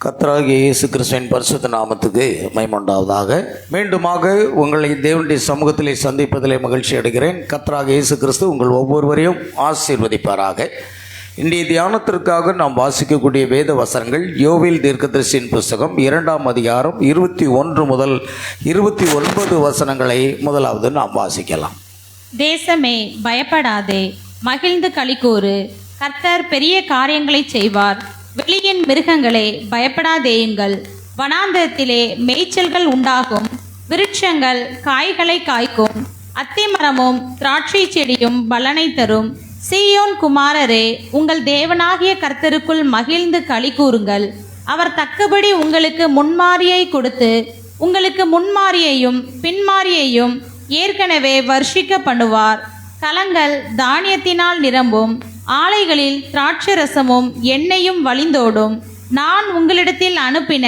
கர்த்தராகிய இயேசு கிறிஸ்துவின் பரிசுத்த நாமத்துக்கு மகிமை. மீண்டுமாக உங்களை தேவனுடைய சமூகத்திலே சந்திப்பதிலே மகிழ்ச்சி அடைகிறேன். கர்த்தராகிய இயேசு கிறிஸ்து உங்கள் ஒவ்வொருவரையும் ஆசீர்வதிப்பாராக. இன்றைய தியானத்திற்காக நாம் வாசிக்கக்கூடிய வேத வசனங்கள் யோவேல் தீர்க்கதரிசியின் புஸ்தகம் 2ஆம் அதிகாரம் 21 முதல் 29 வசனங்களை முதலாவது நாம் வாசிக்கலாம். தேசமே பயப்படாதே, மகிழ்ந்து களிகூறு, கர்த்தர் பெரிய காரியங்களை செய்வார். வெளியின் மிருகங்களே பயப்படாதேயுங்கள், வனாந்தரத்திலே மேய்ச்சல்கள் உண்டாகும், விருட்சங்கள் காய்களை காய்க்கும், அத்திமரமும் திராட்சை செடியும் பலனை தரும். சீயோன் குமாரரே, உங்கள் தேவனாகிய கர்த்தருக்குள் மகிழ்ந்து களிகூறுங்கள். அவர் தக்கபடி உங்களுக்கு முன்மாரியை கொடுத்து உங்களுக்கு முன்மாரியையும் பின்மாரியையும் ஏற்கனவே வர்ஷிக்க பண்ணுவார். கலங்கள் தானியத்தினால் நிரம்பும், ஆலைகளில் திராட்சரசமும் எண்ணெயும் வழிந்தோடும். நான் உங்களிடத்தில் அனுப்பின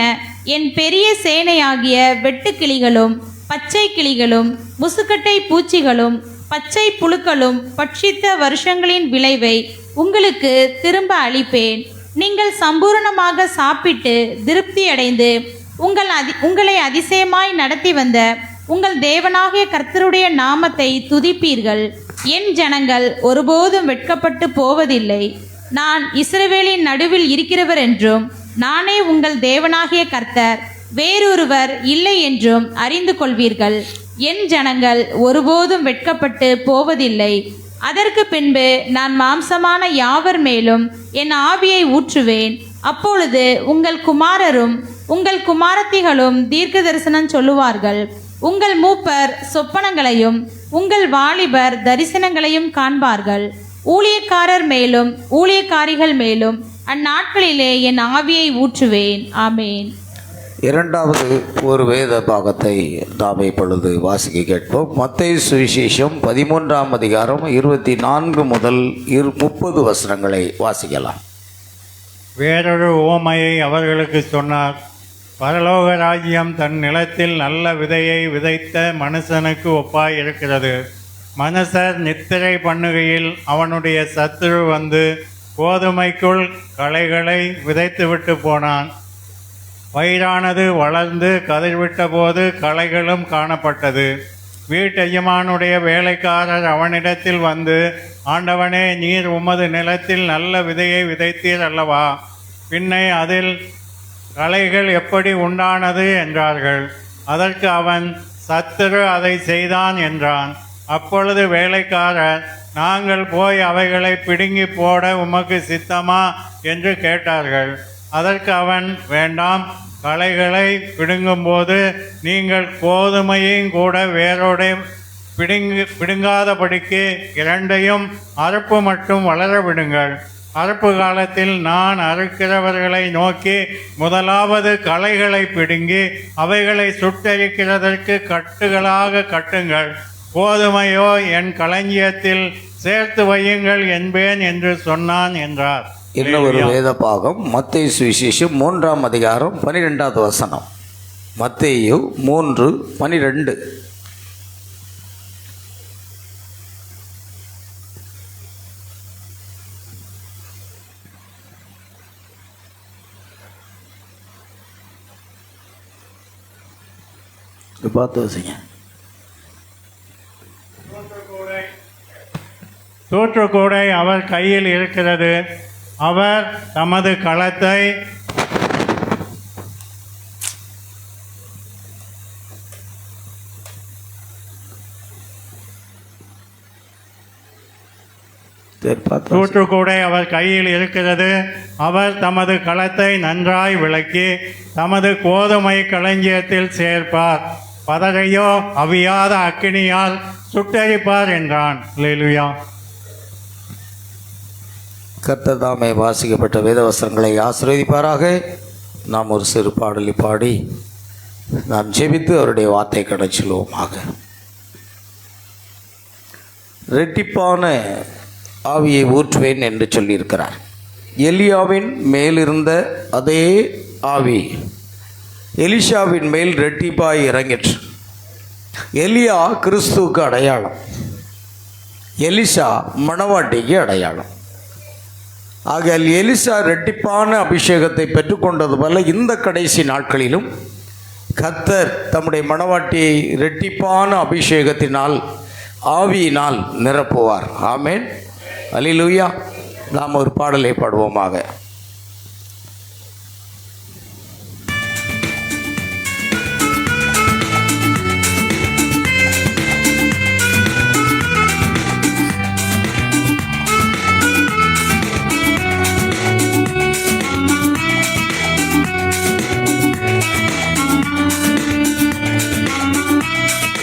என் பெரிய சேனையாகிய வெட்டுக்கிளிகளும் பச்சை கிளிகளும் முசுக்கட்டை பூச்சிகளும் பச்சை புழுக்களும் பட்சித்த வருஷங்களின் விளைவை உங்களுக்கு திரும்ப அளிப்பேன். நீங்கள் சம்பூரணமாக சாப்பிட்டு திருப்தி அடைந்து உங்களை அதிசயமாய் நடத்தி வந்த உங்கள் தேவனாகிய கர்த்தருடைய நாமத்தை துதிப்பீர்கள். என் ஜனங்கள் ஒருபோதும் வெட்கப்பட்டு போவதில்லை. நான் இஸ்ரவேலின் நடுவில் இருக்கிறவர் என்றும், நானே உங்கள் தேவனாகிய கர்த்தர், வேறொருவர் இல்லை என்றும் அறிந்து கொள்வீர்கள். என் ஜனங்கள் ஒருபோதும் வெட்கப்பட்டு போவதில்லை. அதற்கு பின்பு நான் மாம்சமான யாவர் மேலும் என் ஆவியை ஊற்றுவேன். அப்பொழுது உங்கள் குமாரரும் உங்கள் குமாரத்திகளும் தீர்க்க தரிசனம் சொல்லுவார்கள். உங்கள் மூப்பர் சொப்பனங்களையும் உங்கள் வாலிபர் தரிசனங்களையும் காண்பார்கள். ஊழியக்காரர் மேலும் ஊழியக்காரிகள் மேலும் அந்நாட்களிலே என் ஆவியை ஊற்றுவேன். ஆமேன். இரண்டாவது ஒரு வேத பாகத்தை நாம் இப்பொழுது வாசிக்க கேட்போம். மத்தேயு சுவிசேஷம் 13ஆம் அதிகாரம் 24 முதல் 30 வசனங்களை வாசிக்கலாம். வேறொரு உவமையை அவர்களுக்கு சொன்னார். பரலோக ராஜ்யம் தன் நிலத்தில் நல்ல விதையை விதைத்த மனுஷனுக்கு ஒப்பாய் இருக்கிறது. மனுஷர் நித்திரை பண்ணுகையில் அவனுடைய சத்துரு வந்து கோதுமைக்குள் களைகளை விதைத்துவிட்டு போனான். பயிரானது வளர்ந்து கதிர்விட்ட போது களைகளும் காணப்பட்டது. வீட்டெஜமானுடைய வேலைக்காரர் அவனிடத்தில் வந்து, ஆண்டவனே, நீர் உமது நிலத்தில் நல்ல விதையை விதைத்தீர் அல்லவா? பின்னை அதில் களைகள் எப்படி உண்டானது என்றார்கள். அதற்கு அவன், சத்துரு அதை செய்தான் என்றான். அப்பொழுது வேலைக்காரர், நாங்கள் போய் அவைகளை பிடுங்கி போட உமக்கு சித்தமா என்று கேட்டார்கள். அதற்கு அவன், வேண்டாம், களைகளை பிடுங்கும்போது நீங்கள் கோதுமையும் கூட வேரோடு பிடுங்காதபடிக்கு இரண்டையும் அறுப்பு மட்டும் வளர விடுங்கள். அறுப்பு காலத்தில் நான் அறுக்கிறவர்களை நோக்கி, முதலாவது களைகளை பிடுங்கி அவைகளை சுட்டெரிக்கிறதற்கு கட்டுகளாக கட்டுங்கள், கோதுமையோ என் களஞ்சியத்தில் சேர்த்து வையுங்கள் என்பேன் என்று சொன்னான் என்றார். இன்னொரு வேத பாகம் மத்தேயு சுவிசேஷம் 3ஆம் அதிகாரம் 12வது வசனம். மத்தேயு 3:12. பார்த்து வசிங்க. தூற்றுக்கூடை அவர் கையில் இருக்கிறது. அவர் தமது களத்தை தூற்றுக்கூடை அவர் கையில் இருக்கிறது. அவர் தமது களத்தை நன்றாய் விளக்கி தமது கோதுமை களஞ்சியத்தில் சேர்ப்பார். பதரையோ அவியாத அக்கினியால் சுட்டரிப்பார் என்றான். அல்லேலூயா. கர்த்தர் தாமே வாசிக்கப்பட்ட வேதவசனங்களை ஆசீர்வதிப்பாராக. நாம் ஒரு சிறு பாடலை பாடி நாம் ஜெபித்து அவருடைய வார்த்தை கடச்சிடுவோமாக. ரெட்டிப்பான ஆவியை ஊற்றுவேன் என்று சொல்லியிருக்கிறார். எலியாவின் மேலிருந்த அதே ஆவி எலிஷாவின் மேல் ரெட்டிப்பாய் இறங்கிற்று. எலியா கிறிஸ்துவுக்கு அடையாளம், எலிஷா மணவாட்டிக்கு அடையாளம். ஆகையால் எலிசா இரட்டிப்பான அபிஷேகத்தை பெற்றுக்கொண்டது போல இந்த கடைசி நாட்களிலும் கர்த்தர் தம்முடைய மணவாட்டியை இரட்டிப்பான அபிஷேகத்தினால் ஆவியினால் நிரப்புவார். ஆமென், அல்லேலூயா. நாம் ஒரு பாடலை பாடுவோமாக.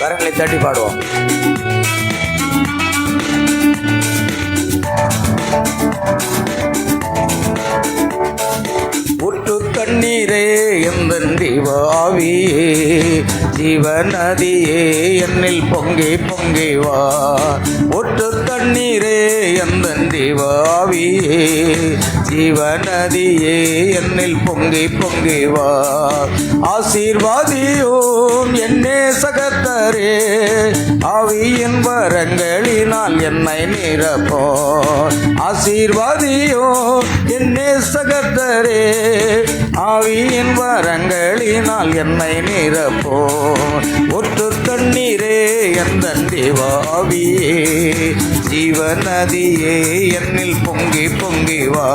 கரங்களை தட்டி பாடுவோம். ஊற்று தண்ணீரே எந்தன் தீவாவியே, ஜீவநதியே என்னில் பொங்கி பொங்கி வா. ஊற்று தண்ணீரே எந்தன் தீவாவியே, ஜீவநதியே என்னில் பொங்கி பொங்கி வா. ஆசீர்வாதியோம் என்னே சகத்தரே, ஆவியின் வரங்களினால் என்னை நிரப்போ. ஆசீர்வாதியோ என்னே சகத்தரே, ஆவியின் வரங்களினால் என்னை நிரப்போ. ஒற்று தண்ணீரே எந்தன் தேவாவியே, ஜீவநதியே என்னில் பொங்கி பொங்கி வா.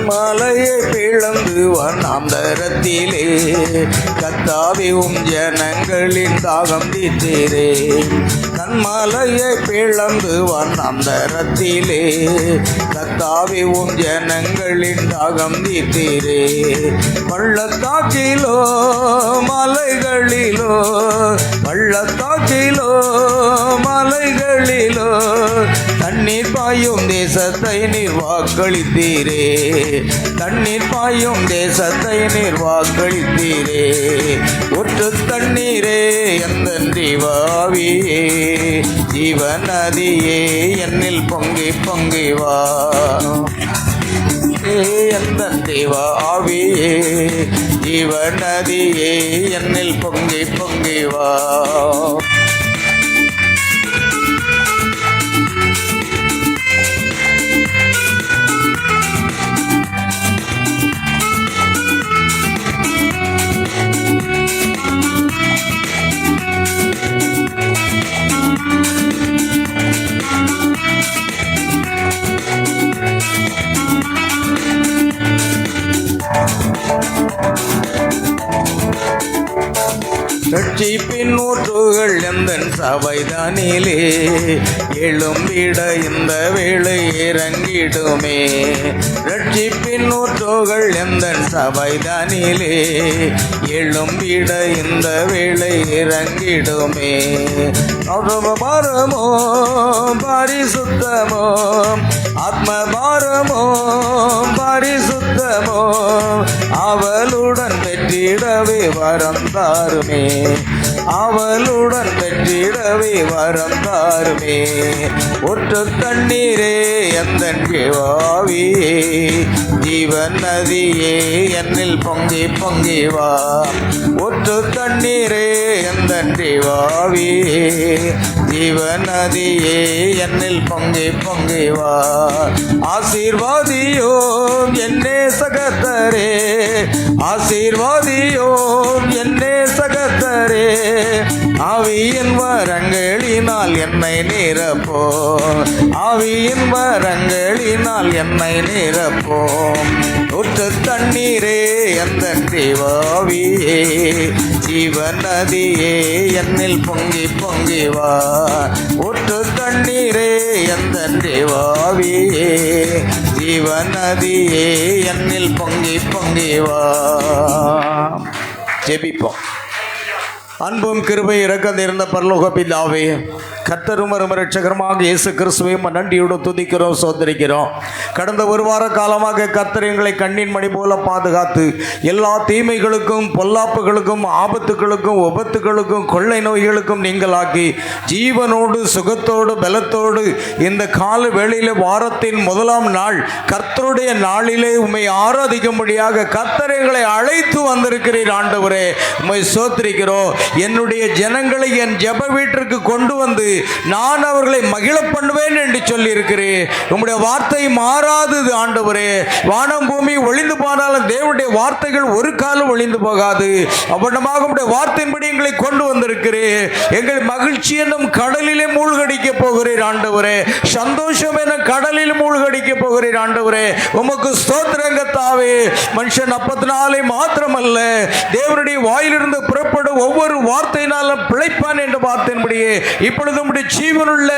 மலையை பிளந்து வண்ணாந்தரத்திலே, கர்த்தாவே உம் ஜனங்களின் தாகம் தீர்த்தீரே. கண்மலையை பிளந்து வண்ணாந்தரத்திலே, கர்த்தாவே உம் ஜனங்களின் தாகம் தீர்த்தீரே. பள்ளத்தாக்கிலோ மலைகளிலோ, பள்ளத்தாக்கிலோ மலைகளிலோ, தண்ணீர் பாயும் தேசத்தை நீர் வாக்களித்தீரே. தண்ணீர் பாயும் தேசத்தை நீர் வாக்களித்தீரே. ஒற்று தண்ணீரே எந்தன் தீவாவியே, ஜீவநதியே என்னில் பொங்கி பொங்கி வா. எந்தன் தேவாவியே, ஜீவநதியே என்னில் பொங்கி பொங்கி வா. ரட்சிப்பின் ஊற்றுகள் எந்தன் சபைதானிலே, எழும்பிட இந்த வேளை இறங்கிடுமே. ரட்சிப்பின் ஊற்றுகள் எந்தன் சபைதானிலே, எழும்பிட இந்த வேளை இறங்கிடுமே. பாரமோ பரிசுத்தமோ, ஆத்ம பாரமோ பரிசுத்தமோ, அவளுடன் பெற்றிடவே வரம் தாருமே. அவளுடன் பெற்றிடவே வரம் தாருமே. ஒற்று தண்ணீரே எந்தன் ஜீவாவியே, ஜீவநதியே என்னில் பொங்கி பொங்கி வா. ஒற்று தண்ணீரே எந்தன் ஜீவாவியே, ஜீவநதியே என்னில் பொங்கி பொங்கி வா. ஆசீர்வாதியோம் என்னே சகத்தரே, ஆசீர்வாதியோம் என்னே சகத்தரே, ஆவியின் வரங்களினால் என்னை நிரப்போ. ஆவியின் வரங்களினால் என்னை நிரப்போ. ஊற்று தண்ணீரே எந்தன் தேவாவியே, ஜீவநதியே என்னில் பொங்கி பொங்கி வா. ஊற்று தண்ணீரே எந்தன் தேவாவியே, ஜீவநதியே என்னில் பொங்கி பொங்கி வா. ஜெபிப்போம். அன்பும் கிருபை இரக்கம் இருந்த பரலோக பிதாவே, கர்த்தரும் இரட்சகருமாக இயேசு கிறிஸ்துவையும் நன்றியோடு துதிக்கிறோம், சோதரிக்கிறோம். கடந்த ஒரு வார காலமாக கர்த்தர் எங்களை கண்ணின் மணி போல பாதுகாத்து எல்லா தீமைகளுக்கும், பொல்லாப்புகளுக்கும், ஆபத்துகளுக்கும், உபத்துகளுக்கும், கொள்ளை நோய்களுக்கும் நீங்களாக்கி ஜீவனோடு சுகத்தோடு பலத்தோடு இந்த கால வேளையில வாரத்தின் முதலாம் நாள் கர்த்தருடைய நாளிலே உம்மை ஆராதிக்கும்படியாக கர்த்தர் எங்களை அழைத்து வந்திருக்கிறீர். ஆண்டவரே, உம்மை சோத்திரிக்கிறோம். என்னுடைய ஜனங்களை என் ஜெப வீட்டிற்கு கொண்டு வந்து நான் அவர்களை மகிழ பண்ணுவேன் என்று சொல்லி இருக்கிறேன். உம்முடைய வார்த்தை மாறாதது ஆண்டவரே. வானம் பூமி ஒளிந்து போனாலும் தேவனுடைய வார்த்தைகள் ஒரு காலம் ஒளிந்து போகாது. அவ்வளமாக உம்முடைய வார்த்தையின்படி எங்களை கொண்டு வந்திருக்கிறேன். எங்கள் மகிழ்ச்சி என்னும் கடலிலே மூழ்கடிக்க போகிறீர் ஆண்டவரே. சந்தோஷம் என கடலில் மூழ்கடிக்க போகிறீர் ஆண்டவரே. உமக்கு ஸ்தோத்திரங்கத்தாவே. மனுஷன் அப்பத்தினாலே மாத்திரமல்ல, தேவனுடைய வாயிலிருந்து புறப்படும் ஒவ்வொரு வார்த்தையினாலும் பிழைப்பான் என்ற வார்த்தையின்படியே இப்பொழுது உம்முடைய ஜீவனுள்ள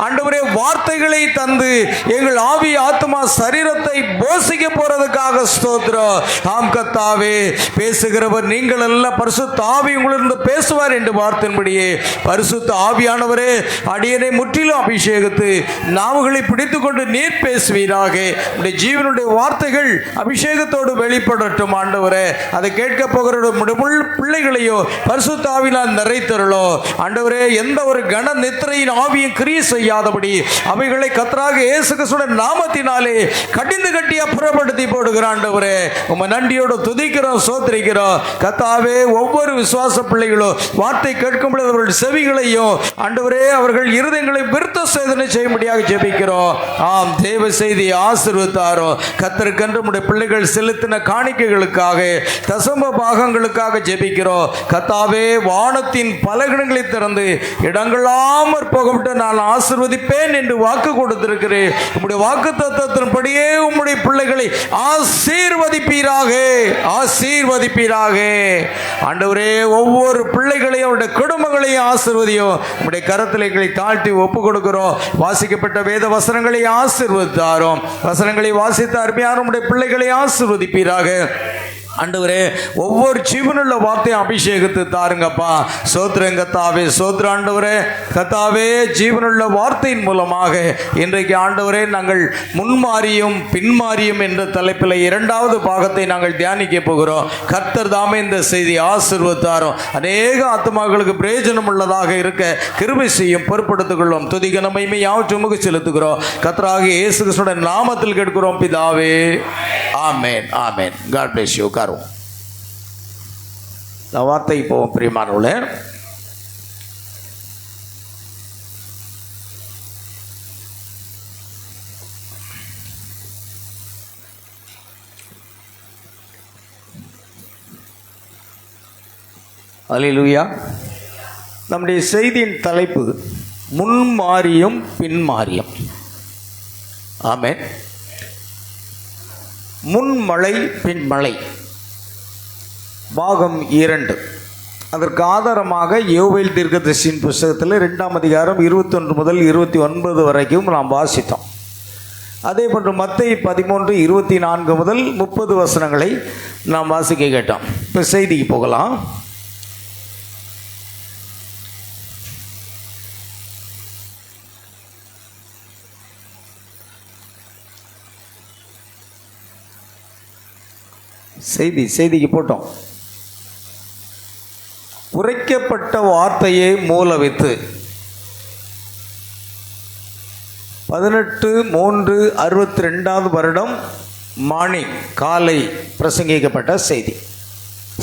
ஆண்டவரே வார்த்தைகளை தந்து எங்கள் ஆவி ஆத்மா சரீரத்தை போஷிக்க போறதுக்காக ஸ்தோத்திரம். ஆம் கர்த்தாவே, பேசுகிறவர் நீங்கள் அல்ல, பரிசுத்த ஆவி உங்களிருந்து பேசுவார் என்று வார்த்தையின்படியே பரிசுத்த ஆவியானவரே அடியனை முற்றிலும் அபிஷேகித்து நாவுகளை பிடித்துக் கொண்டு நீர் பேசுவீராக. உடைய ஜீவனுடைய வார்த்தைகள் அபிஷேகத்தோடு வெளிப்படட்டும் ஆண்டவரே. அதை கேட்க போகிற பிள்ளைகளையோ பரிசுத்த ஆவியால் நிறைத்தருளோ ஆண்டவரே. எந்த ஒரு கன நித்திரையின் ஆவியும் கிரியை செய்யாதபடி அவைகளை கர்த்தராக இயேசு கிறிஸ்துவின் நாமத்தினாலே கடிந்து கட்டி அப்புறப்படுத்தி போடுகிற ஆண்டவரே, உம்மை நன்றியோடு துதிக்கிறோம், சோத்திரிக்கிறோம். கர்த்தாவே, ஒவ்வொரு விசுவாச பிள்ளைகளும் வார்த்தை கேட்கும் பொழுது அவர்கள் செவிகளையும் ஆண்டவரே அவர்கள் இருதயங்களை விருத்த சேதனை செய்யும்படியாக ஜெபிக்கிறோம். ஆம், தேவ செய்தி ஆசீர்வதித்தாரோ. கர்த்தருக்கென்று நம்முடைய பிள்ளைகள் செலுத்தின காணிக்கைகளுக்காக, தசம பாகங்களுக்காக ஜெபிக்கிறோம். கர்த்தாவே, வானத்தின் பலகணங்களை திறந்து இடங்களாமற் போகப்பட்டு நான் ஆசீர்வதிப்பேன் என்று வாக்கு கொடுத்திருக்கிறேன். உம்முடைய வாக்கு தத்தத்தின்படியே உம்முடைய பிள்ளைகளை ஆசீர்வதிப்பீராக, ஆசீர்வதிப்பீராக. ஆண்டவரே, ஒவ்வொரு பிள்ளைகளையும் அவருடைய குடும்பங்களையும் ஆசீர்வதியும். உம்முடைய கரத்தில் எங்களை தாழ்த்தி ஒப்பு கொடுக்கிறோம். வாசிக்கப்பட்ட வேத வசனங்களை ஆசீர்வதித்தாரோம். வசனங்களை வாசித்த அருமையான உம்முடைய பிள்ளைகளை ஆசீர்வதிப்பீராக. ஆண்டவரே, ஒவ்வொரு ஜீவனுள்ள வார்த்தையும் அபிஷேகத்து தாருங்கப்பா. சோத்ரங்கத்தாவே, சோத்ர ஆண்டவரே. கத்தாவே, ஜீவனுள்ள வார்த்தையின் மூலமாக இன்றைக்கு ஆண்டவரே நாங்கள் முன்மாறியும் பின்மாறியும் என்ற தலைப்பில் இரண்டாவது பாகத்தை நாங்கள் தியானிக்க போகிறோம். கர்த்தர் தாமே இந்த செய்தி ஆசீர்வதித்தாரோம். அநேக ஆத்மாக்களுக்கு பிரயோஜனம் உள்ளதாக இருக்க கிருபை செய்யும் பொறுப்படுத்திக் கொள்வோம். துதிக நம்மை யாவற்றுமுக செலுத்துகிறோம். கர்த்தராக இயேசு கிறிஸ்துவின் நாமத்தில் கேட்கிறோம் பிதாவே, ஆமென், ஆமென். God bless you. வார்த்தை போவோம் பிரியமானவர்களே. அல்லேலூயா. நம்முடைய செய்தியின் தலைப்பு முன்மாறியும் பின்மாறியும். ஆமென். முன்மழை பின்மழை பாகம் 2. அதற்கு ஆதாரமாக யோவேல் தீர்க்கதரிசியின் புஸ்தகத்தில் 2ஆம் அதிகாரம் 21 முதல் 29 வரைக்கும் நாம் வாசித்தோம். அதே போன்று மத்தேயு 13 24 முதல் 30 வசனங்களை நாம் வாசிக்க கேட்டோம். இப்போ செய்திக்கு போகலாம். செய்திக்கு போட்டோம். உரைக்கப்பட்ட வார்த்தையை மூல வைத்து 18/3/62 வருடம் மார்னிங் காலை பிரசங்கிக்கப்பட்ட செய்தி.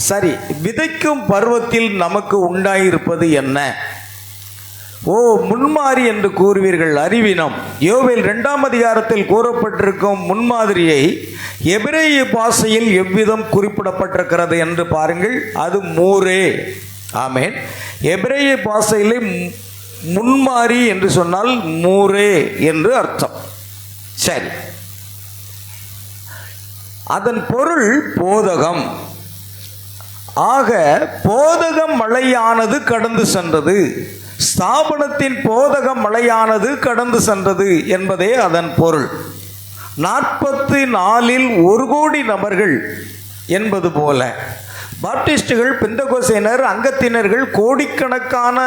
சரி, விதைக்கும் பருவத்தில் நமக்கு உண்டாயிருப்பது என்ன? ஓ, முன்மாறி என்று கூறுவீர்கள், அறிவினம். யோவேல் 2ஆம் அதிகாரத்தில் கூறப்பட்டிருக்கும் முன்மாதிரியை எபிரேய பாஷையில் எவ்விதம் குறிப்பிடப்பட்டிருக்கிறது என்று பாருங்கள். அது மூரே. ஆமென். எபிரேய பாஷையிலே முன்மாறி என்று சொன்னால் மூரே என்று அர்த்தம். சரி, அதன் பொருள் போதகம். ஆக போதகம் மழையானது கடந்து சென்றது, ஸ்தாபனத்தின் போதகம் மழையானது கடந்து சென்றது என்பதே அதன் பொருள். 44 1 கோடி நபர்கள் என்பது போல பாப்டிஸ்டுகள், பெந்தகோஸ்தையினர், அங்கத்தினர்கள் கோடிக்கணக்கான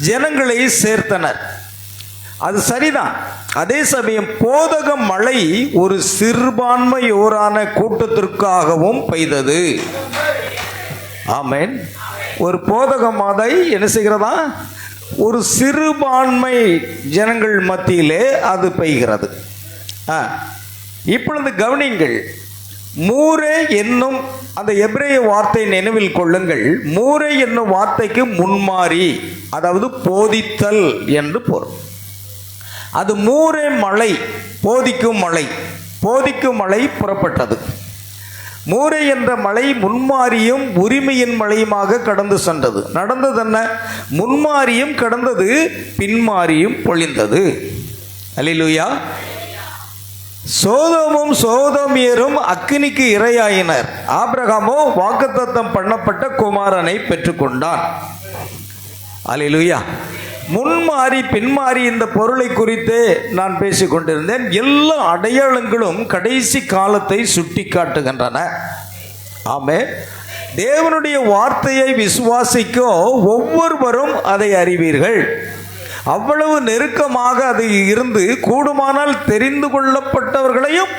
ஜனங்களை சேர்த்தனர். அது சரிதான். அதே சமயம் போதக மழை ஒரு சிறுபான்மையோரான கூட்டத்திற்காகவும் பெய்தது. ஆமென். ஒரு போதக மழை என்ன செய்கிறதா? ஒரு சிறுபான்மை ஜனங்கள் மத்தியிலே அது பெய்கிறது. இப்பொழுது கவனிங்கள். மூரே என்னும் அந்த எபிரேய வார்த்தை நினைவில் கொள்ளுங்கள். மூரே என்னும் வார்த்தைக்கு முன்மாறி, அதாவது போதித்தல் என்று பொருள். அது மூரே மழை, போதிக்கும் மழை. போதிக்கும் மழை புறப்பட்டது. மூரே என்ற மழை முன்மாரியும் உரிமையின் மழையுமாக கடந்து சென்றது. நடந்தது என்ன? முன்மாரியும் கடந்தது, பின்மாரியும் பொழிந்தது. அல்லேலூயா. சோதோமும் சோதோமியரும் அக்கினிக்கு இரையாயினர். ஆபிரகாமோ வாக்குத்தத்தம் பண்ணப்பட்ட குமாரனை பெற்றுக்கொண்டான். அல்லேலூயா. முன்மாறி பின்மாறி இந்த பொருளை குறித்து நான் பேசிக் கொண்டிருந்தேன். எல்லா அடையாளங்களும் கடைசி காலத்தை சுட்டி காட்டுகின்றன. ஆமென். தேவனுடைய வார்த்தையை விசுவாசிக்கோ ஒவ்வொருவரும் அதை அறிவீர்கள். அவ்வளவு நெருக்கமாக அது இருந்து கூடுமானால் தெரிந்து கொள்ளப்பட்டவர்களையும்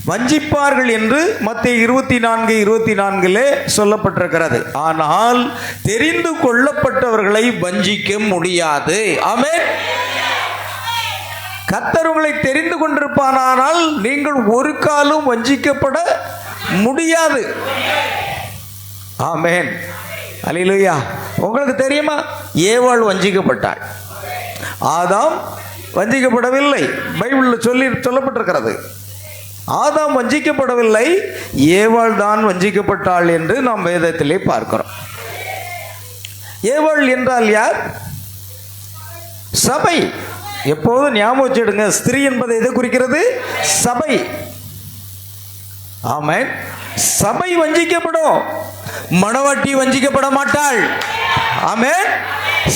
வஞ்சிப்பார்கள் என்று மத்தேயு 24:24 சொல்லப்பட்டிருக்கிறது. ஆனால் தெரிந்து கொள்ளப்பட்டவர்களை வஞ்சிக்க முடியாது. ஆமென். கர்த்தர் உங்களை தெரிந்து கொண்டிருப்பானால் நீங்கள் ஒரு காலும் வஞ்சிக்கப்பட முடியாது. ஆமென். அல்லேலூயா. உங்களுக்கு தெரியுமா? ஏவாள் வஞ்சிக்கப்பட்டாள், ஆதாம் வஞ்சிக்கப்படவில்லை. பைபிளில் சொல்லப்பட்டிருக்கிறது. ஆதாம் வஞ்சிக்கப்படவில்லை, ஏவாள் தான் வஞ்சிக்கப்பட்டாள் என்று நாம் வேதத்திலே பார்க்கிறோம். ஏவாள் என்றால் யார்? சபை. எப்போதும் ஞாபகம் வச்சிடுங்க, ஸ்திரீ என்பது எதை குறிக்கிறது? சபை. ஆமென். சபை வஞ்சிக்கப்படும், மணவாட்டி வஞ்சிக்கப்பட மாட்டாள். ஆமென்.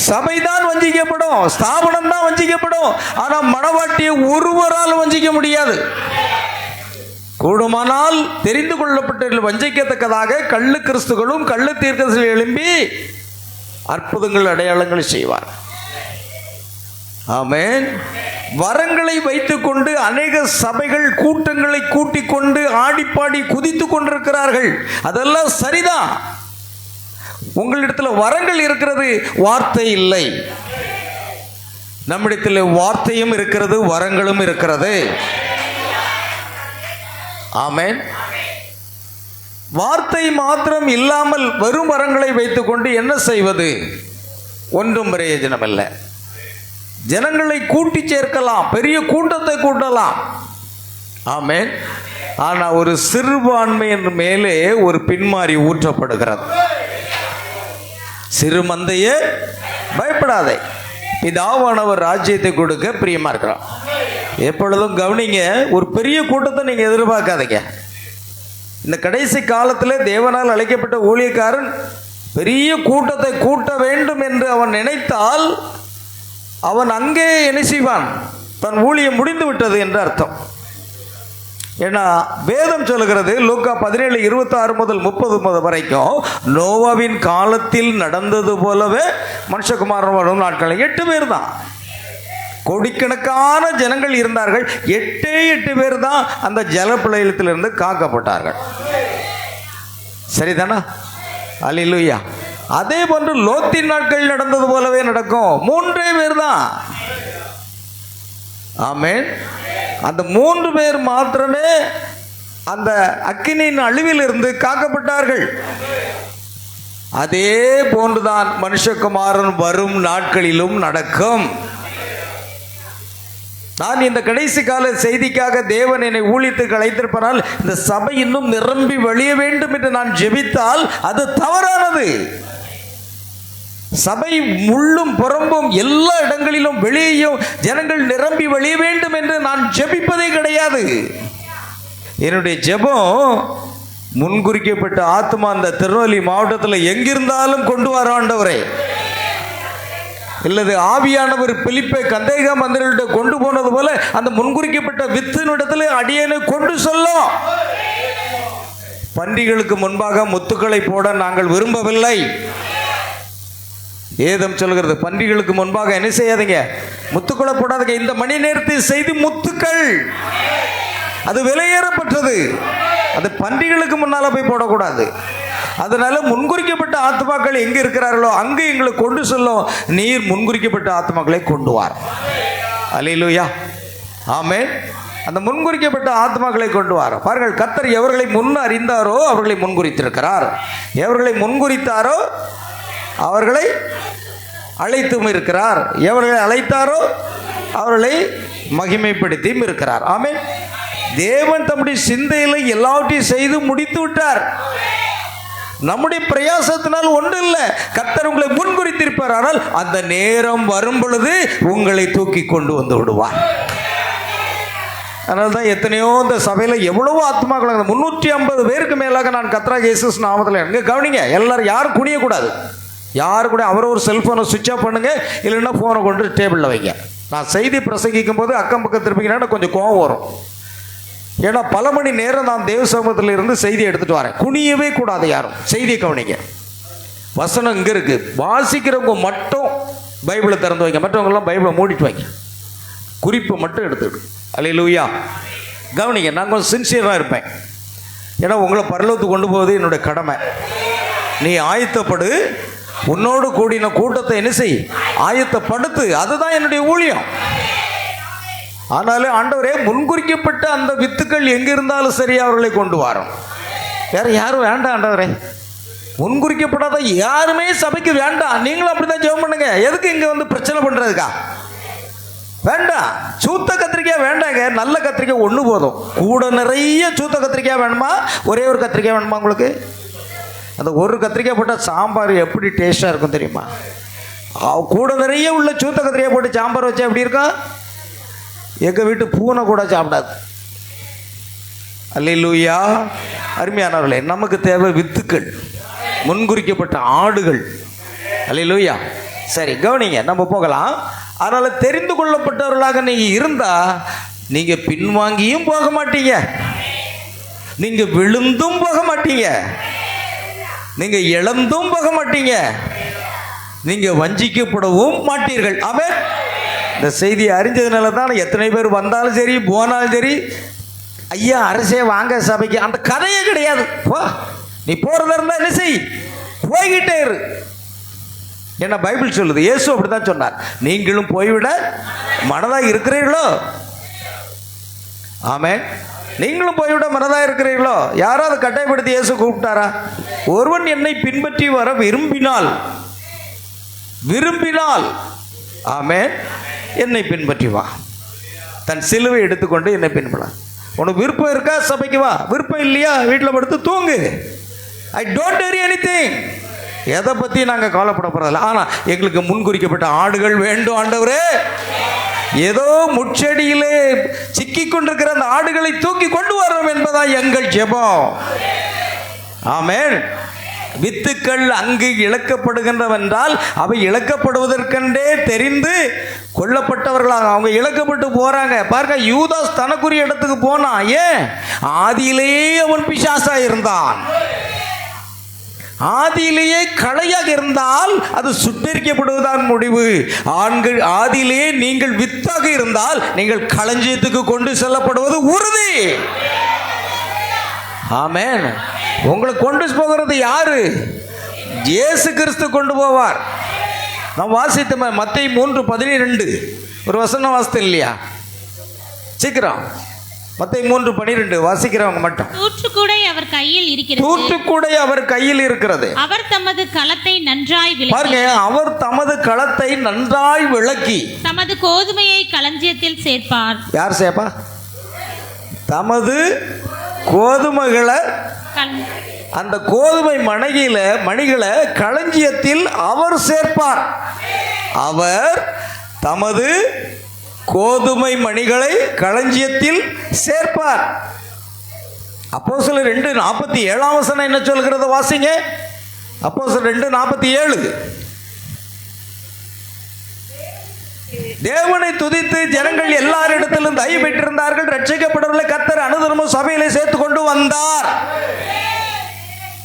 சபைதான் வஞ்சிக்கப்படும், ஸ்தாபனம் தான் வஞ்சிக்கப்படும். ஆனால் மணவாட்டியை ஒருவரால் வஞ்சிக்க முடியாது. கூடுமானால் தெரிந்து கொள்ளப்பட்ட வஞ்சிக்கத்தக்கதாக கள்ளு கிறிஸ்துகளும் கள்ளு தீர்க்கதரிசிகளும் எழும்பி அற்புதங்கள் அடையாளங்களை செய்வார். ஆமென். வரங்களை வைத்துக்கொண்டு அநேக சபைகள் கூட்டங்களை கூட்டிக் கொண்டு ஆடிப்பாடி குதித்து கொண்டிருக்கிறார்கள். அதெல்லாம் சரிதான். உங்களிடத்தில் வரங்கள் இருக்கிறது, வார்த்தை இல்லை. நம்மிடத்தில் வார்த்தையும் இருக்கிறது, வரங்களும் இருக்கிறது. ஆமென். வார்த்தை மாத்திரம் இல்லாமல் வெறும் வரங்களை வைத்துக்கொண்டு என்ன செய்வது? ஒன்றும் பிரயோஜனம் இல்லை. ஜனங்களை கூட்டி சேர்க்கலாம், பெரிய கூட்டத்தை கூட்டலாம். ஆமென். ஆனால் ஒரு சிறுபான்மையின் மேலே ஒரு பின்மாறி ஊற்றப்படுகிறது. சிறு மந்தையே பயப்படாதே, பிதாவானவர் ராஜ்யத்தை கொடுக்க பிரியமா இருக்கிறார். எப்பொழுதும் கவனிங்க, ஒரு பெரிய கூட்டத்தை நீங்கள் எதிர்பார்க்காதீங்க. இந்த கடைசி காலத்தில் தேவனால் அழைக்கப்பட்ட ஊழியக்காரன் பெரிய கூட்டத்தை கூட்ட வேண்டும் என்று அவன் நினைத்தால் அவன் அங்கே என்ன செய்வான்? தன் ஊழியம் முடிந்து விட்டது என்று அர்த்தம். ஏன்னா வேதம் சொல்லுகிறது, லூக்கா 17:26 முதல் 30 வரைக்கும், நோவாவின் காலத்தில் நடந்தது போலவே மனுஷகுமாரன் வரும் நாட்களில் 8 பேர் தான். கோடிக்கணக்கான ஜனங்கள் இருந்தார்கள். 8 பேர் தான் அந்த ஜலப்பிரளயத்திலிருந்து காக்கப்பட்டார்கள். சரிதானா? அல்லேலூயா. அதே போன்று லோத்தின் நாட்கள் நடந்தது போலவே நடக்கும். 3 பேர் தான். ஆமென். அந்த 3 பேர் மாத்திரமே அந்த அக்கினியின் அழிவிலிருந்து காக்கப்பட்டார்கள். அதே போன்றுதான் மனுஷகுமாரன் வரும் நாட்களிலும் நடக்கும். நான் இந்த கடைசி கால செய்திக்காக தேவன் என்னை ஊழியத்துக்கு அழைத்திருப்பனால் இந்த சபை இன்னும் நிரம்பி வழிய வேண்டும் என்று நான் ஜெபித்தால் அது தவறானது. சபை முள்ளும் புறம்பும் எல்லா இடங்களிலும் வெளியேயும் ஜனங்கள் நிரம்பி வழிய வேண்டும் என்று நான் ஜெபிப்பதே கிடையாது. என்னுடைய ஜெபம் முன்குறிக்கப்பட்ட ஆத்மா அந்த திருநெல்வேலி மாவட்டத்தில் எங்கிருந்தாலும் கொண்டு வர ஆண்டவரே. இல்லது ஆவியானவர் பிலிப்பை கந்தேகா மந்திரிட்ட கொண்டு போனது போல அந்த முன்குறிக்கப்பட்ட வித்தினிடத்தில் அடியேனை கொண்டு சொல்லும். பன்றிகளுக்கு முன்பாக முத்துக்களை போட நாங்கள் விரும்பவில்லை. வேதம் சொல்கிறது, பன்றிகளுக்கு முன்பாக என்ன செய்யாதீங்க, முத்துக்களை போடாதீங்க. இந்த மணி நேரத்தை செய்து முத்துக்கள், அது விலையேறப்பட்டது, அது பன்றிகளுக்கு முன்னால போய் போடக்கூடாது. அதனால முன்குறிக்கப்பட்ட ஆத்மாக்கள் எங்க இருக்கிறார்களோ அங்கே எங்களை கொண்டு செல்லும். நீர் முன்குறிக்கப்பட்ட ஆத்மாக்களை கொண்டு வார். அல்லேலூயா, ஆமென். அந்த முன்குறிக்கப்பட்ட ஆத்மாக்களை கொண்டு வார். பாருங்கள், கர்த்தர் எவர்களை முன் அறிந்தாரோ அவர்களை முன்குறித்திருக்கிறார். எவர்களை முன்குறித்தாரோ அவர்களை அழைத்தும் இருக்கிறார். எவர்களை அழைத்தாரோ அவர்களை மகிமைப்படுத்தியும் இருக்கிறார். ஆமென். தேவன் தம்முடைய சிந்தையில் எல்லாவற்றையும் செய்து முடித்து விட்டார். நம்முடைய பிரயாசத்தினால் ஒன்று இல்லை. கர்த்தர் உங்களை முன்குறித்திருப்பார். ஆனால் அந்த நேரம் வரும் பொழுது உங்களை தூக்கி கொண்டு வந்து விடுவார். அதனால தான் எத்தனையோ இந்த சபையில் எவ்வளவோ ஆத்மாக்கள், 350 பேருக்கு மேலாக நான் கர்த்தராகிய இயேசு நாமத்தில் எங்கே கவனிங்க, எல்லாரும் யாரும் குனியக்கூடாது. யாரு கூட அவரை ஒரு செல்ஃபோனை சுவிட்ச் ஆஃப் பண்ணுங்க, இல்லைன்னா ஃபோனை கொண்டு டேபிளில் வைங்க. நான் செய்தி பிரசங்கிக்கும் போது அக்கம் பக்கம் திருப்பிங்கன்னா கொஞ்சம் கோவம் வரும். ஏன்னா பல மணி நேரம் நான் தேவ சமூகத்தில் இருந்து செய்தி எடுத்துகிட்டு வரேன். குனியவே கூடாது யாரும். செய்தியை கவனிங்க. வசனம் இங்கே இருக்குது. வாசிக்கிறவங்க மட்டும் பைபிளை திறந்து வைங்க, மற்றவங்கெல்லாம் பைபிளை மூடிட்டு வைங்க. குறிப்பை மட்டும் எடுத்துக்கிட்டு. அல்லேலூயா. கவனிங்க, நான் கொஞ்சம் சின்சியராக இருப்பேன். ஏன்னா உங்களை பரலோகத்துக்கு கொண்டு போவது என்னுடைய கடமை. நீ ஆயத்தப்படு, உன்னோடு கூடின கூட்டத்தை என்ன செய், ஆயத்தப்படுத்து. அதுதான் என்னுடைய ஊழியம். ஆனாலும் ஆண்டவரே, முன்குறிக்கப்பட்ட அந்த வித்துக்கள் எங்கே இருந்தாலும் சரி அவர்களை கொண்டு வரோம். வேற யாரும் வேண்டாம் ஆண்டவரே. முன்குறிக்கப்படாத யாருமே சபைக்கு வேண்டாம். நீங்களும் அப்படி தான் ஜெபம் பண்ணுங்க. எதுக்கு இங்கே வந்து பிரச்சனை பண்ணுறதுக்கா? வேண்டாம். சூத்த கத்திரிக்காய் வேண்டாங்க. நல்ல கத்திரிக்காய் ஒன்று போதும். கூட நிறைய சூத்த கத்திரிக்காய் வேணுமா, ஒரே ஒரு கத்திரிக்காய் வேணுமா உங்களுக்கு? அந்த ஒரு கத்திரிக்காய் போட்டால் சாம்பார் எப்படி டேஸ்ட்டாக இருக்கும் தெரியுமா? கூட நிறைய உள்ள சூத்த கத்திரிக்காய் போட்டு சாம்பார் வச்சா எப்படி இருக்கும்? எங்கள் வீட்டு பூனை கூட சாப்பிடாது. அல்லேலூயா. அருமையானவர்களே, நமக்கு தேவை வித்துக்கள், முன்குறிக்கப்பட்ட ஆடுகள். அல்லேலூயா. சரி, கவனிங்க, நம்ம போகலாம். அதனால் தெரிந்து கொள்ளப்பட்டவர்களாக நீங்கள் இருந்தால் நீங்கள் பின்வாங்கியும் போக மாட்டீங்க, நீங்கள் விழுந்தும் போக மாட்டீங்க, நீங்கள் இழந்தும் போக மாட்டீங்க, நீங்கள் வஞ்சிக்கப்படவும் மாட்டீர்கள். ஆமென். இந்த செய்தியை அறிஞ்சதுனால தான் எத்தனை பேர் வந்தாலும் சரி போனாலும் சரி, ஐயா அரசே வாங்க சபைக்கு, அந்த கதையே கிடையாது. போ, நீ போகிறதா இருந்தால் என்ன செய், போய்கிட்டே இரு. என்ன பைபிள் சொல்லுது, இயேசு அப்படி தான் சொன்னார். நீங்களும் போய்விட மனதாக இருக்கிறீர்களோ? ஆமென். நீங்களும் போய்விட மனதாக இருக்கிறீர்களோ? யாராவது கட்டாயப்படுத்தி இயேசு கூப்பிட்டாரா? ஒருவன் என்னை பின்பற்றி வர விரும்பினால் ஆமென், என்னை பின்பற்றி வா. தன் சிலுவை எடுத்துக்கொண்டு என்னை பின்பற்றலாம். உனக்கு விருப்பம் இருக்கா சபைக்கு வா, விருப்பம் இல்லையா வீட்டில் படுத்து தூங்கு. I don't worry anything. எதை பற்றி நாங்கள் கவலைப்பட போகிறதில்ல. ஆனால் எங்களுக்கு முன்குறிக்கப்பட்ட ஆடுகள் வேண்டும் ஆண்டவரே. ஏதோ முச்செடியிலே சிக்கி கொண்டிருக்கிற அந்த ஆடுகளை தூக்கி கொண்டு வரோம் என்பதா எங்கள் ஜெபம். ஆமென். வித்துக்கள் அங்கு இழக்கப்படுகின்றவென்றால் அவை இழக்கப்படுவதற்கென்றே தெரிந்து கொல்லப்பட்டவர்களாக அவங்க இழக்கப்பட்டு போறாங்க. பாருங்க, யூதாஸ் தனக்குரிய இடத்துக்கு போனான். ஏன்? ஆதியிலேயே அவன் பிசாசா இருந்தான். ஆதியிலேயே களையாக இருந்தால் அது சுட்டரிக்கப்படுவதுதான் முடிவு. ஆண்கள் ஆதியிலேயே நீங்கள் வித்தாக இருந்தால் நீங்கள் களஞ்சியத்துக்கு கொண்டு செல்லப்படுவது உறுதி. ஆமென். உங்களை கொண்டு போகிறது யாரு? இயேசு கிறிஸ்து கொண்டு போவார். நாம் வாசித்த மத்தேயு 3:12 ஒரு வசனம் வாசித்த இல்லையா? சீக்கிரம் மத்தேயு 3:12 வாசிக்கிறவங்க மட்டும். தூற்றுக்கூடை அவர் கையில் இருக்கிறது. தூற்றுக்கூடை அவர் கையில் இருக்கிறது. அவர் தமது களத்தை நன்றாய் விளக்கி. பாருங்க, அவர் தமது களத்தை நன்றாய் விளக்கி தமது கோதுமையை களஞ்சியத்தில் சேர்ப்பார். யார் சேர்ப்பா? தமது கோதுமைகளை, அந்த கோதுமை மணிகளை களஞ்சியத்தில் அவர் சேர்ப்பார். அவர் தமது கோதுமை மணிகளை களஞ்சியத்தில் சேர்ப்பார். அப்போஸ்தலர் 2:47 என்ன சொல்கிறது வாசிங்க. அப்போஸ்தலர் 2:47 தேவனை துதித்து ஜனங்கள் எல்லாரிடத்திலும் தயவு பெற்றிருந்தார்கள். ரட்சிக்கப்படவில்லை. கர்த்தர் அனுதினமும் சபையிலே சேர்த்து கொண்டு வந்தார்.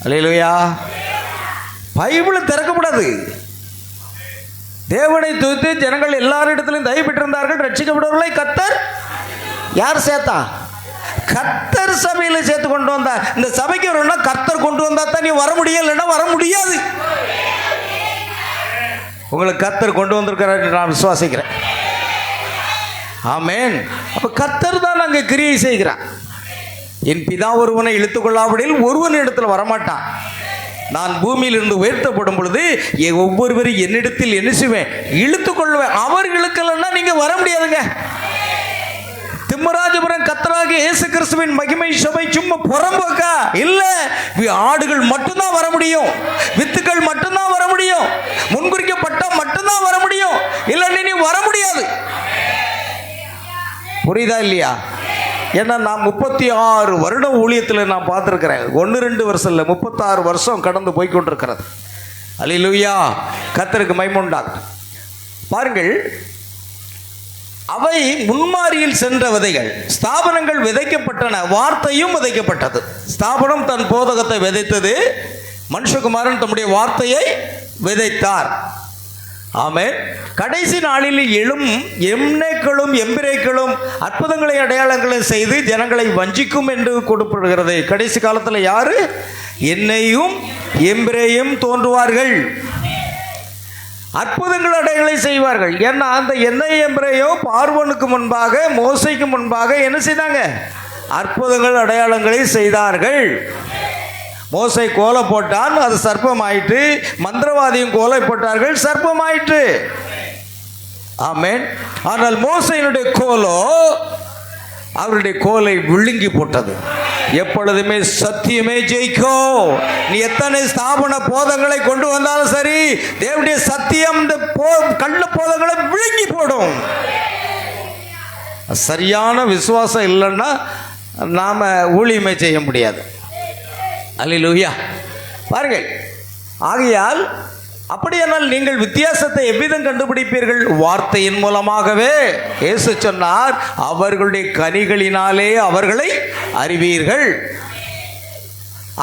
அல்லேலூயா. பைபிளை திறக்கப்படாது. தேவனை துதித்து ஜனங்கள் எல்லாரிடத்திலும் தயவு பெற்றிருந்தார்கள். ரட்சிக்கப்படவில்லை. கர்த்தர் யார் சேர்த்தா? கர்த்தர் சபையில் சேர்த்து கொண்டு வந்தார். இந்த சபைக்கு வரணும்னா கர்த்தர் கொண்டு வந்தா தான் நீ வர முடியும், இல்லைன்னா வர முடியாது. உங்களுக்கு கர்த்தர் கொண்டு வந்திருக்கிறார் நான் விசுவாசிக்கிறேன். ஆமென். அப்ப கர்த்தர் தான் அங்கே கிரியை செய்கிறார். என் பிதா ஒருவனை இழுத்துக் கொள்ளாவிடில் ஒருவன் இடத்துல வரமாட்டான். நான் பூமியிலிருந்து உயர்த்தப்படும் பொழுது ஒவ்வொருவரும் என்னிடத்தில் என்ன செய்வேன்? இழுத்துக் கொள்வேன். அவர் இழுக்கலன்னா நீங்க வர முடியாதுங்க. திம்மராஜபுரம் கர்த்தராகிய இயேசு கிறிஸ்துவின் மகிமை சபை சும்மா புறம்போக்கா இல்ல. ஆடுகள் மட்டும்தான் வர முடியும், வித்துக்கள் மட்டும்தான் வர முடியும், முன்குறிக்கப்பட்ட மட்டும்தான் வர முடியும், இல்ல நீ வர முடியாது. புரியுதா இல்லையா? ஏன்னா நான் 36 வருடம் ஊழியத்தில் நான் பார்த்துருக்கிறேன். 1-2 வருஷம் இல்லை, 36 வருஷம் கடந்து போய்கொண்டிருக்கிறது. அல்லேலூயா. கர்த்தருக்கு மகிமை உண்டாகட்டும். பாருங்கள், அவை முன்மாரியில் சென்ற விதைகள். ஸ்தாபனங்கள் விதைக்கப்பட்டன, வார்த்தையும் விதைக்கப்பட்டது. ஸ்தாபனம் தன் போதகத்தை விதைத்தது, மனுஷகுமாரன் தம்முடைய வார்த்தையை விதைத்தார். ஆமென். கடைசி நாளில் எழும் எம்னேக்களும் எம்பிரேக்களும் அற்புதங்களை அடையாளங்களை செய்து ஜனங்களை வஞ்சிக்கும் என்று கொடுக்கப்படுகிறது. கடைசி காலத்தில் யாரு? என்னையும் எம்பிரேயும் தோன்றுவார்கள், அற்புதங்கள் அடையாளங்களை செய்வார்கள். ஏன்னா அந்த எண்ணெய் எம்பிரேயோ பார்வோனுக்கு முன்பாக, மோசைக்கு முன்பாக என்ன செய்தாங்க? அற்புதங்கள் அடையாளங்களை செய்தார்கள். மோசை கோலை போட்டான், அது சர்ப்பம் ஆயிற்று. மந்திரவாதியும் கோலை போட்டார்கள், சர்ப்பம் ஆயிற்று. ஆமென். ஆனால் மோசையினுடைய கோலோ அவருடைய கோலை விழுங்கி போட்டது. எப்பொழுதுமே சத்தியமே ஜெயிக்கும். நீ எத்தனை ஸ்தாபன போதங்களை கொண்டு வந்தாலும் சரி, தேவனுடைய சத்தியம் இந்த கள்ள போதங்களை விழுங்கி போடும். சரியான விசுவாசம் இல்லைன்னா நாம ஊழியமே செய்ய முடியாது. அல்லேலூயா. பாருங்கள், ஆகையால் அப்படியானால் நீங்கள் வித்தியாசத்தை எவ்விதம் கண்டுபிடிப்பீர்கள்? வார்த்தையின் மூலமாகவே. இயேசு சொன்னார், அவர்களுடைய கனிகளினாலே அவர்களை அறிவீர்கள்.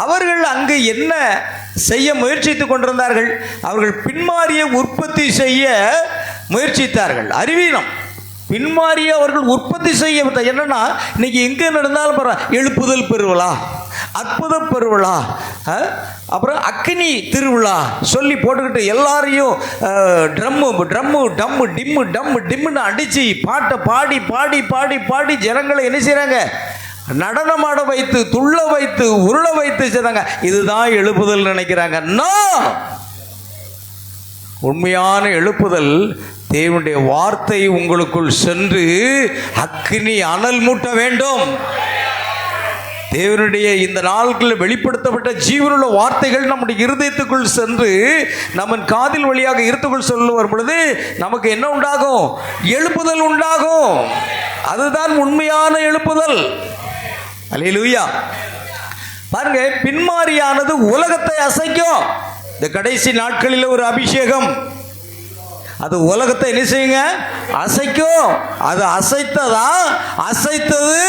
அவர்கள் அங்கு என்ன செய்ய முயற்சித்துக் கொண்டிருந்தார்கள்? அவர்கள் பின்மாரியை உற்பத்தி செய்ய முயற்சித்தார்கள். அறிவீனம் பின்மாரியை அவர்கள் உற்பத்தி செய்ய. என்னன்னா இன்னைக்கு எங்கே நடந்தாலும் பரவாயில்ல, எழுப்புதல் பெருவிழா, அற்புத பெருவிழா, அப்புறம் அக்கினி திருவிழா சொல்லி போட்டுக்கிட்டு எல்லாரையும் ட்ரம்மு ட்ரம்மு டம்மு டிம்மு டம்மு டிம்முன்னு அடித்து பாட்டை பாடி பாடி பாடி பாடி ஜனங்களை என்ன செய்கிறாங்க? நடனமாட வைத்து, துள்ள வைத்து, உருள வைத்து செய்றாங்க. இதுதான் எழுப்புதல் நினைக்கிறாங்க. உண்மையான எழுப்புதல் தேவனுடைய வார்த்தை உங்களுக்குள் சென்று அக்கினி அனல் மூட்ட வேண்டும். தேவனுடைய இந்த நாட்களில் வெளிப்படுத்தப்பட்ட ஜீவனுள்ள வார்த்தைகள் நம்முடைய இருதயத்துக்குள் சென்று நம்ம காதில் வழியாக இருத்துக்குள் சொல்ல வரும் பொழுது நமக்கு என்ன உண்டாகும்? எழுப்புதல் உண்டாகும். அதுதான் உண்மையான எழுப்புதல். அல்லேலூயா. பாருங்க, பின்மாரியானது உலகத்தை அசைக்கும். இந்த கடைசி நாட்களில் ஒரு அபிஷேகம், அது உலகத்தை என்ன செய்யுங்க? அசைக்கும். அது அசைத்ததா? அசைத்தது.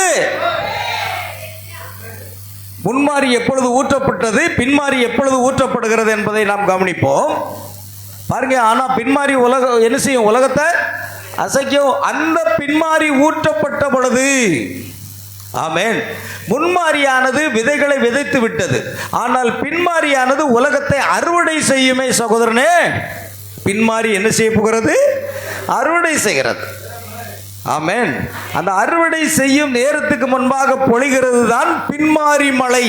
முன்மாரி எப்பொழுது ஊற்றப்பட்டது, பின்மாரி எப்பொழுது ஊற்றப்படுகிறது என்பதை நாம் கவனிப்போம். பாருங்க, ஆனால் பின்மாரி என்ன செய்யும்? உலகத்தை அசைக்கும். அந்த பின்மாரி ஊற்றப்பட்ட பொழுது, ஆமென், முன்மாரியானது விதைகளை விதைத்து விட்டது. ஆனால் பின்மாரியானது உலகத்தை அறுவடை செய்யுமே சகோதரனே. பின்மாரி என்ன செய்ய போகிறது? அறுவடை செய்கிறது. ஆமென். அந்த அறுவடை செய்யும் நேரத்துக்கு முன்பாக பொழிகிறது தான் பின்மாரி மழை.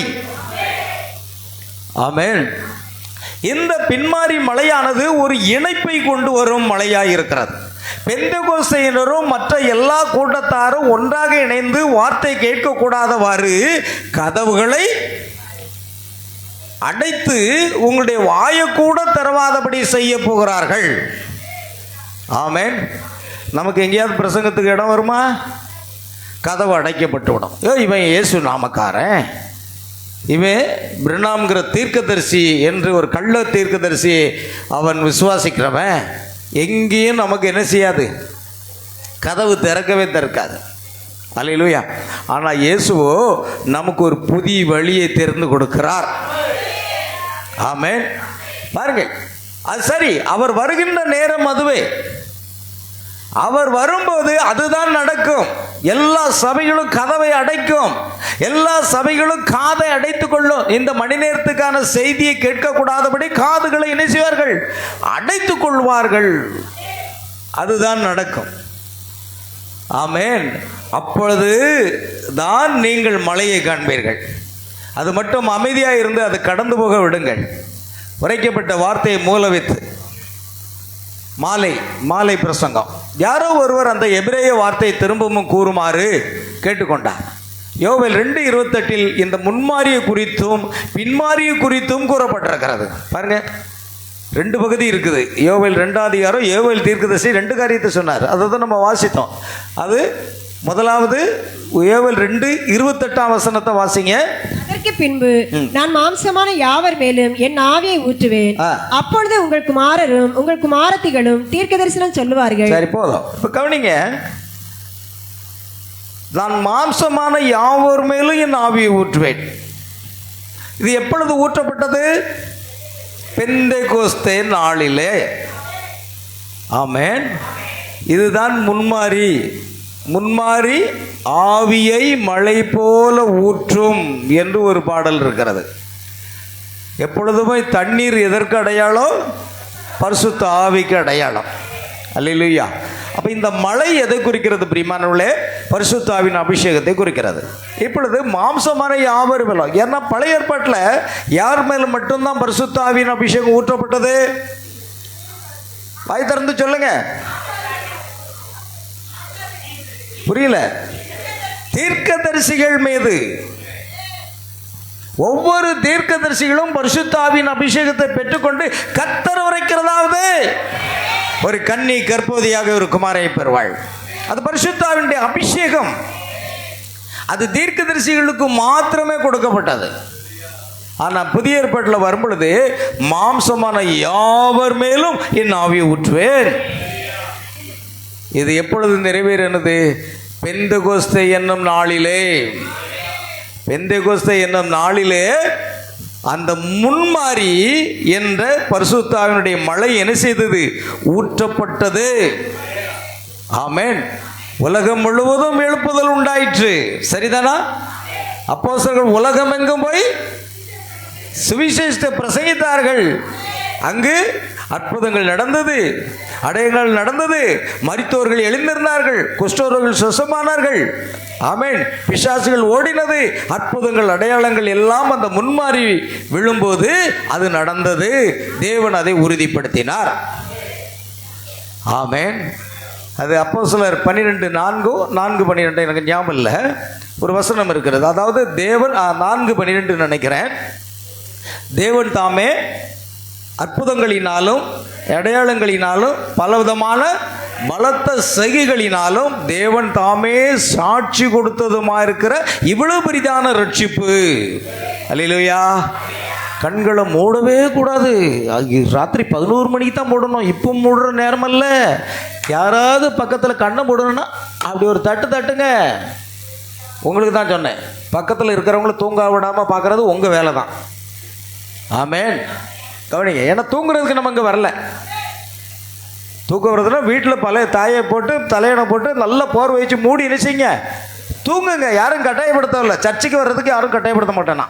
ஆமென். இந்த பின்மாரி மழையானது ஒரு இணைப்பை கொண்டு வரும் மழையாக இருக்கிறது. பெந்தெகோஸ்தையினரும் மற்ற எல்லா கூட்டத்தாரும் ஒன்றாக இணைந்து வார்த்தை கேட்கக்கூடாதவாறு கதவுகளை அடைத்து உங்களுடைய வாயை கூட திறவாதபடி செய்ய போகிறார்கள். ஆமென். நமக்கு எங்கேயாவது பிரசங்கத்துக்கு இடம் வருமா? கதவு அடைக்கப்பட்டு விடும். இவன் இயேசு நாமக்காரன், இவன் பிரணாம்ங்கிற தீர்க்கதரிசி என்று ஒரு கள்ள தீர்க்கதரிசி அவன் விசுவாசிக்கிறவன், எங்கேயும் நமக்கு என்ன செய்யாது? கதவு திறக்கவே திறக்காது. அல்லேலூயா. ஆனால் இயேசுவோ நமக்கு ஒரு புதிய வழியை திறந்து கொடுக்கிறார். ஆமென். பாருங்கள், அது சரி, அவர் வருகின்ற நேரம் அதுவே. அவர் வரும்போது அதுதான் நடக்கும். எல்லா சபைகளும் கதவை அடைக்கும், எல்லா சபைகளும் காதை அடைத்துக் கொள்ளும். இந்த மணி நேரத்துக்கான செய்தியை கேட்கக்கூடாதபடி காதுகளை என்ன செய்வார்கள்? அடைத்துக் கொள்வார்கள். அதுதான் நடக்கும். ஆமென். அப்பொழுது தான் நீங்கள் மழையை காண்பீர்கள். அது மட்டும் அமைதியாக இருந்து அதை கடந்து போக விடுங்கள். உரைக்கப்பட்ட வார்த்தையை மூல வைத்து மாலை பிரசங்கம், யாரோ ஒருவர் அந்த எபிரேய வார்த்தையை திரும்பவும் கூறுமாறு கேட்டுக்கொண்டார். யோவேல் 2:28 இந்த முன்மாறிய குறித்தும் பின்மாறிய குறித்தும் கூறப்பட்டிருக்கிறது. பாருங்க, 2 பகுதி இருக்குது. யோவேல் 2ஆம் அதிகாரம், யோவேல் தீர்க்கதரிசி 2 காரியத்தை சொன்னார். அதை தான் நம்ம வாசித்தோம். அது முதலாவது யோவேல் 2:28 வசனத்தை வாசிங்க. அதற்கு பின்பு நான் மாம்சமான யாவர் மேலும் என் ஆவியை ஊற்றுவேன். அப்பொழுது உங்கள் குமாரரும் உங்கள் குமாரத்திகளும் தீர்க்க தரிசனம் சொல்லுவார்கள். சரி, போதும். இப்ப கவனிங்க, நான் மாம்சமான யாவர் மேலும் என் ஆவியை ஊற்றுவேன். இது எப்பொழுது ஊற்றப்பட்டது? பெந்தெகோஸ்தே நாளிலே. ஆமென். இதுதான் முன்மாறி ஆவியை மழை போல ஊற்றும் என்று ஒரு பாடல் இருக்கிறது. எப்பொழுதுமே தண்ணீர் எதற்கு அடையாளம்? பரிசுத்த ஆவிக்கு அடையாளம். அல்லேலூயா. அப்போ இந்த மழை எதை குறிக்கிறது பிரியமானவர்களே? பரிசுத்த ஆவியின் அபிஷேகத்தை குறிக்கிறது. இப்பொழுது மாம்சமான யாவர் மேலும், ஏன்னா பழைய ஏற்பாட்டில் யார் மேலும் மட்டும்தான் பரிசுத்த ஆவியின் அபிஷேகம் ஊற்றப்பட்டது? வாய் திறந்து சொல்லுங்க. புரியல? தீர்க்கதரிசிகள் மீது. ஒவ்வொரு தீர்க்கதரிசிகளும் பரிசுத்த ஆவியின் அபிஷேகத்தை பெற்றுக்கொண்டு கர்த்தர் உரைக்கிறதாவது ஒரு கன்னி கர்ப்பவதியாக ஒரு குமாரை பெறுவாள். அது பரிசுத்த ஆவியினுடைய அபிஷேகம். அது தீர்க்கதரிசிகளுக்கு மாத்திரமே கொடுக்கப்பட்டது. ஆனால் புதிய ஏற்பாட்டில் வரும்பொழுது மாம்சமான யாவர் மேலும் என் ஆவியை ஊற்றுவேன். இது எப்பொழுது நிறைவேறினது? பெந்தெகோஸ்தே என்னும் நாளிலே. பெந்தெகோஸ்தே என்னும் நாளிலே அந்த முன்மாறி என்ற பரிசுத்த ஆவியினுடைய மழை என்ன செய்தது? ஊற்றப்பட்டது. ஆமென். உலகம் முழுவதும் எழுப்புதல் உண்டாயிற்று. சரிதானா? அப்போஸ்தலர்கள் உலகம் எங்கும் போய் சுவிசேஷத்தை பிரசங்கித்தார்கள். அங்கு அற்புதங்கள் நடந்தது, அடையாளங்கள் நடந்தது, மரித்தோர்கள் எழுந்திருந்தார்கள், குஷ்டரோர்கள் சுசமானார்கள். ஆமென். பிசாசுகள் ஓடினது. அற்புதங்கள் அடையாளங்கள் எல்லாம் அந்த முன்மாறி விழும்போது அது நடந்தது. தேவன் அதை உறுதிப்படுத்தினார். ஆமென். அது அப்போஸ்தலர் 12:4-12 எனக்கு ஞாபகம் இல்லை, ஒரு வசனம் இருக்கிறது. அதாவது தேவன் 4:12 நினைக்கிறேன். தேவன் தாமே அற்புதங்களினாலும் அடையாளங்களினாலும் பலவிதமான பலத்த செய்கைகளினாலும் தேவன் தாமே சாட்சி கொடுத்ததுமா இருக்கிற இவ்வளவு பெரிதான ரட்சிப்பு. அல்லேலூயா. கண்களை மூடவே கூடாது. ராத்திரி 11 மணிக்கு தான் மூடணும். இப்போ மூடுற நேரம் அல்ல. யாராவது பக்கத்தில் கண்ணை மூடணும்னா அப்படி ஒரு தட்டுங்க. உங்களுக்கு தான் சொன்னேன், பக்கத்தில் இருக்கிறவங்கள தூங்க விடாமல் பார்க்குறது உங்கள் வேலை தான். ஆமென். கவனிங்க, ஏன்னா தூங்குறதுக்கு நம்ம இங்கே வரல. தூக்கம் வருதுன்னா வீட்டில் பழைய தாயை போட்டு தலையணை போட்டு நல்லா போர் வச்சு மூடி நினைச்சிங்க தூங்குங்க. யாரும் கட்டாயப்படுத்தவில்லை. சர்ச்சுக்கு வர்றதுக்கு யாரும் கட்டாயப்படுத்த மாட்டேனா.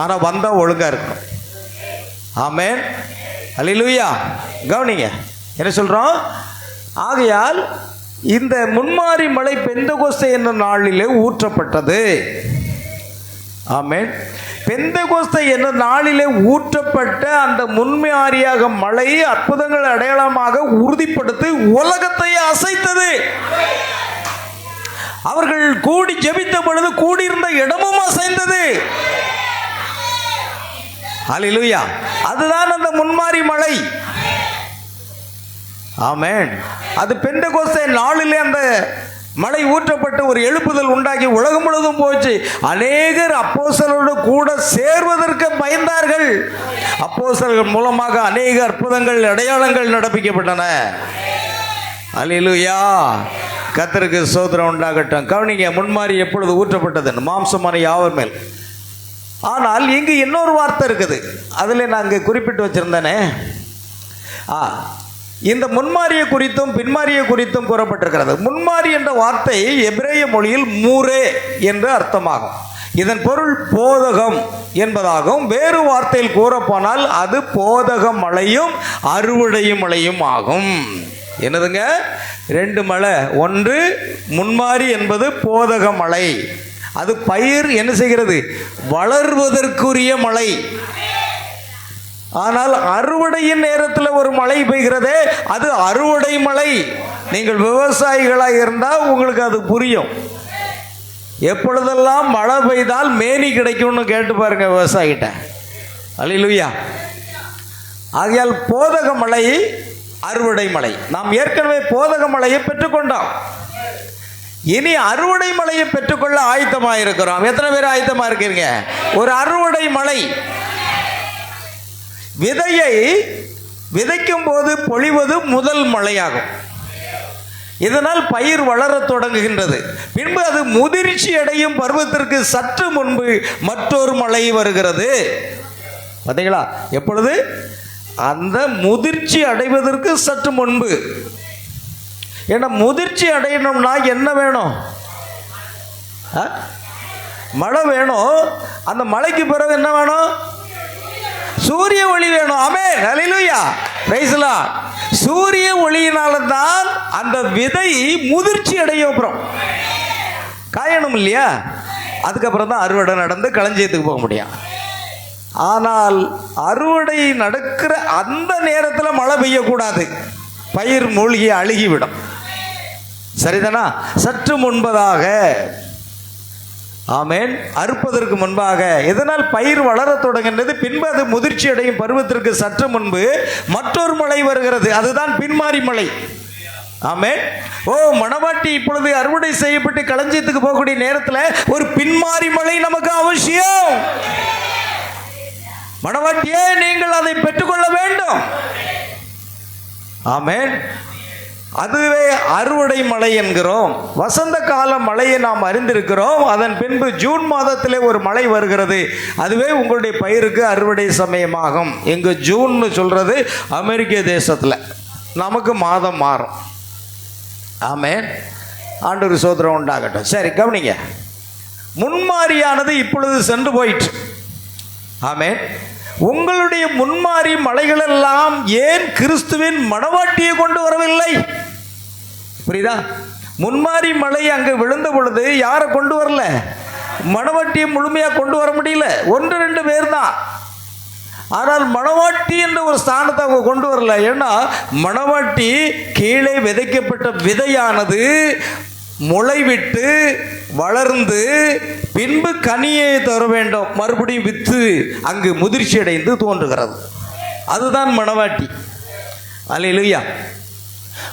ஆனால் வந்தால் ஒழுங்காக இருக்கணும். ஆமென். அல்லேலூயா. கவனிங்க என்ன சொல்கிறோம். ஆகையால் இந்த முன்மாறி மழை பெந்தெகோஸ்தே என்ற நாளிலே ஊற்றப்பட்டது. ஆமென். பெந்தெகோஸ்தே என்ற நாளிலே ஊற்றப்பட்ட அந்த முன்மாரியாக மழை அற்புதங்கள் அடையாளமாக உறுதிப்படுத்தி உலகத்தையே அசைத்தது. அவர்கள் கூடி ஜெபித்த பொழுது கூடியிருந்த இடமும் அசைந்தது. அல்லேலூயா. அதுதான் அந்த முன்மாரி மழை. ஆமென். அது பெந்தெகோஸ்தே நாளிலே அந்த மழை ஊற்றப்பட்டு ஒரு எழுப்புதல் உண்டாகி உலகம் முழுவதும் போச்சு. அநேகர் அப்போஸ்தலரோடு கூட சேர்வதற்கு பயந்தார்கள். அப்போஸ்தலர்கள் மூலமாக அநேக அற்புதங்கள் அடையாளங்கள் நடப்பிக்கப்பட்டன. அல்லேலூயா. கர்த்தருக்கு ஸ்தோத்திரம் உண்டாகட்டும். கவனிங்க, முன்மாறி எப்பொழுது ஊற்றப்பட்டது? மாம்சமான யாவர் மேல். ஆனால் இங்கு இன்னொரு வார்த்தை இருக்குது, அதில் நான் இங்கே குறிப்பிட்டு வச்சுருந்தேனே. இந்த முன்மாரியை குறித்தும் பின்மாரியை குறித்தும் கூறப்பட்டிருக்கிறது. முன்மாரி என்ற வார்த்தை எபிரேய மொழியில் மூரே என்று அர்த்தமாகும். இதன் பொருள் போதகம் என்பதாகும். வேறு வார்த்தையில் கூறப்போனால் அது போதக மழையும் அறுவடை மழையும் ஆகும். என்னதுங்க? 2 மழை. ஒன்று முன்மாரி என்பது போதக மழை, அது பயிர் என்ன செய்கிறது? வளர்வதற்குரிய மழை. ஆனால் அறுவடையின் நேரத்தில் ஒரு மழை பெய்கிறதே, அது அறுவடை மழை. நீங்கள் விவசாயிகளாக இருந்தால் உங்களுக்கு அது புரியும். எப்பொழுதெல்லாம் மழை பெய்தால் மேனி கிடைக்கும்னு கேட்டு பாருங்க விவசாயிகிட்ட. அல்லேலூயா. ஆகையால் போதக மழை, அறுவடை மழை. நாம் ஏற்கனவே போதக மழையை பெற்றுக்கொண்டோம். இனி அறுவடை மழையை பெற்றுக்கொள்ள ஆயத்தமாக இருக்கிறோம். எத்தனை பேர் ஆயத்தமாக இருக்கீங்க? ஒரு அறுவடை மழை. விதையை விதைக்கும் போது பொழிவது முதல் மழையாகும். இதனால் பயிர் வளரத் தொடங்குகின்றது. பின்பு அது முதிர்ச்சி அடையும் பருவத்திற்கு சற்று முன்பு மற்றொரு மழை வருகிறது. பார்த்தீங்களா? எப்பொழுது? அந்த முதிர்ச்சி அடைவதற்கு சற்று முன்பு. ஏன்னா முதிர்ச்சி அடையணும்னா என்ன வேணும்? மழை வேணும். அந்த மழைக்கு பிறகு என்ன வேணும்? சூரிய ஒளி வேணும். ஆமென், ஹல்லேலூயா, பிரைஸ் தி லார்ட். சூரிய ஒளியினால தான் அந்த விதை முதிர்ச்சி அடையும். அப்புறம் காயணும் இல்லையா? அதுக்கப்புறம் தான் அறுவடை நடந்து களஞ்சியத்துக்கு போக முடியும். ஆனால் அறுவடை நடக்கிற அந்த நேரத்தில் மழை பெய்யக்கூடாது. பயிர் மூழ்கி அழுகிவிடும். சரிதானா? சற்று முன்பதாக, ஆமேன், அறுப்பதற்கு முன்பாக. இதனால் பயிர் வளரத் தொடங்கின்றது. பின்பு அது முதிர்ச்சி அடையும் பருவத்திற்கு சற்று முன்பு மற்றொரு மழை வருகிறது. அதுதான் பின்மாரி மழை. ஆமேன். மணவாட்டி இப்பொழுது அறுவடை செய்யப்பட்டு களஞ்சியத்துக்கு போகக்கூடிய நேரத்தில் ஒரு பின்மாரி மழை நமக்கு அவசியம். மணவாட்டியே, நீங்கள் அதை பெற்றுக்கொள்ள வேண்டும். ஆமேன். அதுவே அறுவடை மழை என்கிறோம். வசந்த கால மழையை நாம் அறிந்திருக்கிறோம். அதன் பின்பு ஜூன் மாதத்திலே ஒரு மழை வருகிறது. அதுவே உங்களுடைய பயிருக்கு அறுவடை சமயமாகும். எங்க ஜூன்னு சொல்றது அமெரிக்க தேசத்தில், நமக்கு மாதம் மாறும். ஆமேன். ஆண்டவர் சோதரம் உண்டாகட்டும். சரி, கவனிங்க. முன்மாரியானது இப்பொழுது சென்று போயிற்று. ஆமேன். உங்களுடைய முன்மாரி மலைகள் எல்லாம் ஏன் கிறிஸ்துவின் மணவாட்டியை கொண்டு வரவில்லை? புரியுதா? முன்மாரி மலை அங்கு விழுந்த பொழுது யாரை கொண்டு வரல? மணவாட்டியை முழுமையாக கொண்டு வர முடியல. 1-2 பேர் தான். ஆனால் மணவாட்டி என்ற ஒரு ஸ்தானத்தை அவங்க கொண்டு வரல. ஏன்னா மணவாட்டி கீழே விதைக்கப்பட்ட விதையானது முளைவிட்டு வளர்ந்து பின்பு கனியை தர வேண்டும். மறுபடியும் வித்து அங்கு முதிர்ச்சி அடைந்து தோன்றுகிறது. அதுதான் மணவாட்டி. அல்லேலூயா.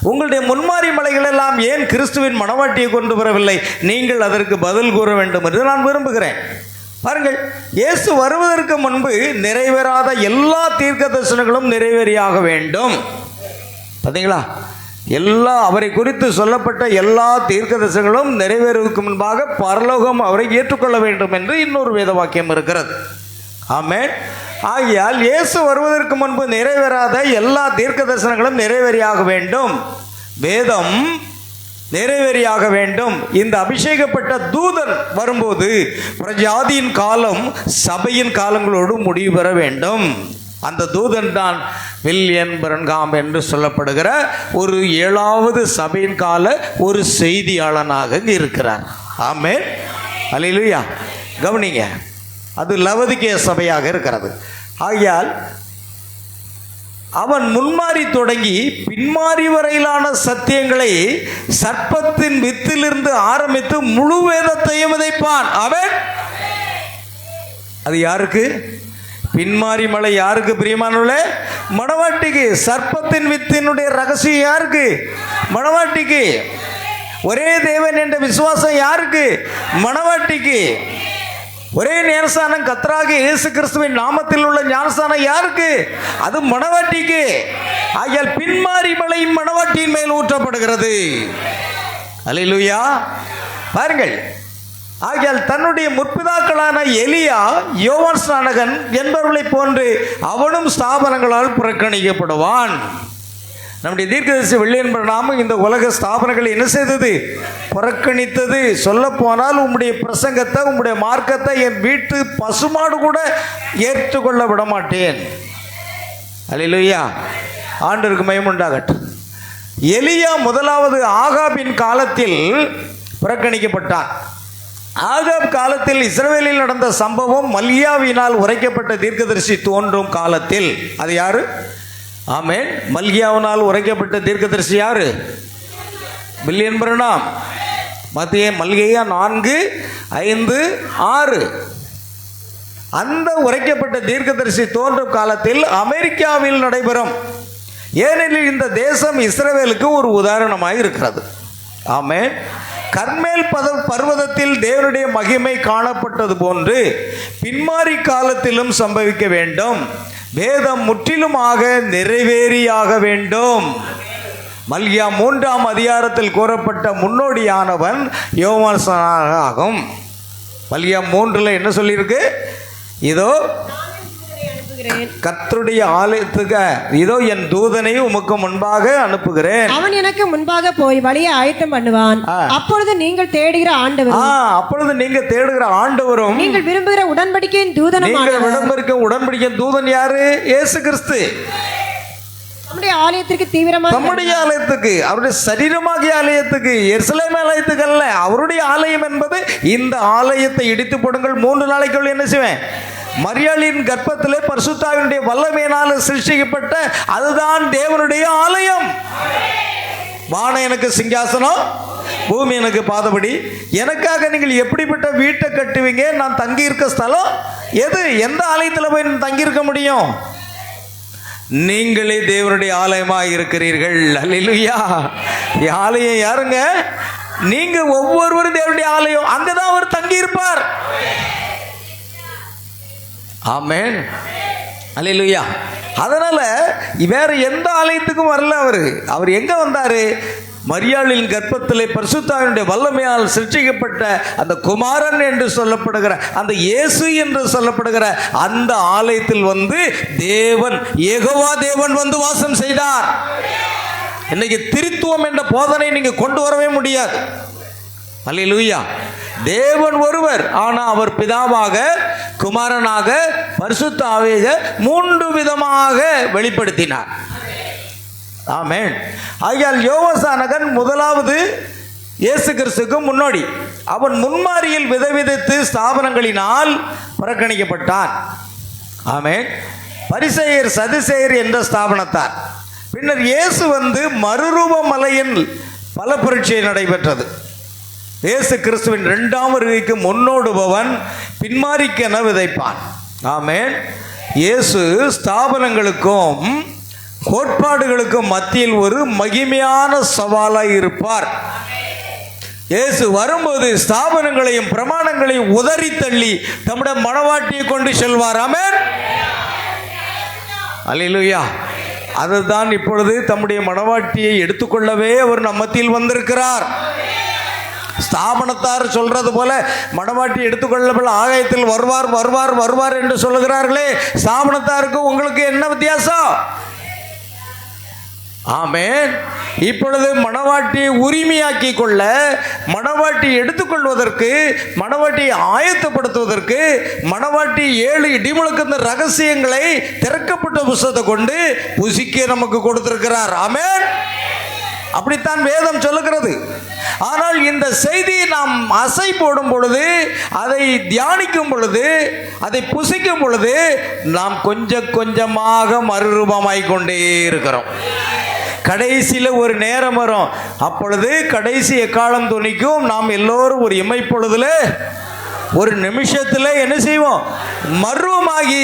உங்களுடைய முன்மாரி மலைகள் எல்லாம் ஏன் கிறிஸ்துவின் மணவாட்டியை கொண்டு வரவில்லை? நீங்கள் அதற்கு பதில் கூற வேண்டும் என்று நான் விரும்புகிறேன். பாருங்கள், இயேசு வருவதற்கு முன்பு நிறைவேறாத எல்லா தீர்க்க தரிசனங்களும் நிறைவேறியாக வேண்டும். பார்த்தீங்களா? அவரை குறித்து சொல்லப்பட்ட எல்லா தீர்க்க தரிசனங்களும் நிறைவேறுவதற்கு முன்பாக பரலோகம் அவரை ஏற்றுக்கொள்ள வேண்டும் என்று இன்னொரு வேத வாக்கியம் இருக்கிறது. ஆமென். ஆகையால் இயேசு வருவதற்கு முன்பு நிறைவேறாத எல்லா தீர்க்க தரிசனங்களும் நிறைவேறியாக வேண்டும். வேதம் நிறைவேறியாக வேண்டும். இந்த அபிஷேகப்பட்ட தூதன் வரும்போது பிரஜாதியின் காலம் சபையின் காலங்களோடு முடிவு பெற வேண்டும். அந்த தூதன் தான் வில்லியம் பிரன்காம் என்று சொல்லப்படுகிற ஒரு 7வது சபையின் கால ஒரு செய்தியாளனாக இருக்கிறார். ஆமென், அல்லேலூயா. கவனிங்க, அது லவோதிக்கேய சபையாக இருக்கிறது. ஆகையால் அவன் முன்மாறி தொடங்கி பின்மாறி வரையிலான சத்தியங்களை சர்ப்பத்தின் வித்திலிருந்து ஆரம்பித்து முழு வேதத்தையும் விதைப்பான். அவன் அது யாருக்கு? பின்மாரி மலை யாருக்கு பிரியமானவர்களே? மணவாட்டிக்கு. சர்ப்பத்தின் வித்தினுடைய ரகசியம் யாருக்கு? மணவாட்டிக்கு. ஒரே தேவன் என்ற விசுவாசம் யாருக்கு? மணவாட்டிக்கு. ஒரே ஞானஸ்தானம் கர்த்தராகிய இயேசு கிறிஸ்துவின் நாமத்தில் உள்ள ஞானஸ்தானம் யாருக்கு? அது மணவாட்டிக்கு. ஆகையால் பின்மாரி மலை மணவாட்டியின் மேல் ஊற்றப்படுகிறது. அல்லேலூயா. பாருங்கள், ஆகையால் தன்னுடைய முற்பிதாக்களான எலியா, யோவான் ஸ்நானகன் என்பவர்களைப் போன்று அவனும் ஸ்தாபனங்களால் புறக்கணிக்கப்படுவான். நம்முடைய தீர்க்கதரிசி வெள்ளியன் பிரணாமும் இந்த உலக ஸ்தாபனங்களை என்ன செய்தது? புறக்கணித்தது. சொல்ல போனால் உம்முடைய பிரசங்கத்தை, உம்முடைய மார்க்கத்தை என் வீட்டு பசுமாடு கூட ஏற்றுக்கொள்ள விட மாட்டேன். அல்லேலூயா, ஆண்டவருக்கு மகிமை உண்டாகட்டும். எலியா முதலாவது ஆகாபின் காலத்தில் புறக்கணிக்கப்பட்டான். ஆகாப் காலத்தில் இஸ்ரவேலில் நடந்த சம்பவம் மல்கியாவினால் உரைக்கப்பட்ட தீர்க்கதரிசி தோன்றும் காலத்தில். அது யாரு? ஆமென். மல்கியாவினால் உரைக்கப்பட்ட தீர்க்கதரிசி யாரு? பில்லியன் பிரணாம். மத்திய மல்கியா 4:5-6. அந்த உரைக்கப்பட்ட தீர்க்கதரிசி தோன்றும் காலத்தில் அமெரிக்காவில் நடைபெறும். ஏனெனில் இந்த தேசம் இஸ்ரவேலுக்கு ஒரு உதாரணமாக இருக்கிறது. ஆமென். கர்மேல் பர்வதத்தில் தேவனுடைய மகிமை காணப்பட்டது போன்று பின்மாறி காலத்திலும் சம்பவிக்க வேண்டும். வேதம் முற்றிலுமாக நிறைவேறியாக வேண்டும். மல்கியா 3ஆம் அதிகாரத்தில் கூறப்பட்ட முன்னோடியானவன் யோவான் ஸ்நானகன் ஆகும். மல்கியா 3 என்ன சொல்லியிருக்கு? இதோ கர்த்தருடைய ஆலயத்துக்கு இதோ என் தூதனை உமக்கு முன்பாக அனுப்புகிறேன். அவன் எனக்கு முன்பாக போய் வழியை ஆயத்தம் பண்ணுவான். அப்பொழுது நீங்கள் தேடுகிற ஆண்டவரும் நீங்கள் விரும்புகிற உடன்படிக்கையின் தூதனும். உடன்படிக்கையின் தூதன் யாரு? இயேசு கிறிஸ்து. நம்முடைய ஆலயத்திற்கு தீவிரமாக, நம்முடைய ஆலயத்துக்கு, அவருடைய சரீரமாகிய ஆலயத்துக்கு, எருசலேம் ஆலயத்துக்கு அல்ல, அவருடைய ஆலயம் என்பது இந்த ஆலயத்தை இடித்து போடுங்கள், 3 நாளைக்குள்ள என்ன செய்வேன்? மரியாளின் கர்ப்பத்திலே பரிசுத்தாவினுடைய வல்லமையினால் சிருஷ்டிக்கப்பட்ட அதுதான் தேவனுடைய ஆலயம். வானம் எனக்கு சிங்காசனம், பூமி எனக்கு பாதபடி. எனக்காக நீங்கள் எப்படிப்பட்ட வீட்டை கட்டுவீங்க? நான் தங்கி இருக்க ஸ்தலம் எது? எந்த ஆலயத்தில் போய் தங்கி இருக்க முடியும்? நீங்களே தேவனுடைய ஆலயமாக இருக்கிறீர்கள். அல்லேலூயா. ஆலயம் யாருங்க? நீங்க ஒவ்வொருவரும் தேவனுடைய ஆலயம். அங்கதான் அவர் தங்கி இருப்பார். ஆமென். அல்லேலூயா. அதனால வேற எந்த ஆலயத்துக்கும் வரல. அவர் எங்க வந்தாரு? மரியாளின் கர்ப்பத்திலே பரிசுத்தாவினுடைய வல்லமையால் சிருஷ்டிக்கப்பட்ட அந்த குமாரன் என்று சொல்லப்படுகிற அந்த இயேசு என்று சொல்லப்படுகிற அந்த ஆலயத்தில் வந்து தேவன், யெகோவா தேவன் வந்து வாசம் செய்தார். இன்னைக்கு திருத்துவம் என்ற போதனை நீங்க கொண்டு வரவே முடியாது. அல்லேலூயா. தேவன் ஒருவர், ஆனால் அவர் பிதாவாக, குமாரனாக, பரிசுத்த ஆவியாக 3 விதமாக வெளிப்படுத்தினார். ஆமென். ஆகையால் யோவான் ஸ்நானகன் முதலாவது இயேசு கிறிஸ்துக்கு முன்னோடி. அவன் முன்மாரியில் விதவிதத்து ஸ்தாபனங்களினால் புறக்கணிக்கப்பட்டான். ஆமென். பரிசேயர், சதுசேயர் என்ற ஸ்தாபனத்தார். பின்னர் இயேசு வந்து மறுரூப மலையில் பல பரீட்சை நடைபெற்றது. இயேசு கிறிஸ்துவின் 2ஆம் வருகைக்கு முன்னோடுபவன் பின்மாரிக்கென விதைப்பான். ஆமென். இயேசு ஸ்தாபனங்களுக்கும் கோட்பாடுகளுக்கும் மத்தியில் ஒரு மகிமையான சவாலாய் இருப்பார். இயேசு வரும்போது ஸ்தாபனங்களையும் பிரமாணங்களையும் உதறி தள்ளி தம்முடைய மணவாட்டியை கொண்டு செல்வார். ஆமென். அல்லேலூயா. அதுதான் இப்பொழுது தம்முடைய மணவாட்டியை எடுத்துக்கொள்ளவே அவர் நம் மத்தியில் வந்திருக்கிறார். ஸ்தாபனத்தார் சொல்றது போல மணவாட்டி எடுத்துக்கொள்ளப்பட ஆகாயத்தில் வருவார் வருவார் வருவார் என்று சொல்லுகிறார்களே, ஸ்தாபனத்தாருக்கு உங்களுக்கு என்ன வித்தியாசம்? ஆமென். இப்பொழுது மணவாட்டியை உரிமையாக்கி கொள்ள, மணவாட்டி எடுத்துக்கொள்வதற்கு, மணவாட்டியை ஆயத்தப்படுத்துவதற்கு, மணவாட்டி 7 இடிமுழக்கு ரகசியங்களை திறக்கப்பட்ட புத்தகத்தை கொண்டு புசிக்க நமக்கு கொடுத்திருக்கிறார். ஆமென். அப்படித்தான் வேதம் சொல்லுகிறது. ஆனால் இந்த செய்தியை நாம் அசை போடும் பொழுது, அதை தியானிக்கும் பொழுது, அதை புசிக்கும் பொழுது நாம் கொஞ்சம் கொஞ்சமாக மறுரூபமாய் கொண்டே இருக்கிறோம். கடைசியில் ஒரு நேரம் வரும், அப்பொழுது கடைசி எக்காலம் துணிக்கும். நாம் எல்லோரும் ஒரு இமைப்பொழுதுல, ஒரு நிமிஷத்தில் என்ன செய்வோம்? மர்வமாகி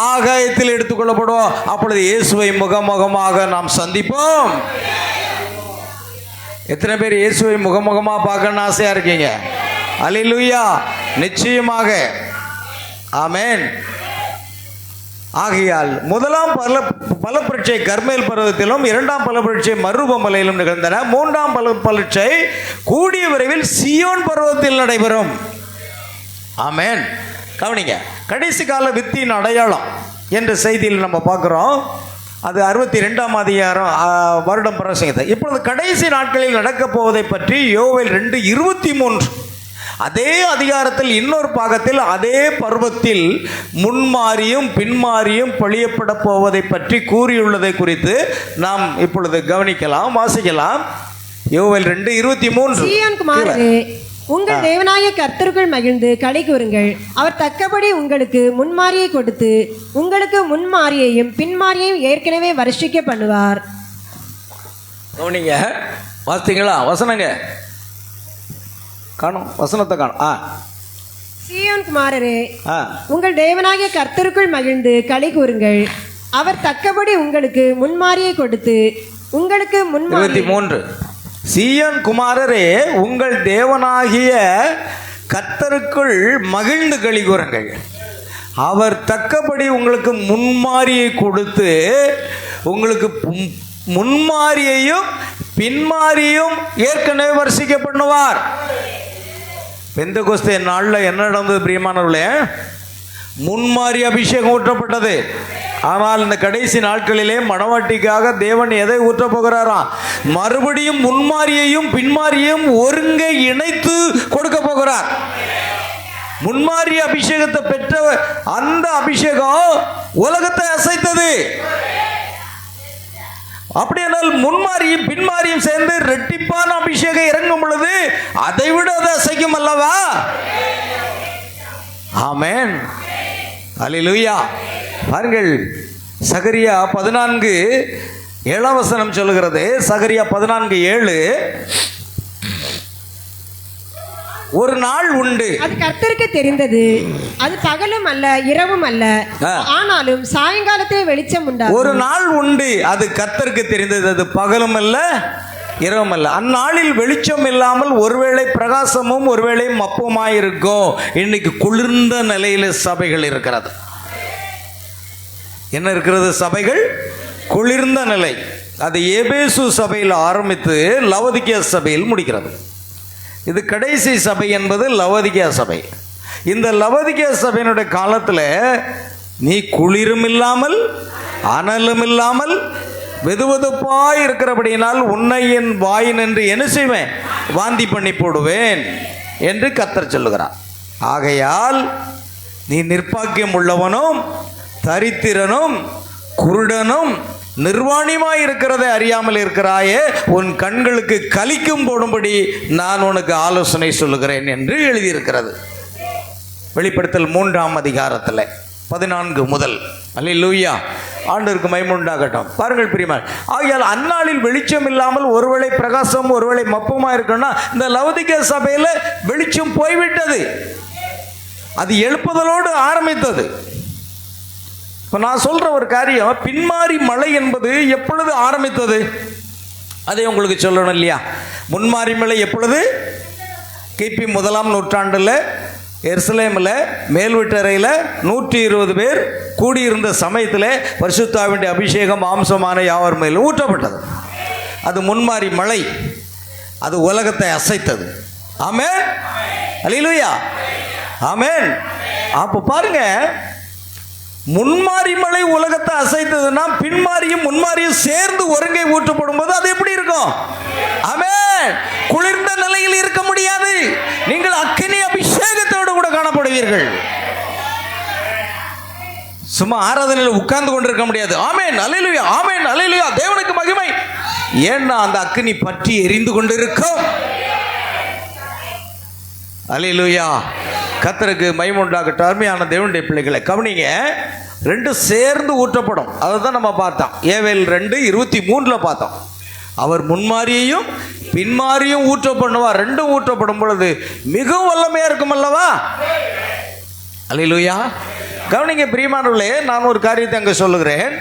ஆகாயத்தில் எடுத்துக்கொள்ளப்படுவோம். அப்பொழுது இயேசுவை முகமுகமாக நாம் சந்திப்போம். எத்தனை பேர் இயேசுவை முகமுகமாக பார்க்கணும்னு ஆசையா இருக்கீங்க? அல்லேலூயா. நிச்சயமாக. ஆமென். ஆகையால் முதலாம் பல பரீட்சை கர்மேல் பர்வதத்திலும், 2ஆம் பல பரீட்சை மறுரூப மலையிலும் நிகழ்ந்தன. 3ஆம் பல பரீட்சை கூடிய விரைவில் சியோன் பர்வதத்தில் நடைபெறும். ஆமென். கவனிங்க, கடைசி கால வித்தின் அடையாளம் என்ற செய்தியில் நம்ம பார்க்குறோம். அது 62ஆம் அதிகாரம் வருடம் பிரசங்கத்தை. இப்பொழுது கடைசி நாட்களில் நடக்கப் போவதை பற்றி யோவேல் 2:23 அதே அதிகாரத்தில் இன்னொரு பாகத்தில் அதே பருவத்தில் முன்மாறியும் பின்மாறியும் பொழியப்பட போவதை பற்றி கூறியுள்ளதை குறித்து நாம் இப்பொழுது கவனிக்கலாம், வாசிக்கலாம். யோவேல் 2:23. சீயோன் குமாரரே, உங்கள் தேவனாகிய கர்த்தருக்குள் மகிழ்ந்து களி கூறுங்கள். அவர் தக்கபடி உங்களுக்கு முன்மாரியை கொடுத்து உங்களுக்கு முன்மாரியையும் பின்மாரியையும் ஏற்கனவே வருஷிக்க பண்ணுவார். கவனிங்க, வாசித்தீங்களா? வசனங்க காணும், வசனத்தை காணும். சீயோன் குமாரரே, ஆ உங்கள் தேவனாகிய கர்த்தருக்குள் மகிழ்ந்து களி கூறுங்கள். அவர் தக்கபடி உங்களுக்கு முன்மாரியை கொடுத்து உங்களுக்கு முன்மாரி 23. சீயோன் குமாரரே, உங்கள் தேவனாகிய கர்த்தருக்குள் மகிழ்ந்து களி கூறுங்கள். அவர் தக்கபடி உங்களுக்கு முன்மாரியை கொடுத்து உங்களுக்கு முன்மாரியையும் பின்மாரியும் ஏற்கனவே வருஷிக்க பண்ணுவார். பெந்தெகோஸ்தே நாளில் என்ன நடந்தது பிரியமானவர்களே? முன்மாரி அபிஷேகம் ஊற்றப்பட்டது. ஆனால் இந்த கடைசி நாட்களிலே மணவாட்டிக்காக தேவன் எதை ஊற்றப் போகிறாராம்? மறுபடியும் முன்மாரியையும் பின்மாரியையும் ஒருங்கே இணைத்து கொடுக்க போகிறார். முன்மாரி அபிஷேகத்தை பெற்ற அந்த அபிஷேகம் உலகத்தை அசைத்தது. அப்படியானால் முன்மாரியும் பின்மாரியும் சேர்ந்து ரெட்டிப்பான அபிஷேகம் இறங்கும் பொழுது அதை விட அதை அசைக்கும் அல்லவா? ஆமென், அல்லேலூயா. பாருங்கள், சகரியா 14:7 சொல்லுகிறது. சகரியா 14:7, ஒரு நாள் உண்டு, அது கர்த்தருக்கு தெரிந்தது, அது பகலும் அல்ல இரவும் அல்ல, ஆனாலும் சாயங்காலத்திலே வெளிச்சம் உண்டாகும். ஒரு நாள் உண்டு, அது கர்த்தருக்கு தெரிந்தது, அது பகலும் அல்ல இரவும் அல்ல. அந்நாளில் வெளிச்சம் இல்லாமல் ஒருவேளை பிரகாசமும் ஒருவேளை மப்புமாயிருக்கும். இன்னைக்கு குளிர்ந்த நிலையில சபைகள் இருக்கிறது. என்ன இருக்கிறது? சபைகள் குளிர்ந்த நிலை. அது எபேசு சபையில் ஆரம்பித்து லவோதிக்கேயா சபையில் முடிக்கிறது. இது கடைசி சபை என்பது லவோதிக்கேயா சபை. இந்த லவோதிக்கேயா சபையினுடைய காலத்தில் நீ குளிரும் இல்லாமல் அனலும் இல்லாமல் வெதுவெதுப்பாய் இருக்கிறபடியினால் உன்னை என் வாயின் என்று என்ன செய்வேன்? வாந்தி பண்ணி போடுவேன் என்று கர்த்தர் சொல்லுகிறார். ஆகையால் நீ நிர்பாக்கியம் உள்ளவனும் தரித்திரனும் குருடனும் நிர்வாணிமாய் இருக்கிறதை அறியாமல் இருக்கிறாயே, உன் கண்களுக்கு கலிக்கும் போடும்படி நான் உனக்கு ஆலோசனை சொல்லுகிறேன் என்று எழுதியிருக்கிறது. வெளிப்படுத்தல் 3ஆம் அதிகாரத்தில் 14 முதல். அல்லேலூயா, ஆண்டவருக்கு மகிமை உண்டாகட்டும். பாருங்கள் பிரியமான், ஆகையால் அந்நாளில் வெளிச்சம் இல்லாமல் ஒருவேளை பிரகாசம் ஒருவேளை மப்புமா இருக்குன்னா, இந்த லவோதிக்கேயா சபையில் வெளிச்சம் போய்விட்டது. அது எழுப்புதலோடு ஆரம்பித்தது. இப்போ நான் சொல்கிற ஒரு காரியம், பின்மாரி மலை என்பது எப்பொழுது ஆரம்பித்தது அதை உங்களுக்கு சொல்லணும் இல்லையா? முன்மாரி மலை எப்பொழுது? கிபி 1ஆம் நூற்றாண்டில் எருசலேமில் மேல்வீட்டறையில் 120 பேர் கூடியிருந்த சமயத்தில் பரிசுத்தாவினுடைய அபிஷேகம் மாம்சமான யாவர் மேலும் ஊற்றப்பட்டது. அது முன்மாரி மலை. அது உலகத்தை அசைத்தது. ஆமென், அல்லேலூயா, ஆமென். அப்போ பாருங்க, முன்மாரி மலை உலகத்தை அசைத்ததுன்னா பின்மாரியும் முன்மாரியும் சேர்ந்து ஒருங்கை ஊற்றப்படும் போது அது எப்படி இருக்கும்? ஆமென். குளிர்ந்த நிலையில் இருக்க முடியாது. நீங்கள் அக்கினி அபிஷேகத்தோடு கூட காணப்படுவீர்கள். சும்மா ஆராதனையில் உட்கார்ந்து கொண்டிருக்க முடியாது. ஆமென், அல்லேலூயா, ஆமென், அல்லேலூயா, தேவனுக்கு மகிமை. ஏன்னா அந்த அக்கினி பற்றி எரிந்து கொண்டிருக்கும். அல்லேலூயா, கர்த்தருக்கு மகிமை உண்டாகட்டும். அருமையான தேவனுடைய பிள்ளைகளை கவனிங்க, ரெண்டும் சேர்ந்து ஊற்றப்படும். அதை தான் நம்ம பார்த்தோம். யோவேல் 2:23 பார்த்தோம். அவர் முன்மாரியையும் பின்மாரியும் ஊற்ற பண்ணுவார். ரெண்டும் ஊற்றப்படும் பொழுது மிகவும் வல்லமையாக இருக்கும் அல்லவா? அல்லேலூயா. கவனிங்க பிரியமானவர்களே, நான் ஒரு காரியத்தை அங்கே சொல்லுகிறேன்.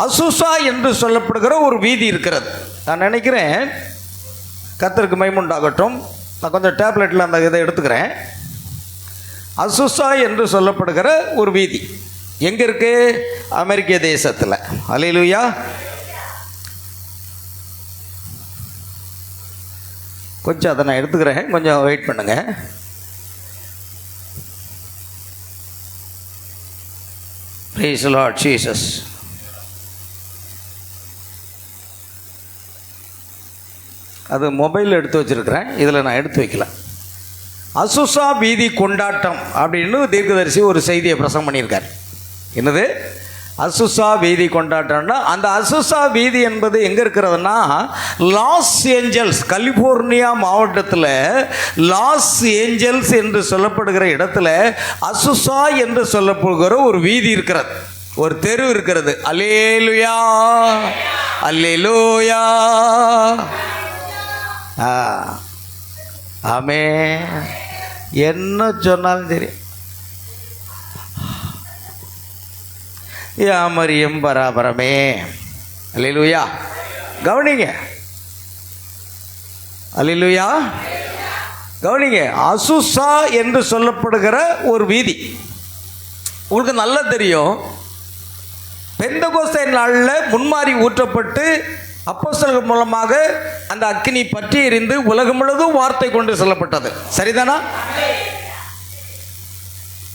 அசுசா என்று சொல்லப்படுகிற ஒரு வீதி இருக்கிறது. நான் நினைக்கிறேன், கர்த்தருக்கு மகிமை உண்டாகட்டும், நான் கொஞ்சம் டேப்லெட்டில் அந்த இதை எடுத்துக்கிறேன். அசுசா என்று சொல்லப்படுகிற ஒரு வீதி எங்கே இருக்கு? அமெரிக்க தேசத்தில். அல்லேலூயா. கொஞ்சம் அதை நான் எடுத்துக்கிறேன், கொஞ்சம் வெயிட் பண்ணுங்க. Praise the Lord Jesus. அது மொபைல் எடுத்து வச்சிருக்கிறேன், இதில் நான் எடுத்து வைக்கல. அசுசா வீதி கொண்டாட்டம் அப்படின்னு தீர்க்கதரிசி ஒரு செய்தியை பிரசங்கம் பண்ணியிருக்கார். என்னது அசுசா வீதி கொண்டாட்டம்னா, அந்த அசுசா வீதி என்பது எங்கே இருக்கிறதுனா லாஸ் ஏஞ்சல்ஸ், கலிஃபோர்னியா மாவட்டத்தில் லாஸ் ஏஞ்சல்ஸ் என்று சொல்லப்படுகிற இடத்துல அசுசா என்று சொல்லப்படுகிற ஒரு வீதி இருக்கிறது, ஒரு தெரு இருக்கிறது. அல்லேலூயா அல்லேலூயா. ஆமே, என்ன சொன்னாலும் சரி யாமரியம் பராபரமே. அல்லேலூயா. கவனிங்க, அல்லேலூயா கவனிங்க. அசுசா என்று சொல்லப்படுகிற ஒரு வீதி உங்களுக்கு நல்லா தெரியும். பெந்தகோஸ்தே நாளில் முன்மாறி ஊற்றப்பட்டு அப்போஸ்தலர்கள் மூலமாக அந்த அக்கினி பற்றி எரிந்து உலகம் முழுவதும் வார்த்தை கொண்டு செல்லப்பட்டது. சரிதானா?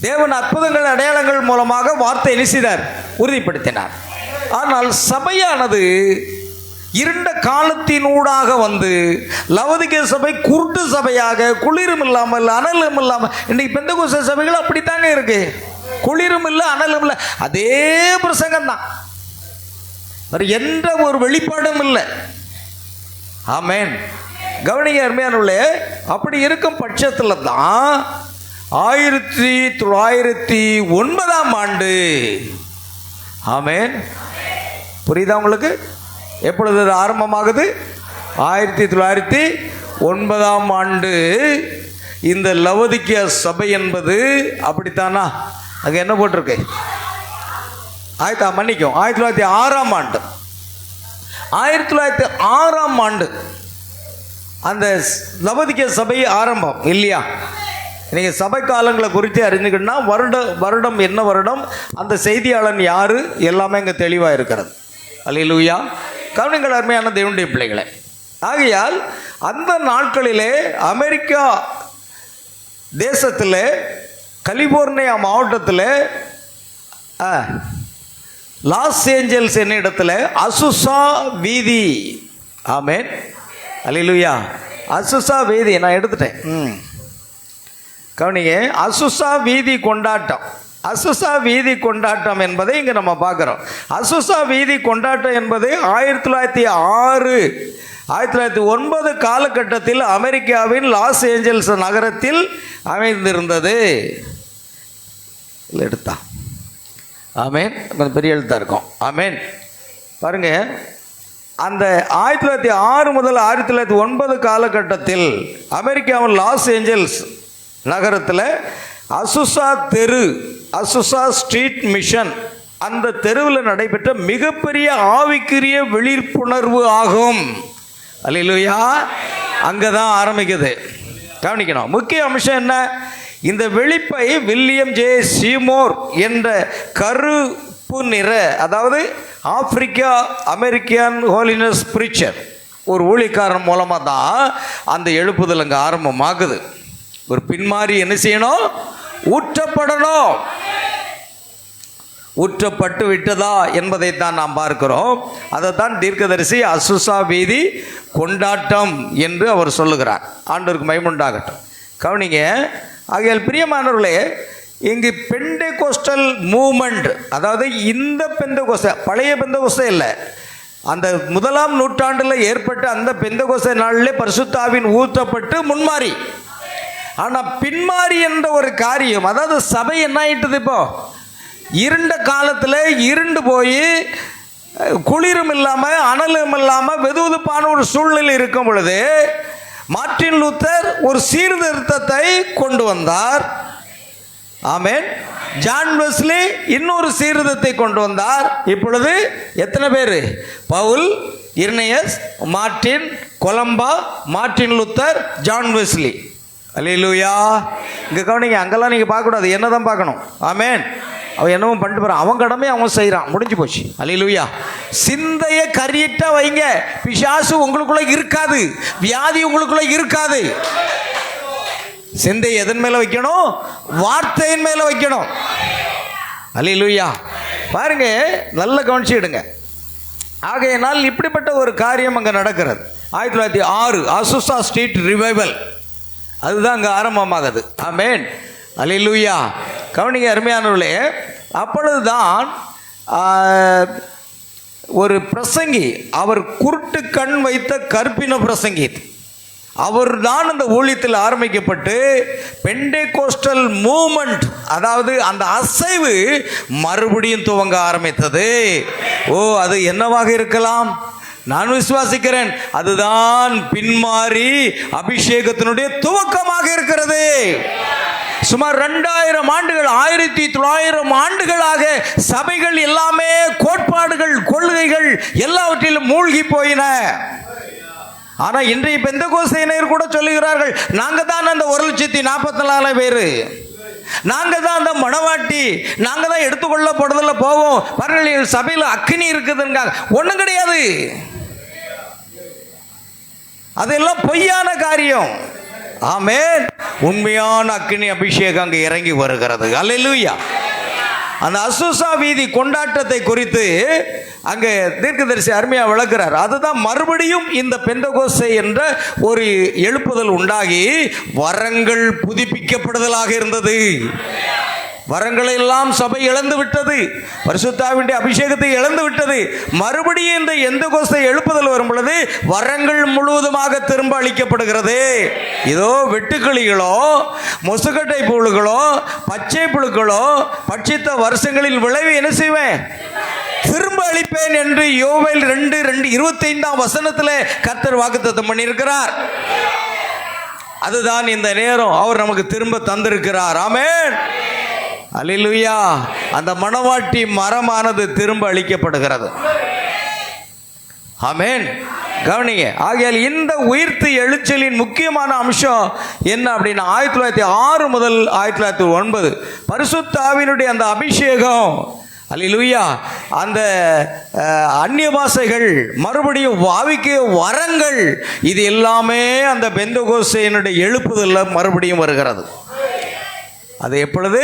தேவன் அற்புதங்கள் அடையாளங்கள் மூலமாக வார்த்தை செய்தார், உறுதிப்படுத்தினார். ஆனால் சபையானது இருண்ட காலத்தினூடாக வந்து லவோதிக்கேய சபை குருட்டு சபையாக, குளிரும் இல்லாமல் அனலும் இல்லாமல், இன்னைக்கு பெந்தகோஸ்தே சபைகள் அப்படித்தாங்க இருக்கு. குளிரும் இல்லை அனலும் இல்லை, அதே பிரசங்கம் தான், வேறு எந்த ஒரு வெளிப்பாடும் இல்லை. ஆமென். கவனிங்க அருமையானவர்களே, அப்படி இருக்கும் பட்சத்தில் தான் 1909ஆம் ஆண்டு, ஆமென், புரியுதா உங்களுக்கு? எப்பொழுது அது ஆரம்பமாகுது? 1909ஆம் ஆண்டு இந்த லவோதிக்கேய சபை என்பது அப்படித்தானா? அங்கே என்ன போட்டிருக்கு? மன்னிக்கும், 1906ஆம் ஆண்டு. 1906ஆம் ஆண்டு அந்த லவோதிக்கேய சபை ஆரம்பம் இல்லையா? நீங்கள் சபை காலங்களை குறித்து அறிஞ்சுக்கிட்டா வருடம் என்ன வருடம், அந்த செய்தியாளன் யார், எல்லாமே இங்கே தெளிவாக இருக்கிறது. அல்லேலூயா. கவனிங்கள் அருமையான தேவனுடைய பிள்ளைகளை. ஆகையால் அந்த நாட்களிலே அமெரிக்கா தேசத்தில் கலிஃபோர்னியா மாவட்டத்தில் லாஸ் ஏஞ்சல்ஸ் என்ன இடத்துல அசுசா வீதி. ஆமென். அல்லேலூயா. அசுசா வீதி நான் எடுத்துட்டேன். கவனிங்க, அசுசா வீதி கொண்டாட்டம். அசுசா வீதி கொண்டாட்டம் என்பதை இங்கே நம்ம பார்க்குறோம். அசுசா வீதி கொண்டாட்டம் என்பது 1906 1909 காலகட்டத்தில் அமெரிக்காவின் லாஸ் ஏஞ்சல்ஸ் நகரத்தில் அமைந்திருந்தது. எடுத்தா ஆமேன், கொஞ்சம் பெரிய எழுத்தாக இருக்கும். ஆமேன். பாருங்க, அந்த 1906 முதல் 1909 காலகட்டத்தில் அமெரிக்காவின் லாஸ் ஏஞ்சல்ஸ் நகரத்தில் அசுசா தெரு, அசுசா ஸ்ட்ரீட் மிஷன், அந்த தெருவில் நடைபெற்ற மிகப்பெரிய ஆவிக்குரிய விழிப்புணர்வு ஆகும். அல்லேலூயா. அங்கே தான் ஆரம்பிக்குது. கவனிக்கணும், முக்கிய அம்சம் என்ன? இந்த வெளிப்பை வில்லியம் ஜே சீமோர் என்ற கருப்பு நிற, அதாவது ஆப்பிரிக்கா அமெரிக்கன் ஹோலினஸ் பிரீச்சர், ஒரு ஊழியக்காரன் மூலமாக தான் அந்த எழுப்புதல் அங்கே ஆரம்பமாகுது. ஒரு பின்மாறி என்ன செய்யணும்? ஊற்றப்படணும். ஊற்றப்பட்டு விட்டதா என்பதை தான் நாம் பார்க்கிறோம். அதைத்தான் தீர்க்கதரிசி அசுசா வீதி கொண்டாட்டம் என்று அவர் சொல்லுகிறார். ஆண்டவருக்கு மகிமை உண்டாகட்டும். கவனிங்க, ஆகையால் பிரியமானவர்களே, இங்கு பெண்டெகோஸ்டல் மூமெண்ட், அதாவது இந்த பெந்தகோஸ்தே, பழைய பெந்தகோஸ்தே இல்லை, அந்த 1ஆம் நூற்றாண்டில் ஏற்பட்ட அந்த பெந்தகோஸ்தே நாளிலே பரிசுத்தாவின் ஊற்றப்பட்டு முன்மாறி. ஆனால் பின்மாறி என்ற ஒரு காரியம், அதாவது சபை என்ன ஆயிட்டது? இப்போ இருண்ட காலத்தில் இருண்டு போய் குளிரும் இல்லாமல் அனலும் இல்லாமல் வெதுவெதுப்பான ஒரு சூழ்நிலை இருக்கும் பொழுது மார்ட்டின் லூத்தர் ஒரு சீர்திருத்தத்தை கொண்டு வந்தார். ஆமென். ஜான் வெஸ்லி இன்னொரு சீர்திருத்தத்தை கொண்டு வந்தார். இப்பொழுது எத்தனை பேர்? Paul, Irenaeus, Martin, Columba, Martin Luther, John Wesley. அல்லேலூயா. இங்கே கவனிங்க, அங்கெல்லாம் நீங்கள் பார்க்கக்கூடாது, என்ன தான் பார்க்கணும். ஆமென். அவன் என்னவும் பண்ணிட்டு போகிறான், அவன் கடமை அவன் செய்கிறான், முடிஞ்சு போச்சு. அல்லேலூயா. சிந்தையை கரியட்டா வைங்க. பிசாசு உங்களுக்குள்ளே இருக்காது, வியாதி உங்களுக்குள்ளே இருக்காது. சிந்தை எதன் மேலே வைக்கணும்? வார்த்தையின் மேலே வைக்கணும். அல்லேலூயா. பாருங்க, நல்ல கவனிச்சுடுங்க. ஆகையினால் இப்படிப்பட்ட ஒரு காரியம் அங்கே நடக்கிறது. 1906 அசுசா ஸ்ட்ரீட் ரிவைவல் அதுதான் அங்கே ஆரம்பமாகுது. ஆமென், அல்லேலூயா. கவனிங்க அருமையானவர்களே, அப்பொழுதுதான் ஒரு பிரசங்கி, அவர் குருட்டு கண் வைத்த கற்பின பிரசங்கி, அவர் தான் அந்த ஊழியத்தில் ஆரம்பிக்கப்பட்டு பெண்டேகோஸ்டல் மூவ்மெண்ட், அதாவது அந்த அசைவு மறுபடியும் துவங்க ஆரம்பித்தது. ஓ, அது என்னவாக இருக்கலாம்? நான் விசுவாசிக்கிறேன் அதுதான் பின்மாறி அபிஷேகத்தினுடைய துவக்கமாக இருக்கிறது. சுமார் 2000 ஆண்டுகள், 1900 ஆண்டுகளாக சபைகள் எல்லாமே கோட்பாடுகள், கொள்கைகள் எல்லாவற்றிலும் மூழ்கி போயின. ஆனா இன்றைய பெந்தகோஸ்தையினர் கூட சொல்லுகிறார்கள், நாங்க தான் அந்த 1,44,000 பேரு, நாங்க தான் அந்த மணவாட்டி, நாங்க தான் எடுத்துக்கொள்ளப்படுதல போவோம். பாருங்கள், சபையில் அக்கினி இருக்குதுங்க, ஒண்ணும் கிடையாது. அதெல்லாம் பொய்யான காரியம். ஆமென். உண்மையான அக்கினி அபிஷேகம் அங்கே இறங்கி வருகிறது. அல்லேலூயா. அந்த அசுசா வீதி கொண்டாட்டத்தை குறித்து அங்கே தீர்க்கதரிசி அருமையாக விளக்குறார். அதுதான் மறுபடியும் இந்த பெந்தகோஸ்தே என்ற ஒரு எழுப்புதல் உண்டாகி வரங்கள் புதுப்பிக்கப்படுதலாக இருந்தது. வரங்களை எல்லாம் சபை இழந்து விட்டது, பரிசுத்தாவினுடைய அபிஷேகத்தை இழந்து விட்டது. மறுபடியும் இந்த பெந்தகோஸ்தே எழுப்புதல் வரும் பொழுது வரங்கள் முழுவதுமாக திரும்ப அளிக்கப்படுகிறது. இதோ வெட்டுக்கிளிகளோ, முசுக்கட்டை புழுகளோ, பச்சை புழுக்களோ பட்சித்த வருஷங்களில் விளைவு என்ன செய்வேன்? திரும்ப அளிப்பேன் என்று யோவேல் 2:25 கர்த்தர் வாக்குத்தத்தம் பண்ணியிருக்கிறார். அதுதான் இந்த நேரம் அவர் நமக்கு திரும்ப தந்திருக்கிறார். ஆமென், அல்லேலூயா. அந்த மணவாட்டி மரமானது திரும்ப அளிக்கப்படுகிறது. ஆமென். கவனிங்க. ஆகையால் இந்த உயிர்த்து எழுச்சலின் முக்கியமான அம்சம் என்ன அப்படின்னா, 1906 முதல் 1909 பரிசுத்த ஆவியினுடைய அந்த அபிஷேகம், அல்லேலூயா, அந்த அந்நிய பாஷைகள், மறுபடியும் ஆவிக்கு வரங்கள், இது எல்லாமே அந்த பெந்தகோஸ்தேயினுடைய எழுப்புதல்ல மறுபடியும் வருகிறது. அது எப்பொழுது?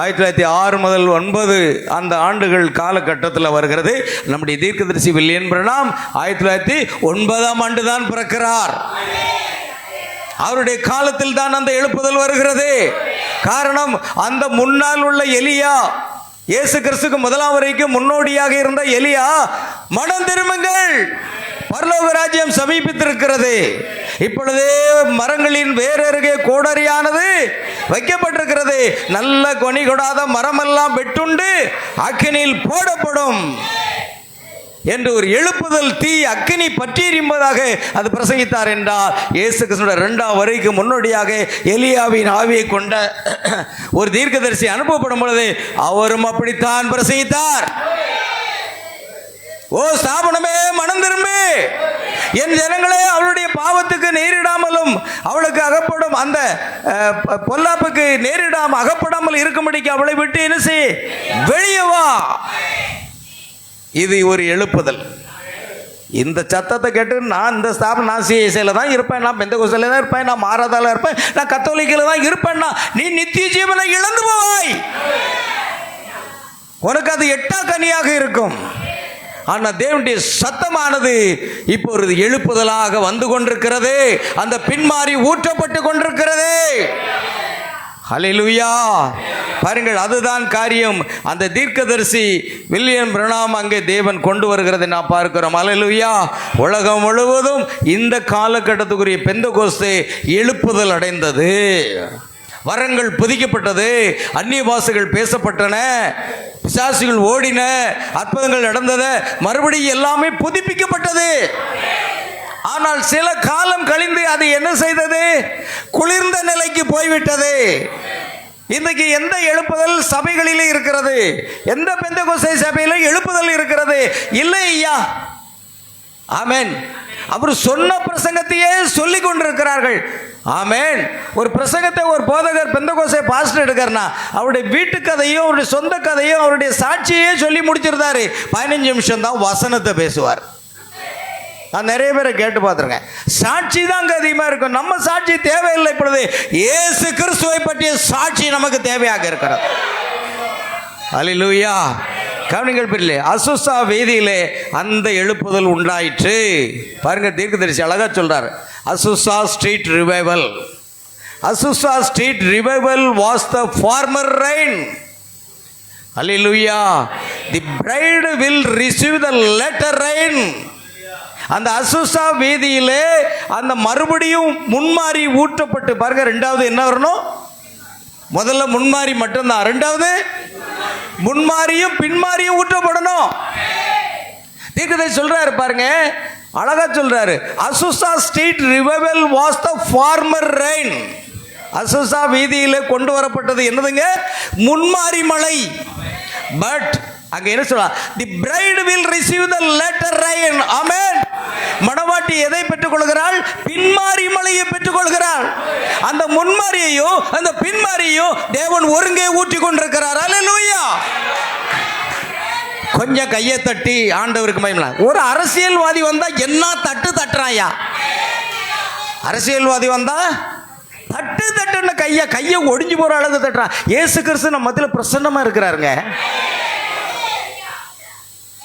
1906 முதல் 9 அந்த ஆண்டுகள் காலகட்டத்தில் வருகிறது. நம்முடைய தீர்க்கதரிசி வில்லியம் பிரணாம் 1909ஆம் ஆண்டு தான் பிறக்கிறார். அவருடைய காலத்தில் தான் அந்த எழுப்புதல் வருகிறது. காரணம், அந்த முன்னால் உள்ள எலியா, இயேசு கிறிஸ்துக்கு முதலாம் வரைக்கும் முன்னோடியாக இருந்த எலியா, மனம் திரும்புங்கள், பரலோக ராஜ்யம் சமீபித்திருக்கிறது, இப்பொழுதே மரங்களின் வேறருகே கோடரியானது வைக்கப்பட்டிருக்கிறது, நல்ல கொனி கொடாத மரமெல்லாம் வெட்டுண்டு அக்கினியில் போடப்படும் என்று ஒரு எழுப்புதல் தீ அக்கினி பற்றி எரியும்பதாக அது பிரசங்கித்தார் என்றால், இயேசு கிறிஸ்துவின் 2ஆம் வருகைக்கு முன்னோடியாக எலியாவின் ஆவியை கொண்ட ஒரு தீர்க்கதரிசி அனுப்பப்படும் பொழுது அவரும் அப்படித்தான் பிரசங்கித்தார். ஓ ஸ்தாபனமே, மனம் திரும்பு, என் ஜனங்களே அவளுடைய பாவத்துக்கு நேரிடாமலும் அவளுக்கு அகப்படும் அந்த பொல்லாப்புக்கு நேரிடாமல் அகப்படாமல் இருக்கும்படிக்கு அவளை விட்டு என்ன செய், வெளியே வா. இது ஒரு எழுப்புதல். இந்த சத்தத்தை கேட்டு நான் இந்த ஸ்தாபனம், நான் சிஎஸ்ஐல தான் இருப்பேன், நான் பெந்தகோஸ்தேல தான் இருப்பேன், நான் மாராதால இருப்பேன், நான் கத்தோலிக்கில் தான் இருப்பேன்னா நீ நித்திய ஜீவனை இழந்து போவாய். உனக்கு அது எட்டா கனியாக இருக்கும். ஆனால் தேவனுடைய சத்தமானது இப்பொழுது எழுப்புதலாக வந்து கொண்டிருக்கிறது. அந்த பின்மாறி ஊற்றப்பட்டு கொண்டிருக்கிறது. ஹல்லேலூயா. பாருங்கள், அதுதான் காரியம். அந்த தீர்க்கதரிசி வில்லியம் பிரணாம் அங்கே தேவன் கொண்டு வருகிறதை நாம் பார்க்கிறோம். ஹல்லேலூயா. உலகம் முழுவதும் இந்த காலகட்டத்துக்குரிய பெந்தகோஸ்தே எழுப்புதல் அடைந்தது. வரங்கள் புதிக்கப்பட்டது, அந்நிய பாஷைகள் பேசப்பட்டன, பிசாசுகள் ஓடின, அற்புதங்கள் நடந்தது, மறுபடியும் எல்லாமே புதுப்பிக்கப்பட்டது. ஆனால் சில காலம் கழிந்து அது என்ன செய்தது? குளிர்ந்த நிலைக்கு போய்விட்டது. இன்றைக்கு எந்த எழுப்புதல் சபைகளிலே இருக்கிறது? எந்த பெந்தகோஸ்தே சபையில எழுப்புதல் இருக்கிறது? இல்லை ஐயா. ஆமென். அவர் சொன்ன பிரசங்கத்தையே சொல்லிக் கொண்டிருக்கிறார்கள். ஆமென். ஒரு பிரசங்கத்தை ஒரு போதகர் பெந்தகோஸ்தே பாஸ்டர் எடுக்கிறனா அவருடைய வீட்டு கதையும் அவருடைய சொந்த கதையும் அவருடைய சாட்சியே சொல்லி முடிச்சிருந்தாரு. 15 நிமிஷம் தான் வசனத்தை பேசுவார். நான் நிறைய பேரை கேட்டு பார்த்துருக்கேன். சாட்சி தான் அங்கே அதிகமாக இருக்கும். நம்ம சாட்சி தேவையில்லை. இப்பொழுது இயேசு கிறிஸ்துவை பற்றிய சாட்சி நமக்கு தேவையாக இருக்கிறது. அல்லேலூயா. கவனிங்கள் பிள்ளை, அசுசா வீதியிலே அந்த எழுப்புதல் உண்டாயிற்று. பாருங்க, தீர்க்கதரிசி அழகா சொல்றார். Azusa street revival. Azusa street revival was the farmer rain. Hallelujah. The bride will receive the latter rain. அந்த அசுசா வீதியிலே அந்த மறுபடியும் முன்மாறி ஊற்றப்பட்டு, பாருங்க, ரெண்டாவது என்ன வரணும்? முதல்ல முன்மாறி மட்டும்தான், ரெண்டாவது முன்மாறியும் பின்மாறியும் ஊற்றப்படணும். தீர்க்கதரிசி சொல்றாரு, பாருங்க, அழகா சொல்றாரு. Azusa street revival was the farmer rain. Azusa வீதியிலே கொண்டு வரப்பட்டது என்னதுங்க? முன்மாறி மழை. பட் அங்க என்ன சொல்றா? The bride will receive the latter rain. ஆமென். மணவாட்டி எதை பெற்றுக்கொள்கிறாள்? பின்மாறி மழையை பெற்றுக்கொள்கிறாள். அந்த முன்மாரியையும் அந்த பின்மாரியையும் தேவன் ஒருங்கே ஊற்றி கொண்டிருக்கிறார். அல்லேலூயா. கொஞ்சம் கையை தட்டி ஆண்டவருக்கு மகிமை. ஒரு அரசியல்வாதி வந்தா என்ன தட்டு தட்டுறாயா? அரசியல்வாதி வந்தா தட்டு தட்டுன்னு கையை ஒடிஞ்சு போற அளவுக்கு தட்டுறான். இயேசு கிறிஸ்து நம்ம மத்தியில் பிரசன்னமா இருக்கிறாருங்க.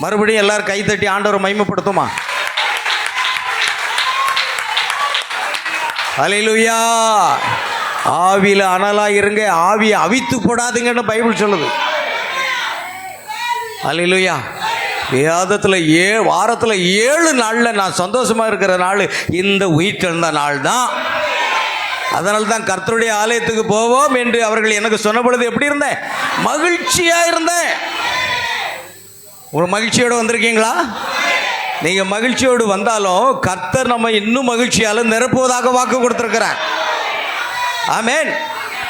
மறுபடியும் எல்லாரும் கை தட்டி ஆண்டவரை மகிமைப்படுத்துமா? அல்லேலூயா. ஆவியில அனலா இருங்க, ஆவியை அவித்து போடாதுங்கன்னு பைபிள் சொல்லுது. அல்லேலூயா. வேதத்தில் வாரத்தில் 7 நாளில் நான் சந்தோஷமா இருக்கிற நாள் இந்த உயிர்த்தெழுந்த நாள் தான். அதனால தான் கர்த்தருடைய ஆலயத்துக்கு போவோம் என்று அவர்கள் எனக்கு சொன்ன பொழுது எப்படி இருந்தேன்? மகிழ்ச்சியா இருந்தேன். ஒரு மகிழ்ச்சியோடு வந்திருக்கீங்களா? நீங்க மகிழ்ச்சியோடு வந்தாலும் கர்த்தர் நம்ம இன்னும் மகிழ்ச்சியால நிரப்புவதாக வாக்கு கொடுத்திருக்கிறார். ஆமென்.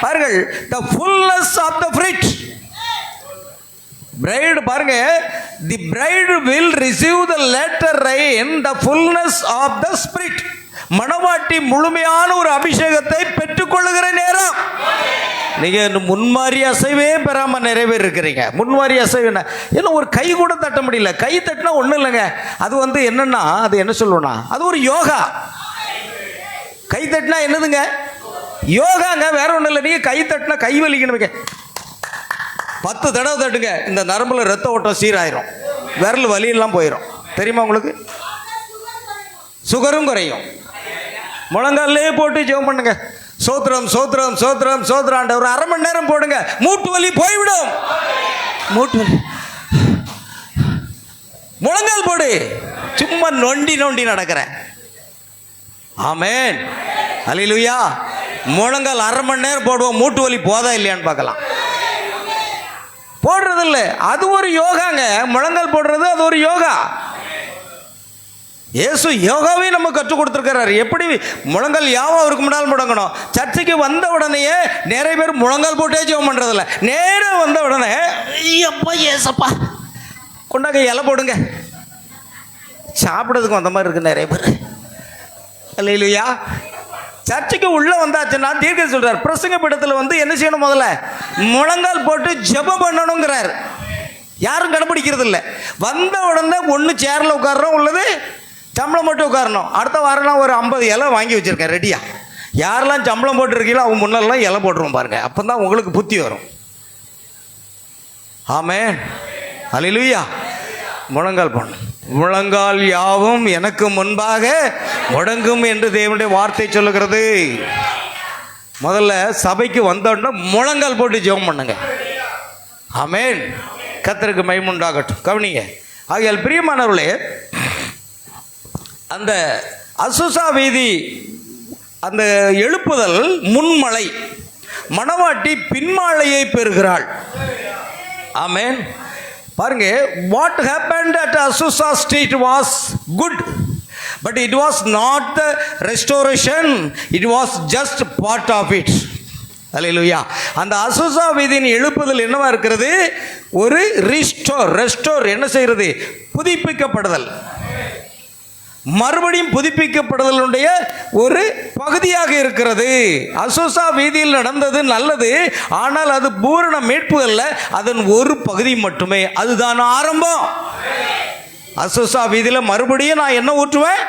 பாருங்கள், the fullness of the fruit. bride, பாருங்க, the bride will receive the latter rain, the fullness of the spirit. மணவாட்டி முழுமையான ஒரு அபிஷேகத்தை பெற்றுக்கொள்ளுகிற நேரம். நீங்க முன்மாறி அசைவே பெறாம நிறைய பேர் இருக்கிறீங்க. முன்மாறி அசைவு என்ன, ஒரு கை கூட தட்ட முடியல. கை தட்டினா ஒன்றும் இல்லைங்க, அது என்னன்னா, அது என்ன சொல்லுவோம்னா, அது ஒரு யோகா. கை தட்டினா என்னதுங்க? யோகாங்க, வேற ஒன்றும் இல்லை. நீங்க கை தட்டினா கை வலிக்கணும். 10 தடவை தட்டுங்க, இந்த நரம்புல ரத்த ஓட்டம் சீராயிரும், விரல் வலியெல்லாம் போயிடும். தெரியுமா உங்களுக்கு? சுகரும் குறையும். முழங்காலே போட்டு ஜெபம் பண்ணுங்க. சோத்திரம் சோத்திரம் சோத்திரம் சோத்திரம். ஒரு 1/2 மணி நேரம் போடுங்க, மூட்டு வலி போய்விடும். மூட்டு வலி, முழங்கால் போடு. சும்மா நொண்டி நொண்டி நடக்கிறேன். ஆமென். அல்லேலூயா. முழங்கால் 1/2 மணி நேரம் போடுவோம், மூட்டு வலி போதா இல்லையான்னு பார்க்கலாம். போடுறது இல்லை, அது ஒரு யோகாங்க. முழங்கால் போடுறது அது ஒரு யோகா. இயேசு யோகாவே நம்ம கற்றுக் கொடுத்துருக்கிறார். எப்படி முழங்கால் யாவும் அவருக்கு முன்னால் முடங்கணும். சர்ச்சைக்கு வந்த உடனேயே நிறைய பேர் முழங்கால் போட்டே ஜெபம் பண்ணுறதில்ல. நேராக வந்த உடனே ஐயப்பா ஏசப்பா கொண்டாங்க இலை போடுங்க, சாப்பிட்றதுக்கு வந்த மாதிரி இருக்கு நிறைய பேர். இல்லையா? சர்ச்சைக்கு உள்ளே வந்தாச்சுன்னா தீர்க்க சொல்கிறார், பிரசங்க பீடத்தில் என்ன செய்யணும்? முதல்ல முழங்கால் போட்டு ஜெபம் பண்ணணுங்கிறார். யாரும் கடைப்பிடிக்கிறது இல்லை. வந்த உடனே ஒன்று சேரில் உட்கார்றோம், உள்ளது சம்பளம் போட்டு உட்காரணும். அடுத்த வாரம்லாம் ஒரு 50 இலை வாங்கி வச்சுருக்கேன் ரெடியா. யாரெல்லாம் சம்பளம் போட்டுருக்கீங்களோ அவங்க முன்னெல்லாம் இலை போட்டுருவோம் பாருங்க. அப்போ தான் உங்களுக்கு புத்தி வரும். ஆமென். அல்லேலூயா. முழங்கால் போடணும். முழங்கால் யாவும் எனக்கு முன்பாக முடங்கும் என்று தேவனுடைய வார்த்தை சொல்லுகிறது. முதல்ல சபைக்கு வந்தோன்னா முழங்கால் போட்டு ஜெபம் பண்ணுங்க. ஆமென். கர்த்தருக்கு மகிமை உண்டாகட்டும். கவனிங்க. ஆகையால் பிரியமானவர்களே, அந்த அசுசா வீதி அந்த எழுப்புதல் முன்மலை, மணவாட்டி பின்மாலையை பெறுகிறாள். ஆமென். பாருங்க, what happened at Azusa Street was good, but it was not the restoration, it was just part of it. அல்லேலூயா. அந்த அசுசா வீதியின் எழுப்புதல் என்னவா இருக்கிறது? ஒரு ரெஸ்டோர் என்ன செய்கிறது? புதுப்பிக்கப்படுதல், மறுபடியும் புதுப்பிக்கப்படுதலுடைய ஒரு பகுதியாக இருக்கிறது. அசுசா வீதியில் நடந்தது நல்லது, ஆனால் அது பூரண மீட்பு அல்ல, அதன் ஒரு பகுதி மட்டுமே. அதுதான் ஆரம்பம். அசுசா வீதியில் மறுபடியும் நான் என்ன ஊற்றுவேன்?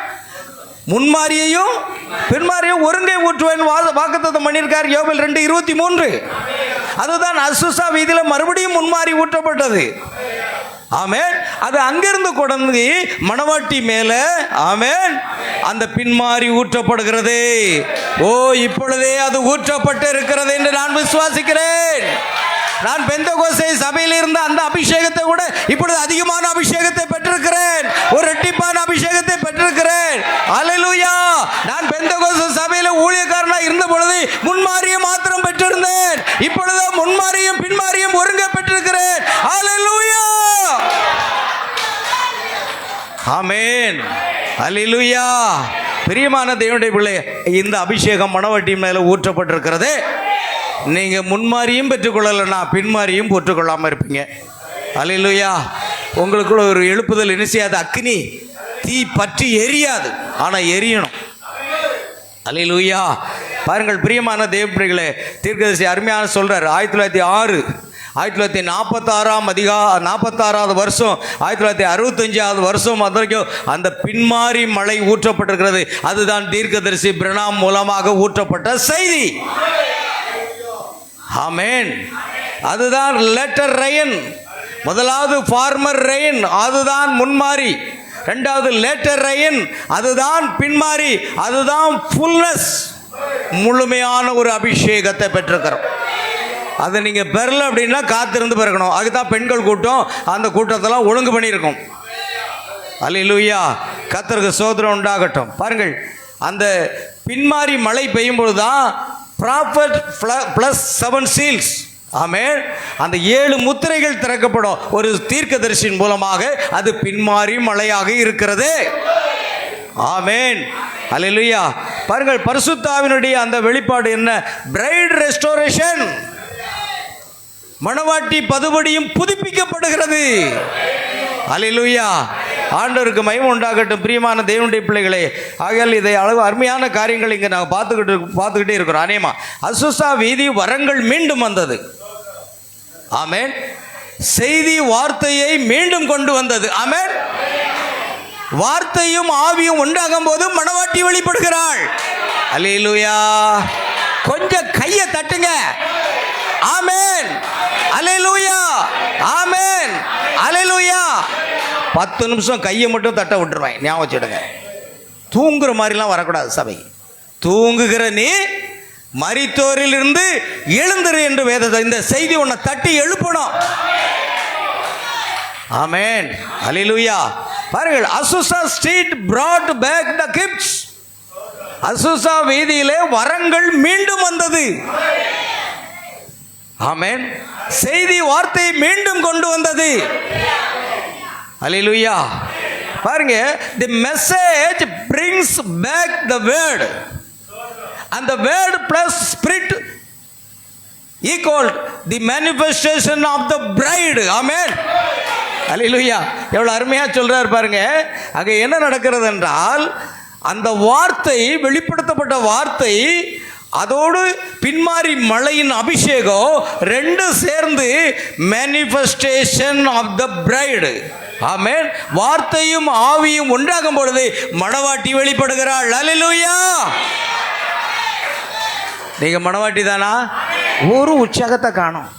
முன்மாரியையும் பின்மாரியையும் ஒருங்கே ஊற்றுவேன் வாக்குத்தத்தம் பண்ணியிருக்கார் யோபேல் 2:23. அதுதான் அசுசா வீதியில் மறுபடியும் முன்மாரி ஊற்றப்பட்டது. ஆமென். அது அங்கிருந்து கொண்டு மணவாட்டி மேல ஆமென் அந்த பின்மாறி ஊற்றப்படுகிறது. ஓ, இப்பொழுதே அது ஊற்றப்பட்டு இருக்கிறது என்று நான் விசுவாசிக்கிறேன். நான் பெந்தகோஸ்தே சபையில் இருந்த அந்த அபிஷேகத்தை விட இப்பொழுது அதிகமான அபிஷேகத்தை பெற்றிருக்கிறேன். ஒரு இரட்டிப்பான அபிஷேகத்தை பெற்றிருக்கிறேன். அல்லேலூயா. நான் பெந்தகோஸ்தே சபையில ஊழியக்காரனா இருந்த பொழுது முன்மாரியம் மாத்திரம் பெற்றிருந்தேன். இப்பொழுது முன்மாரியம் பின்மாரியம் ஒருங்க பெற்றிருக்கிறேன். அல்லேலூயா. ஆமென். அல்லேலூயா. பிரியமான தேவனுடைய பிள்ளை, இந்த அபிஷேகம் மணவாட்டி மேல ஊற்றப்பட்டிருக்கிறது. நீங்க முன்மாரியும் பெற்றுக்கொள்ளலைன்னா பின்மாரியும் பெற்றுக்கொள்ளாம இருப்பீங்க. அல்லேலூயா. உங்களுக்குள்ள ஒரு எழுப்புதல் என்ன செய்யாது? அக்னி தீ பற்றி எரியாது, ஆனா எரியணும். அல்லேலூயா. பாருங்கள் பிரியமான தேவப்பிள்ளைகளே, தீர்க்கதரிசி அருமையான சொல்றாரு. 1946 வருஷம் 1965 வருஷம் வரைக்கும் அந்த பின்மாறி மழை ஊற்றப்பட்டிருக்கிறது. அதுதான் தீர்க்கதரிசி பிரணாம் மூலமாக ஊற்றப்பட்ட செய்தி. ஆமென். அதுதான் லேட்டர் ரெயின். முதலாவது ஃபார்மர் ரெயின், அதுதான் முன்மாறி. ரெண்டாவது லேட்டர் ரெயின், அதுதான் பின்மாறி. அதுதான் ஃபுல்னஸ், முழுமையான ஒரு அபிஷேகத்தை பெற்றிருக்கிறோம். அதை நீங்கள் பெறல அப்படின்னா காத்திருந்து பெறக்கணும். அதுதான் பெண்கள் கூட்டம், அந்த கூட்டத்தெல்லாம் ஒழுங்கு பண்ணியிருக்கோம். அல்லேலூயா. கர்த்தருக்கு ஸ்தோத்திரம் உண்டாகட்டும். பாருங்கள், அந்த பின்மாறி மழை பெய்யும் பொழுது தான் ப்ராஃபட் ப்ளஸ் 7 சீல்ஸ். ஆமென். அந்த 7 முத்திரைகள் திறக்கப்படும். ஒரு தீர்க்கதரிசியின் மூலமாக அது பின்மாறி மழையாக இருக்கிறது. ஆமென். அல்லேலூயா. பாருங்கள், பரிசுத்த ஆவியினுடைய அந்த வெளிப்பாடு என்ன? Bride restoration. மணவாட்டி பதுபடியும் புதுப்பிக்கப்படுகிறது. அல்லேலூயா. ஆண்டவருக்கு மகிமை உண்டாகட்டும். பிரியமான தேவனுடைய பிள்ளைகளே, ஆகையால் இதை அளவு அருமையான காரியங்கள் இங்கே நாங்கள் பார்த்துக்கிட்டே இருக்கிறோம். அநேகமா அசுசா வீதி வரங்கள் மீண்டும் வந்தது. ஆமென். செய்தி வார்த்தையை மீண்டும் கொண்டு வந்தது. ஆமென். வார்த்தையும் ஆவியும் உண்டாகும் போது மணவாட்டி வெளிப்படுகிறாள். அல்லேலூயா. கொஞ்சம் கையை தட்டுங்க. ஆமென். அல்லேலூயா. ஆமென். அல்லேலூயா. 10 நிமிஷம் கையை மட்டும் தட்ட விட்டுருவேன். ஞாபகம் வச்சுடுங்க. தூங்குற மாதிரிலாம் வரக்கூடாது சபை. தூங்குகிற நீ மரித்தோரில் இருந்து எழுந்திரு என்று வேதத்தை, இந்த செய்தி உன்னை தட்டி எழுப்பணும். ஆமென். அல்லேலூயா. பாருங்கள், Azusa street brought back the gifts. Azusa வீதியிலே வரங்கள் மீண்டும் வந்தது. ஆமென். செய்தி வார்த்தை மீண்டும் கொண்டு வந்தது. அல்லேலூயா. பாருங்க, the message brings back the word, and the word plus spirit equal the manifestation of the bride. Amen. அல்லேலூயா. எவ்வளவு அருமையா சொல்றாரு பாருங்க. அங்க என்ன நடக்கிறது என்றால், அந்த வார்த்தை, வெளிப்படுத்தப்பட்ட வார்த்தை, அதோடு பின்மாறி மழையின் அபிஷேகம் ரெண்டு சேர்ந்து manifestation of the bride. ஆமென். வார்த்தையும் ஆவியும் ஒன்றாகும் பொழுது மணவாட்டி வெளிப்படுகிறாள். அல்லேலூயா. நீங்க மணவாட்டி தானா? ஒரு உற்சாகத்தை காணோம்.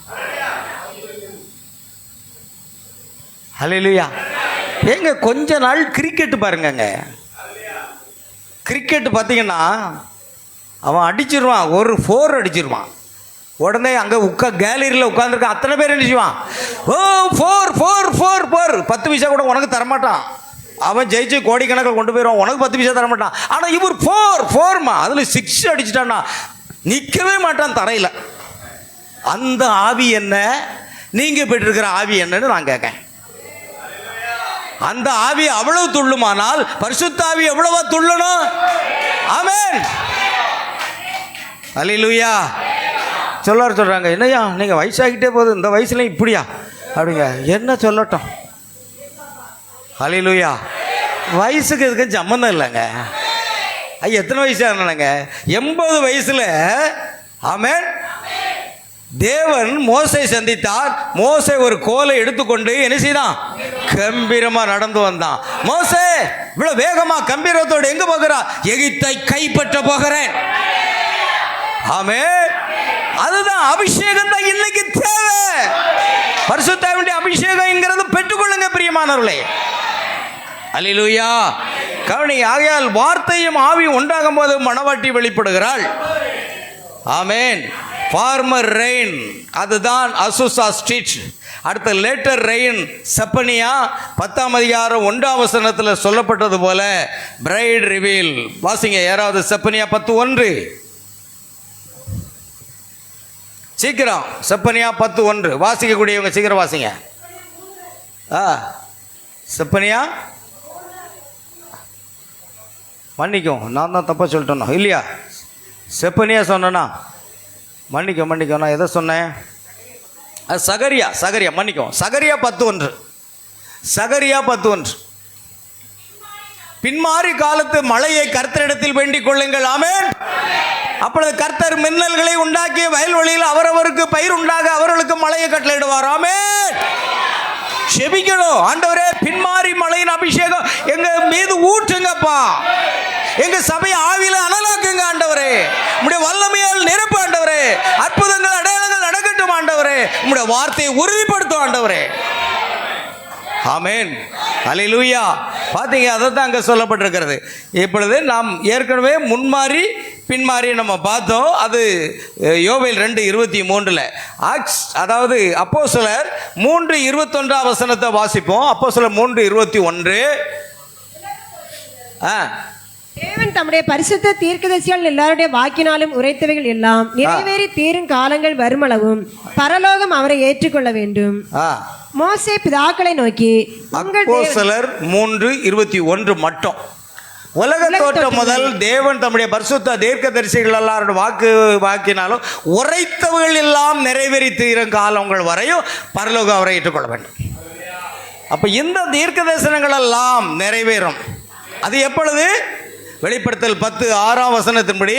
அல்லேலூயா. ஏங்க கொஞ்ச நாள் கிரிக்கெட் பாருங்கங்க. கிரிக்கெட் பார்த்தீங்கன்னா அவன் அடிச்சிருவான், ஒரு 4 அடிச்சிருவான். உடனே அங்கே கேலரியில் உட்காந்துருக்க அத்தனை பேர் அடிச்சுவான். ஓ 4 4 4 4. 10 பைசா கூட உனக்கு தரமாட்டான். அவன் ஜெயிச்சு கோடிக்கணக்கில் கொண்டு போயிடுவான், உனக்கு 10 பைசா தரமாட்டான். ஆனால் இவர் 4 4மா, அதில் 6 அடிச்சிட்டான்னா நிற்கவே மாட்டான் தரையில். அந்த ஆவி என்ன, நீங்கள் பெற்றிருக்கிற ஆவி என்னன்னு நான் கேட்கேன். அந்த ஆவி அவ்வளவு துள்ளுமானால் பரிசுத்த ஆவி எவ்வளவா துள்ளணும்? ஆமென். அல்லேலூயா. சொல்றாங்க, என்னையா நீங்கள் வயசாகிட்டே போகுது, இந்த வயசுல இப்படியா அப்படிங்க. என்ன சொல்லட்டும்? அல்லேலூயா. வயசுக்கு இதுக்கு சம்மந்தம் இல்லைங்க. ஐயா எத்தனை வயசு ஆனாங்க? 80 வயசில் ஆமென் தேவன் மோசை சந்தித்தார். மோசே ஒரு கோலை எடுத்துக்கொண்டு என்ன செய்தான்? கம்பீரமா நடந்து வந்தான். மோசே இவ்வளவு வேகமா கம்பீரத்தோடு எங்க போகிறா? எகிப்தை கைப்பற்ற போகிறேன். ஆமென். அதுதான் அபிஷேகம் தான் இன்னைக்கு தேவை. பரிசுத்த ஆவியுடைய அபிஷேகம்ங்கிறது பெற்றுக்கொள்ளுங்க. பிரியமானவர்களே? அல்லேலூயா. கவனி. ஆகையால் வார்த்தையும் ஆவியும் உண்டாகும் போது மணவாட்டி வெளிப்படுகிறாள். ஆமென். ஃபார்மர் ரெயின், அதுதான் அசுசா ஸ்ட்ரீட். அடுத்த லேட்டர் ரெயின் செப்பனியா 10ஆம் அதிகாரம் 1ஆம் வசனத்தில் சொல்லப்பட்டது போல பிரைட் ரிவீல். வாசிங்க யாராவது செப்பனியா 10:1. சீக்கிரம் செப்பனியா 10:1 வாசிக்கக்கூடியவங்க சீக்கிரம் வாசிங்க. செப்பனியா, மன்னிக்கும், நான் தான் தப்பாக சொல்லிட்டேன்னா இல்லையா? செப்பனியா சொன்னேன்னா மன்னிக்கும், நான் எதை சொன்னேன்? சகரியா மன்னிக்கும். சகரியா 10:1. சகரியா 10:1. பின்மாறி காலத்து மழையை கர்த்தரிடத்தில் வேண்டிக் கொள்ளுங்கள். ஆமென். அப்பொழுது கர்த்தர் மின்னல்களை உண்டாக்கிய வயல்வெளியில் அவரவருக்கு பயிர் உண்டாக அவர்களுக்கு மழையை கட்டளையிடுவார். ஆமென். செபிக்கணும். ஆண்டவரே, பின்மாறி மழையின் அபிஷேகம் எங்க மீது ஊற்றுங்கப்பா. எங்க சபை ஆவியில அனலாக்குங்க ஆண்டவரே. உம்முடைய வல்லமையால் நிரப்பு ஆண்டவரே. அற்புதங்கள் அடையாளங்கள் நடக்கட்டும் ஆண்டவரே. உம்முடைய வார்த்தையை உறுதிப்படுத்தும் ஆண்டவரே. ஆமென். அல்லேலூயா. பாத்தீங்க, அதை தான் அங்கே சொல்லப்பட்டிருக்கிறது. இப்பொழுது நாம் ஏற்கனவே முன்மாறி பின்மாறி நம்ம பார்த்தோம். அது யோவேல் 2:23. ஆக்ஸ், அதாவது அப்போஸ்தலர் 3:21 வசனத்தை வாசிப்போம். அப்போஸ்தலர் 3:21. தேவன் தம்முடைய பரிசுத்த தீர்க்கதரிசிகள் எல்லாருடைய வாக்கினாலும் உரைத்தவைகள் எல்லாம் நிறைவேறி தீரும் காலங்கள் வருமளவும் பரலோகம் அவரை ஏற்றுக்கொள்ள வேண்டும். மோசே பிதாக்களை நோக்கி, அப்போஸ்தலர் 3:21 மட்டும். உலக தோற்றம் முதல் தேவன் தம்முடைய பரிசுத்த தீர்க்கதரிசிகள் எல்லாருடைய வாக்கினாலும் உரைத்தவர்கள் எல்லாம் நிறைவேறி தீரும் காலங்கள் வரையும் பரலோகம் அவரை ஏற்றுக்கொள்ள வேண்டும். அப்ப இந்த தீர்க்க தரிசனங்கள் எல்லாம் நிறைவேறும். அது எப்பொழுது? வெளிப்படுத்தல் 10:6 வசனத்தின்படி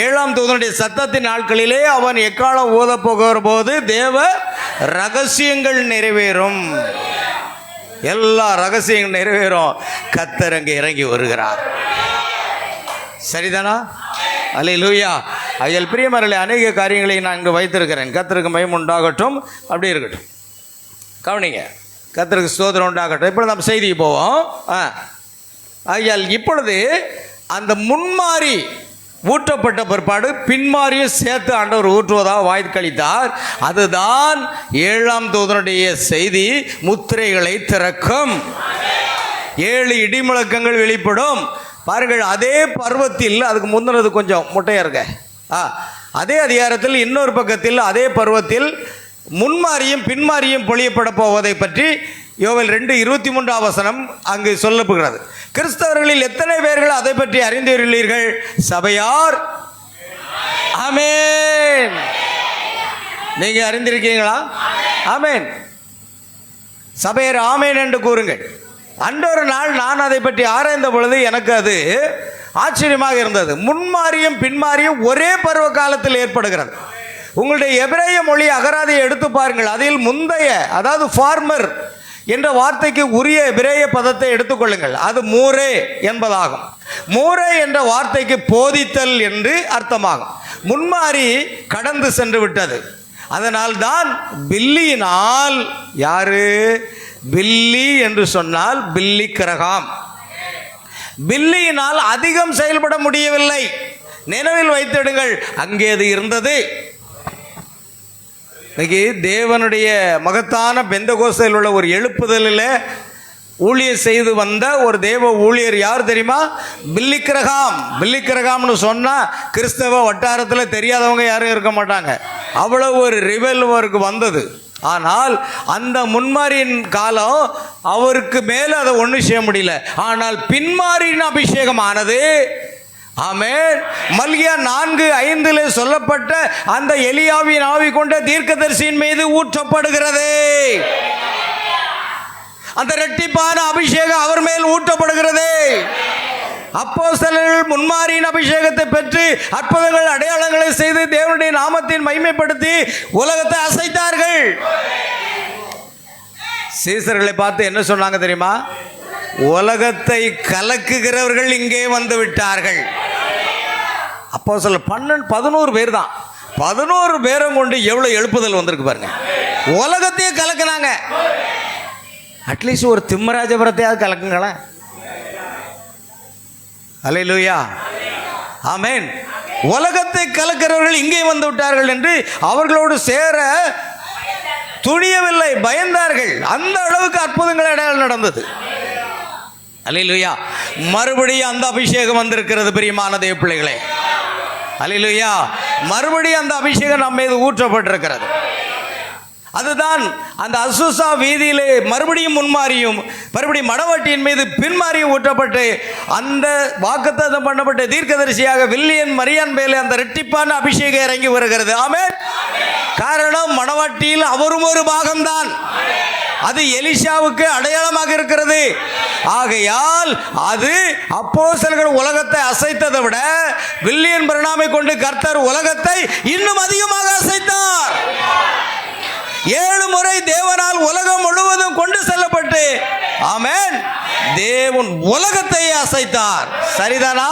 7ஆம் தூதனுடைய சத்தத்தின் நாட்களிலே அவன் எக்காலம் ஓத போகிற போது தேவ ரகசியங்கள் நிறைவேறும். எல்லா ரகசியங்கள் நிறைவேறும். கர்த்தர் அங்கே இறங்கி வருகிறார். சரிதானா? அல்லேலூயா. அதில் பிரியமர்களே, அநேக காரியங்களை நான் இங்கு வைத்திருக்கிறேன். கர்த்தருக்கு மகிமை உண்டாகட்டும். அப்படி இருக்கட்டும். கவனிங்க. கர்த்தருக்கு ஸ்தோத்திரம் உண்டாகட்டும். இப்பொழுது நம்ம செய்திக்கு போவோம். ஆகையால் இப்பொழுது அந்த முன்மாறி ஊற்றப்பட்ட பிற்பாடு பின்மாரியும் சேர்த்து ஆண்டவர் ஊற்றுவதாக வாய்க்களித்தார். அதுதான் 7ஆம் தூதனுடைய செய்தி. முத்திரைகளை திறக்கும். 7 இடிமுழக்கங்கள் வெளிப்படும். பாருங்கள், அதே பருவத்தில், அதுக்கு முந்தினது கொஞ்சம் முட்டையா இருக்க, அதே அதிகாரத்தில் இன்னொரு பக்கத்தில் அதே பருவத்தில் முன்மாரியும் பின்மாரியும் பொழியப்பட போவதை பற்றி யோவேல் 2:23 வசனம் அங்கு சொல்லப்படுகிறது. கிறிஸ்தவர்களில் எத்தனை பேர்கள் அதை பற்றி அறிந்துள்ளீர்கள்? சபையார். ஆமென். நீங்க அறிந்திருக்கீங்களா? ஆமென். சபையார் ஆமென் என்று கூறுங்கள். அன்றொரு நாள் நான் அதை பற்றி ஆராய்ந்த பொழுது எனக்கு அது ஆச்சரியமாக இருந்தது. முன்மாரியும் பின்மாரியும் ஒரே பருவ காலத்தில் ஏற்படுகிறது. உங்களுடைய எபிரேய மொழி அகராதியை எடுத்து பாருங்கள். அதில் முந்தைய, அதாவது ஃபார்மர் என்ற வார்த்தைக்கு உரிய எபிரேய பதத்தை எடுத்துக்கொள்ளுங்கள். அது மூரே என்பதாகும். மூரே என்ற வார்த்தைக்கு போதித்தல் என்று அர்த்தமாகும். முன்மாறி கடந்து சென்று விட்டது. அதனால் தான் பில்லியினால், யாரு பில்லி என்று சொன்னால் பில்லி கிரகாம், பில்லியினால் அதிகம் செயல்பட முடியவில்லை. நினைவில் வைத்திடுங்கள், அங்கே அது இருந்தது. இன்னைக்கு தேவனுடைய மகத்தான பெந்தகோஸ்தில் உள்ள ஒரு எழுப்புதலில் ஊழியர் செய்து வந்த ஒரு தேவ ஊழியர் யார் தெரியுமா? பில்லி கிரகாம். பில்லி கிரகாம்னு சொன்னால் கிறிஸ்தவ வட்டாரத்தில் தெரியாதவங்க யாரும் இருக்க மாட்டாங்க. அவ்வளோ ஒரு ரிவெல் அவருக்கு வந்தது. ஆனால் அந்த முன்மாரியின் காலம் அவருக்கு மேலே அதை ஒன்றும் செய்ய முடியல. ஆனால் பின்மாரியின் அபிஷேகம் ஆனது. ஆமென். மல்கியா 4:5 சொல்லப்பட்ட அந்த எலியாவின் ஆவி கொண்ட தீர்க்கதரிசியின் மீது ஊற்றப்படுகிறது. அந்த இரட்டிப்பான அபிஷேகம் அவர் மேல் ஊற்றப்படுகிறது. அப்போஸ்தலர்கள் முன்மாரியின் அபிஷேகத்தை பெற்று அற்புதங்கள் அடையாளங்களை செய்து தேவனுடைய நாமத்தின் மகிமைப்படுத்தி உலகத்தை அசைத்தார்கள். சீசர்களை பார்த்து என்ன சொன்னாங்க தெரியுமா? உலகத்தை கலக்குகிறவர்கள் இங்கே வந்து விட்டார்கள். அப்போ சொல்ல 11 பேர் தான். 11 பேரும் கொண்டு எவ்வளவு எழுப்புதல் வந்திருக்கு பாருங்க. உலகத்தையே கலக்குனாங்க. அட்லீஸ்ட் ஒரு திம்மராஜபுரத்தையாவது கலக்குங்களேன். அல்லேலூயா, ஆமென். உலகத்தை கலக்கிறவர்கள் இங்கே வந்து விட்டார்கள் என்று அவர்களோடு சேர துணியவில்லை, பயந்தார்கள். அந்த அளவுக்கு அற்புதங்கள் இடையால் நடந்தது. அல்லேலூயா. மறுபடியும் அந்த அபிஷேகம் வந்திருக்கிறது பிரியமான தேவ பிள்ளைகளே. அல்லேலூயா. மறுபடியும் அந்த அபிஷேகம் நம்ம மீது ஊற்றப்பட்டிருக்கிறது. அதுதான் அந்த அசுசா வீதியிலே மறுபடியும் முன்மாறியும் மறுபடியும் மணவாட்டியின் மீது பின்மாறியும் ஊற்றப்பட்டு அந்த வாக்குத்தத்தம் பண்ணப்பட்ட தீர்க்கதரிசியாக வில்லியன் மரியான் மேலே அந்த இரட்டிப்பான அபிஷேகம் இறங்கி வருகிறது. ஆமென். காரணம், மணவாட்டியில் அவரும் ஒரு பாகம்தான். அது எலிஷாவுக்கு அடையாளமாக இருக்கிறது. ஆகையால் அது அப்போஸ்தலர்கள் உலகத்தை அசைத்ததை விட வில்லியன் பிரணாமை கொண்டு கர்த்தர் உலகத்தை இன்னும் அதிகமாக அசைத்தார். 7 முறை தேவனால் உலகம் முழுவதும் கொண்டு செல்லப்பட்டு, ஆமென், தேவன் உலகத்தை அசைத்தார். சரிதானா?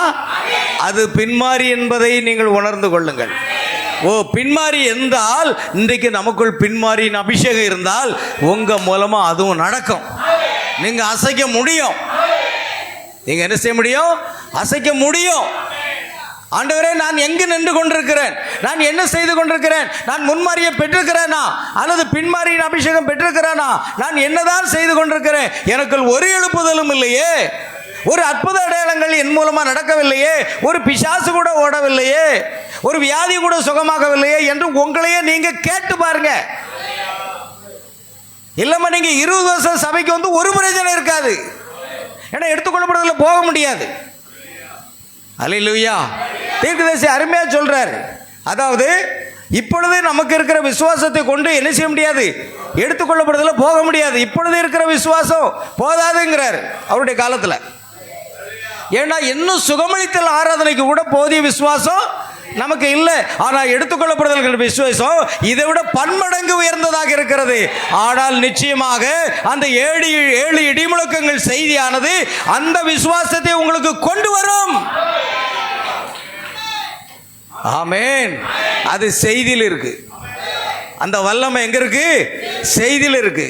அது பின்மாறி என்பதை நீங்கள் உணர்ந்து கொள்ளுங்கள். பின்மாறி என்றால் இன்றைக்கு நமக்குள் பின்மாரியின் அபிஷேகம் இருந்தால் உங்க மூலமா அதுவும் நடக்கும். நீங்க அசைக்க முடியும். நீங்க என்ன செய்ய முடியும்? அசைக்க முடியும். ஆண்டவரே, நான் எங்கு நின்று கொண்டிருக்கிறேன்? நான் என்ன செய்து கொண்டிருக்கிறேன்? நான் முன்மாரியை பெற்றிருக்கிறேனா அல்லது பின்மாரியின் அபிஷேகம் பெற்றிருக்கிறேனா? நான் என்னதான் செய்து கொண்டிருக்கிறேன்? எனக்குள் ஒரு எழுப்புதலும் இல்லையே, ஒரு அற்புத அடையாளங்கள் என் மூலமா நடக்கவில்லையே, ஒரு பிசாசு கூட ஓடவில்லையே, ஒரு வியாதி கூட சுகமாகவில்லையே என்று உங்களையே நீங்க கேட்டு பாருங்க. இல்லம்மா, நீங்க 20 வருஷம் சபைக்கு வந்து ஒரு பிரச்சனை இருக்காது. ஏன்னா எடுத்துக்கொள்ளப்படுறதுல போக முடியாது. அல்லேலூயா. தீர்க்கதரிசி அருமையா சொல்றாரு. அதாவது இப்பொழுது நமக்கு இருக்கிற விசுவாசத்தை கொண்டு என்ன செய்ய முடியாது? எடுத்துக்கொள்ளப்படுறதுல போக முடியாது. இப்பொழுது இருக்கிற விசுவாசம் போதாதுங்கிறார் அவருடைய காலத்தில். ஏன்னா இன்னும் சுகமளித்தல் ஆராதனைக்கு கூட போதிய விசுவாசம் நமக்கு இல்லை. ஆனால் எடுத்துக்கொள்ளப்படுதல் விசுவாசம் இதை விட பன்மடங்கு உயர்ந்ததாக இருக்கிறது. ஆனால் நிச்சயமாக அந்த 7 இடிமுழக்கங்கள் செய்தியானது அந்த விசுவாசத்தை உங்களுக்கு கொண்டு வரும். ஆமென். அது செய்தியில் இருக்கு. அந்த வல்லமை எங்க இருக்கு? செய்தியில் இருக்கு,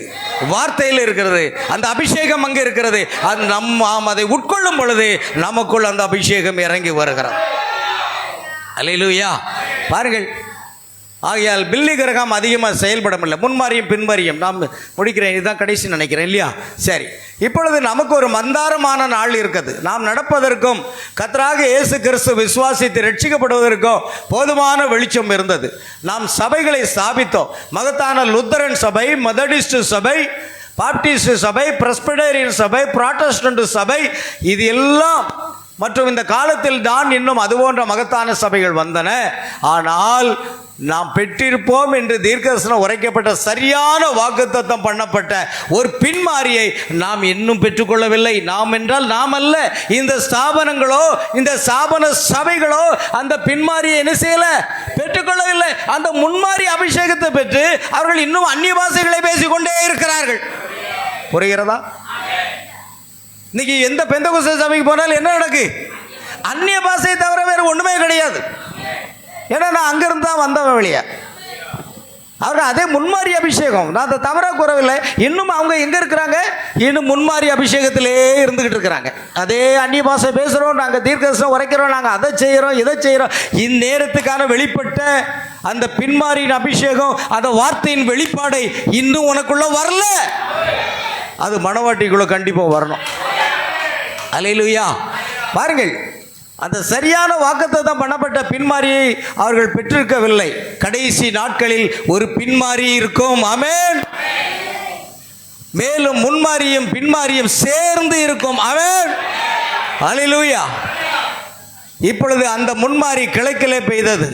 வார்த்தையில் இருக்கிறது. அந்த அபிஷேகம் அங்கே இருக்கிறது. அது நாம் அதை உட்கொள்ளும் பொழுது நமக்குள் அந்த அபிஷேகம் இறங்கி வருகிறது. அல்லேலூயா. பாருங்கள், ஆகையால் பில்லி கிரகம் அதிகமாக செயல்பட முடியல. முன்மாரியும் பின்மாரியும் நாம் முடிக்கிறேன். இதுதான் கடைசி நினைக்கிறேன் இல்லையா? சரி, இப்பொழுது நமக்கு ஒரு மந்தாரமான நாள் இருக்குது. நாம் நடப்பதற்கும் கர்த்தராகிய இயேசு கிறிஸ்து விசுவாசித்து ரட்சிக்கப்படுவதற்கும் போதுமான வெளிச்சம் இருந்தது. நாம் சபைகளை ஸ்தாபித்தோம். மகத்தான லுத்தரன் சபை, மெதடிஸ்ட் சபை, பாப்டிஸ்ட் சபை, பிரஸ்பிடேரியன் சபை, புராட்டஸ்டன்ட் சபை, இது எல்லாம் மற்றும் இந்த காலத்தில் தான் இன்னும் அதுபோன்ற மகத்தான சபைகள் வந்தன. ஆனால் நாம் பெற்றிருப்போம் என்று தீர்க்கதரிசனம் உரைக்கப்பட்ட சரியான வாக்குத்தத்தம் பண்ணப்பட்ட ஒரு பின்மாரியை நாம் இன்னும் பெற்றுக்கொள்ளவில்லை. நாம் என்றால் நாம் அல்ல, இந்த ஸ்தாபனங்களோ இந்த ஸ்தாபன சபைகளோ அந்த பின்மாரியை என்ன செய்யல? பெற்றுக்கொள்ளவில்லை. அந்த முன்மாரி அபிஷேகத்தை பெற்று அவர்கள் இன்னும் அந்நிய பாஷைகளை பேசிக்கொண்டே இருக்கிறார்கள். புரிகிறதா? இன்னைக்கு எந்த பெந்தகோஸ்தே சபைக்கு போனாலும் என்ன நடக்கு? அந்நிய பாஷையை தவிர வேறு ஒன்றுமே கிடையாது. ஏன்னா நான் அங்கிருந்து தான் வந்தவன் வெளியே. அவர்கள் அதே முன்மாரி அபிஷேகம், நான் அதை தவறாக கூறவில்லை. இன்னும் அவங்க எங்கே இருக்கிறாங்க? இன்னும் முன்மாரி அபிஷேகத்திலே இருந்துக்கிட்டு இருக்கிறாங்க. அதே அந்நிய பாஷை பேசுகிறோம், நாங்கள் தீர்க்கதரிசனம் உரைக்கிறோம், நாங்கள் அதை செய்கிறோம் இதை செய்கிறோம். இந்நேரத்துக்கான வெளிப்பட்ட அந்த பின்மாரியின் அபிஷேகம், அந்த வார்த்தையின் வெளிப்பாடை இன்னும் உனக்குள்ள வரல. அது மணவாட்டிக்குள்ள கண்டிப்பாக வரணும். அல்லேலூயா. பாருங்கள், அந்த சரியான வாக்குத்தத்தம் பண்ணப்பட்ட பின்மாரியை அவர்கள் பெற்றிருக்கவில்லை. கடைசி நாட்களில் ஒரு பின்மாரி இருக்கும். ஆமென். மேலும் முன்மாரியும் பின்மாரியும் சேர்ந்து இருக்கும். ஆமென். அல்லேலூயா. இப்பொழுது அந்த முன்மாரி கிழக்கிலே பெய்தது,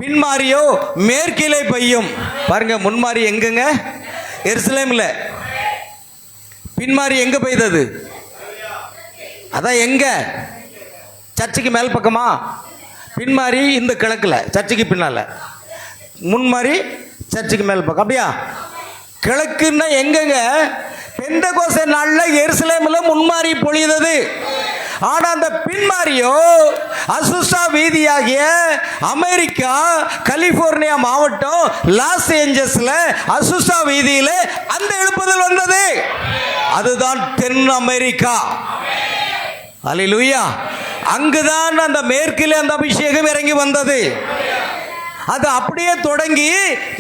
பின்மாரியோ மேற்கிலே பெய்யும். பாருங்க, முன்மாரி எங்குங்க? எருசலேம்ல. பின்மாரி எங்க பெய்தது? அதான் எங்க? சர்ச்சுக்கு மேல் பக்கமா? பின்மாரி இந்த கிழக்குல, சர்ச்சுக்கு பின்னால. முன்மாரி சர்ச்சுக்கு மேல் பக்கம். அப்படியா? கிழக்குன்னா எங்கங்க? பெந்தகோஸ்தே நாளில் எருசலேமில் முன்மாரி பொழிந்தது. ஆனால் அந்த பின்மாரியோ அசுசா வீதியாகிய அமெரிக்கா கலிபோர்னியா மாவட்டம் லாஸ் ஏஞ்சல்ஸ்ல அசுசா வீதியில் அந்த எழுப்புதல் வந்தது. அதுதான் தென் அமெரிக்கா. அல்லேலூயா. அங்குதான் அந்த மேற்கிலே அந்த அபிஷேகம் இறங்கி வந்தது. அது அப்படியே தொடங்கி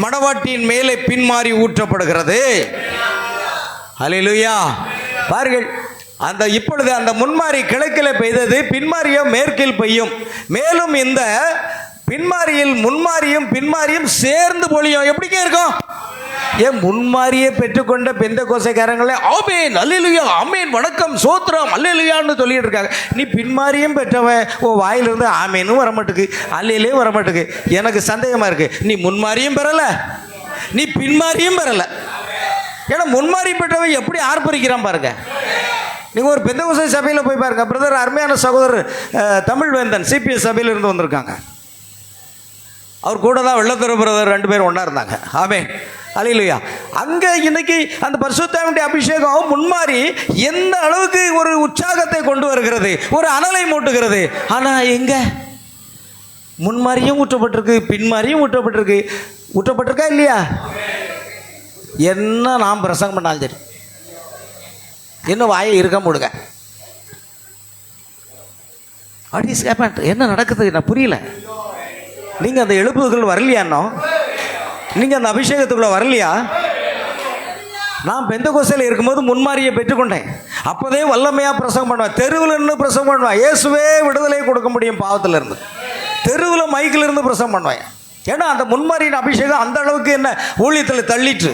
மணவாட்டியின் மேலே பின்மாறி ஊற்றப்படுகிறது. அல்லேலூயா. பாருங்கள், அந்த இப்பொழுது அந்த முன்மாறி கிழக்கிலே பெய்தது, பின்மாரியோ மேற்கில் பெய்யும். மேலும் இந்த பின்மாரியில் முன்மாரியும் பின்மாரியும் சேர்ந்து பொழியும். எப்படிங்க இருக்கும்? ஏன் முன்மாரியை பெற்றுக்கொண்ட பெந்தெகோஸ்தேக்காரங்களே ஆமென் அல்லேலூயா ஆமென் வணக்கம் சோத்திரம் அல்லேலூயான்னு சொல்லிட்டு இருக்காங்க. நீ பின்மாரியும் பெற்றவன், ஓ வாயிலிருந்து ஆமேனும் வரமாட்டுக்கு அல்லேலையும் வரமாட்டுக்கு. எனக்கு சந்தேகமாக இருக்கு, நீ முன்மாரியும் பெறலை, நீ பின்மாரியும் பெறலை. ஏன்னா முன்மாரி பெற்றவன் எப்படி ஆர்ப்பரிக்கிறான் பாருங்க. நீங்கள் ஒரு பெந்தெகோஸ்தே சபையில் போய் பாருங்க. பிரதர், அருமையான சகோதரர் தமிழ்வேந்தன் சிபிஎஸ் சபையில் இருந்து வந்திருக்காங்க. அவர் கூட தான் வெள்ளத்துறை பிரதர் 2 பேரும் ஒன்றா இருந்தாங்க. ஆமென் அல்லேலூயா. அங்கே இன்னைக்கு அந்த பரிசுத்தாவினுடைய அபிஷேகம் முன்மாறி எந்த அளவுக்கு ஒரு உற்சாகத்தை கொண்டு வருகிறது, ஒரு அனலை மூட்டுகிறது. ஆனால் எங்கே முன்மாரியும் ஊற்றப்பட்டிருக்கு, பின்மாரியும் ஊற்றப்பட்டிருக்கு. ஊற்றப்பட்டிருக்கா இல்லையா? என்ன நாம் பிரசங்கம் பண்ணாலும் சரி, இன்னும் வாயை இருக்க முடுங்க. என்ன நடக்குது நான் புரியல. நீங்கள் அந்த எழுப்புகள் வரலையானோ? நீங்கள் அந்த அபிஷேகத்துக்குள்ளே வரலையா? நான் பெந்தெகோஸ்தேல இருக்கும்போது முன்மாரியை பெற்றுக்கொண்டேன். அப்போதே வல்லமையாக பிரசங்கம் பண்ணுவேன், தெருவில் இருந்து பிரசங்கம் பண்ணுவேன். இயேசுவே விடுதலை கொடுக்க முடியும் பாவத்திலிருந்து. தெருவில் மைக்கில் இருந்து பிரசங்கம் பண்ணுவேன். ஏன்னா அந்த முன்மாரியின் அபிஷேகம் அந்த அளவுக்கு என்ன ஊழியத்தில் தள்ளிட்டு.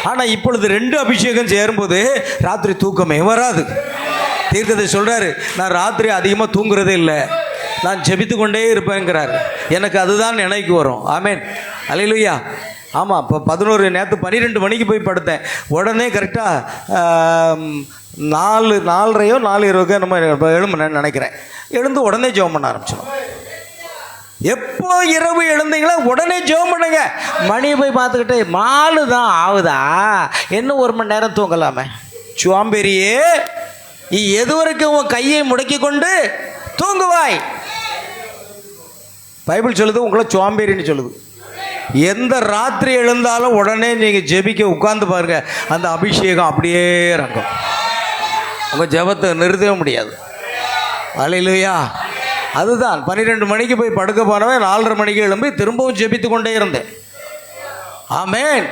ஆனால் இப்பொழுது 2 அபிஷேகம் சேரும்போது ராத்திரி தூக்கமே வராது. தீர்க்கதரிசி சொல்கிறாரு, நான் ராத்திரி அதிகமாக தூங்குறதே இல்லை, நான் ஜெபித்து கொண்டே இருப்பேங்கிறார். எனக்கு அதுதான் நினைக்கு வரும். ஆமென் அல்லேலூயா. ஆமாம், இப்போ 11 12 மணிக்கு போய் படுத்தேன். உடனே கரெக்டாக 4:30 4:20 நம்ம எழும்புனேன்னு நினைக்கிறேன். எழுந்து உடனே ஜெபம் பண்ண ஆரம்பிச்சிடும். எப்போ இரவு எழுந்தீங்களா உடனே ஜெபம் பண்ணுங்க. மணியை போய் பார்த்துக்கிட்டு 4 தான் ஆகுதா, இன்னும் 1 மணி நேரம் தூங்கலாமே. சுவாம்பெரியே, நீ எது வரைக்கும் உன் கையை முடக்கி கொண்டு தூங்குவாய்? பைபிள் சொல்லுது, உங்களை சுவாம்பேரின்னு சொல்லுது. எந்த ராத்திரி எழுந்தாலும் உடனே நீங்கள் ஜெபிக்க உட்கார்ந்து பாருங்க, அந்த அபிஷேகம் அப்படியே இறங்கும். உங்கள் ஜெபத்தை நிறுத்தவே முடியாது. அல்லேலூயா. அதுதான் 12 மணிக்கு போய் படுக்க போனவன் 4:30 மணிக்கு எழும்பி திரும்பவும் ஜெபித்து கொண்டே இருந்தேன். ஆமென்.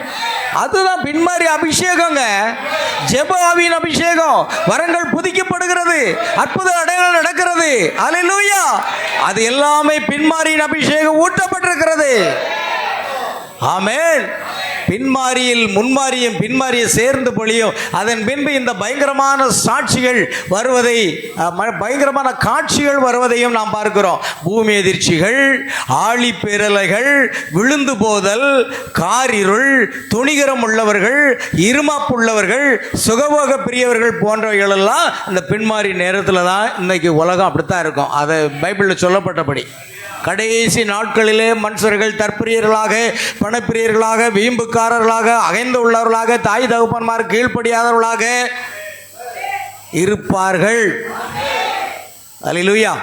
அதுதான் பின்மாரி அபிஷேகங்க, ஜெப ஆவியின் அபிஷேகம். வரங்கள் புதிக்கப்படுகிறது, அற்புத அடையாளம் நடக்கிறது. அல்லேலூயா. அது எல்லாமே பின்மாரியின் அபிஷேகம் ஊட்டப்பட்டிருக்கிறது. ஆமென். பின்மாரியில் முன்மாரியும் பின்மாரியை சேர்ந்து பொழியும். அதன் பின்பு இந்த பயங்கரமான சாட்சிகள் வருவதை, பயங்கரமான காட்சிகள் வருவதையும் நாம் பார்க்கிறோம். பூமி எதிர்ச்சிகள், ஆழி பேரலைகள், விழுந்து போதல், காரிருள், துணிகரம் உள்ளவர்கள், இருமாப்புள்ளவர்கள், சுகபோக பிரியவர்கள் போன்றவைகள் எல்லாம் இந்த பின்மாரி நேரத்தில் தான் இன்னைக்கு உலகம் அப்படித்தான் இருக்கும். அதை பைபிளில் சொல்லப்பட்டபடி கடைசி நாட்களிலே மனுஷர்கள் தற்பிரியர்களாக, பணப்பிரியர்களாக, வீம்புக்காரர்களாக, அகைந்து உள்ளவர்களாக, தாய் தகப்பன்மார் கீழ்ப்படியாதவர்களாக இருப்பார்கள். அல்லேலூயா.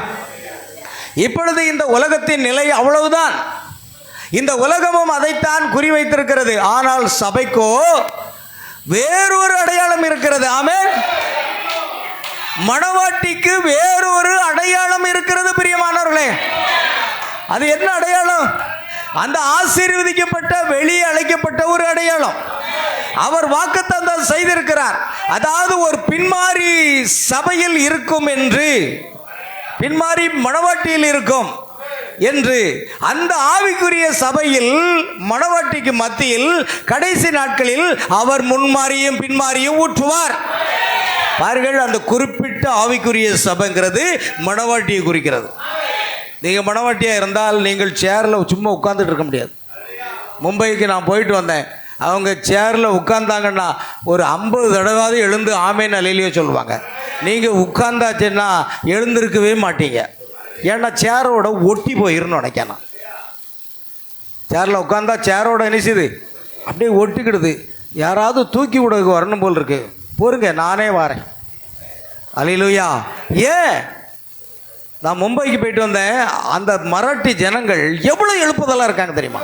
இப்பொழுது இந்த உலகத்தின் நிலை அவ்வளவுதான். இந்த உலகமும் அதைத்தான் குறிவைத்திருக்கிறது. ஆனால் சபைக்கோ வேறொரு அடையாளம் இருக்கிறது. ஆமென். மணவாட்டிக்கு வேறொரு அடையாளம் இருக்கிறது பிரியமானவர்களே. அது என்ன அடையாளம்? அந்த ஆசீர்வதிக்கப்பட்ட வெளியே அழைக்கப்பட்ட ஒரு அடையாளம். அவர் வாக்குத்தத்தம் செய்திருக்கிறார். அதாவது ஒரு பின்மாரி சபையில் இருக்கும் என்று, பின்மாரி மணவாட்டியில் இருக்கும் என்று, அந்த ஆவிக்குரிய சபையில் மணவாட்டிக்கு மத்தியில் கடைசி நாட்களில் அவர் முன்மாரியும் பின்மாரியும் ஊற்றுவார். பாருங்கள், அந்த குறிப்பிட்ட ஆவிக்குரிய சபைங்கிறது மணவாட்டியை குறிக்கிறது. நீங்கள் மணவாட்டியாக இருந்தால் நீங்கள் சேரில் சும்மா உட்காந்துட்டு இருக்க முடியாது. மும்பைக்கு நான் போயிட்டு வந்தேன். அவங்க சேரில் உட்கார்ந்தாங்கன்னா ஒரு 50 தடவாவது எழுந்து ஆமேன் அல்லேலூயா சொல்லுவாங்க. நீங்கள் உட்கார்ந்தாச்சுன்னா எழுந்திருக்கவே மாட்டீங்க. ஏன்னா சேரோட ஒட்டி போயிருன்னு நினைக்கணும். சேரில் உட்காந்தா சேரோட நினைச்சுது அப்படியே ஒட்டிக்கிடுது. யாராவது தூக்கி விடக்கு வரணும் போல் இருக்கு. போருங்க, நானே வரேன். அல்லேலூயா. ஏன்? நான் மும்பைக்கு போயிட்டு வந்தேன். அந்த மராட்டி ஜனங்கள் எவ்வளோ எழுப்புதலாக இருக்காங்க தெரியுமா?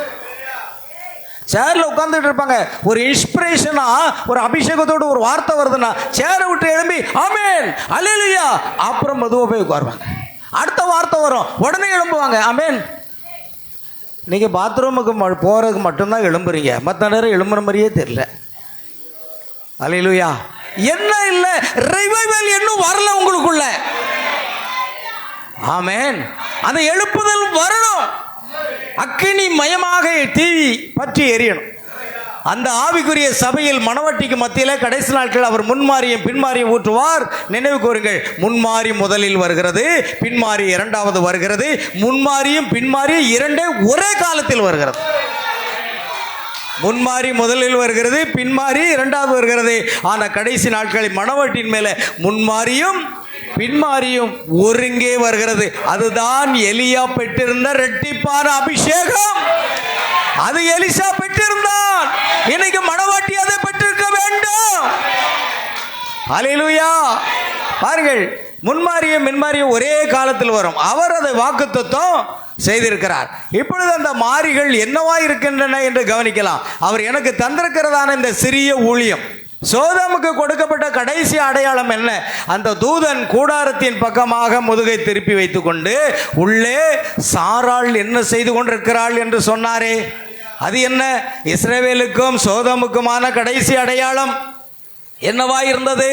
சேரில் உட்காந்துட்டு இருப்பாங்க. ஒரு இன்ஸ்பிரேஷனா, ஒரு அபிஷேகத்தோடு ஒரு வார்த்தை வருதுன்னா சேரை விட்டு எழும்பி ஆமென் அல்லேலூயா, அப்புறம் மெதுவாக போய் உட்காருவாங்க. அடுத்த வார்த்தை வரும், உடனே எழும்புவாங்க ஆமென். நீங்கள் பாத்ரூமுக்கு போகிறதுக்கு மட்டும்தான் எழும்புறீங்க, மற்ற நேரம் எழும்புற மாதிரியே தெரியல. அல்லேலூயா. என்ன இல்லை, ரிவைவல் இன்னும் வரல உங்களுக்குள்ள. ஆமென். அந்த எழுப்புதல் வரணும். அக்கினி மயமாக தீவி பற்றி எரியணும். அந்த ஆவிக்குரிய சபையில் மணவட்டிக்கு மத்தியில் கடைசி நாட்கள் அவர் முன்மாரியும் பின்மாரியும் ஊற்றுவார். நினைவு கூறுங்கள், முன்மாரி முதலில் வருகிறது, பின்மாரி இரண்டாவது வருகிறது. முன்மாரியும் பின்மாரியும் இரண்டே ஒரே காலத்தில் வருகிறது. முன்மாரி முதலில் வருகிறது, பின்மாரி இரண்டாவது வருகிறது. ஆனால் கடைசி நாட்களில் மணவட்டின் மேலே முன்மாரியும் பின்மாரியும் ஒருங்கே வருகிறது. அதுதான் எலியா பெற்றிருந்த இரட்டிப்பான அபிஷேகம். அது எலிசா பெற்றிருந்தான். இன்னைக்கு மணவாட்டி அதை பெற்றிருக்க வேண்டும். அல்லேலூயா. பாருங்கள், முன்மாரியும் பின்மாரியும் ஒரே காலத்தில் வரும். அவர் அதை வாக்குத்தத்தம் செய்திருக்கிறார். இப்பொழுது அந்த மாறிகள் என்னவா இருக்கின்றன என்று கவனிக்கலாம். அவர் எனக்கு தந்திருக்கிறதான இந்த சிறிய ஊழியம், சோதமுக்கு கொடுக்கப்பட்ட கடைசி அடையாளம் என்ன? அந்த தூதன் கூடாரத்தின் பக்கமாக முதுகை திருப்பி வைத்துக்கொண்டு உள்ளே சாராள் என்ன செய்து கொண்டிருக்கிறாள் என்று சொன்னாரே, அது என்ன? இஸ்ரவேலுக்கும் சோதமுக்குமான கடைசி அடையாளம் என்னவாக இருந்தது?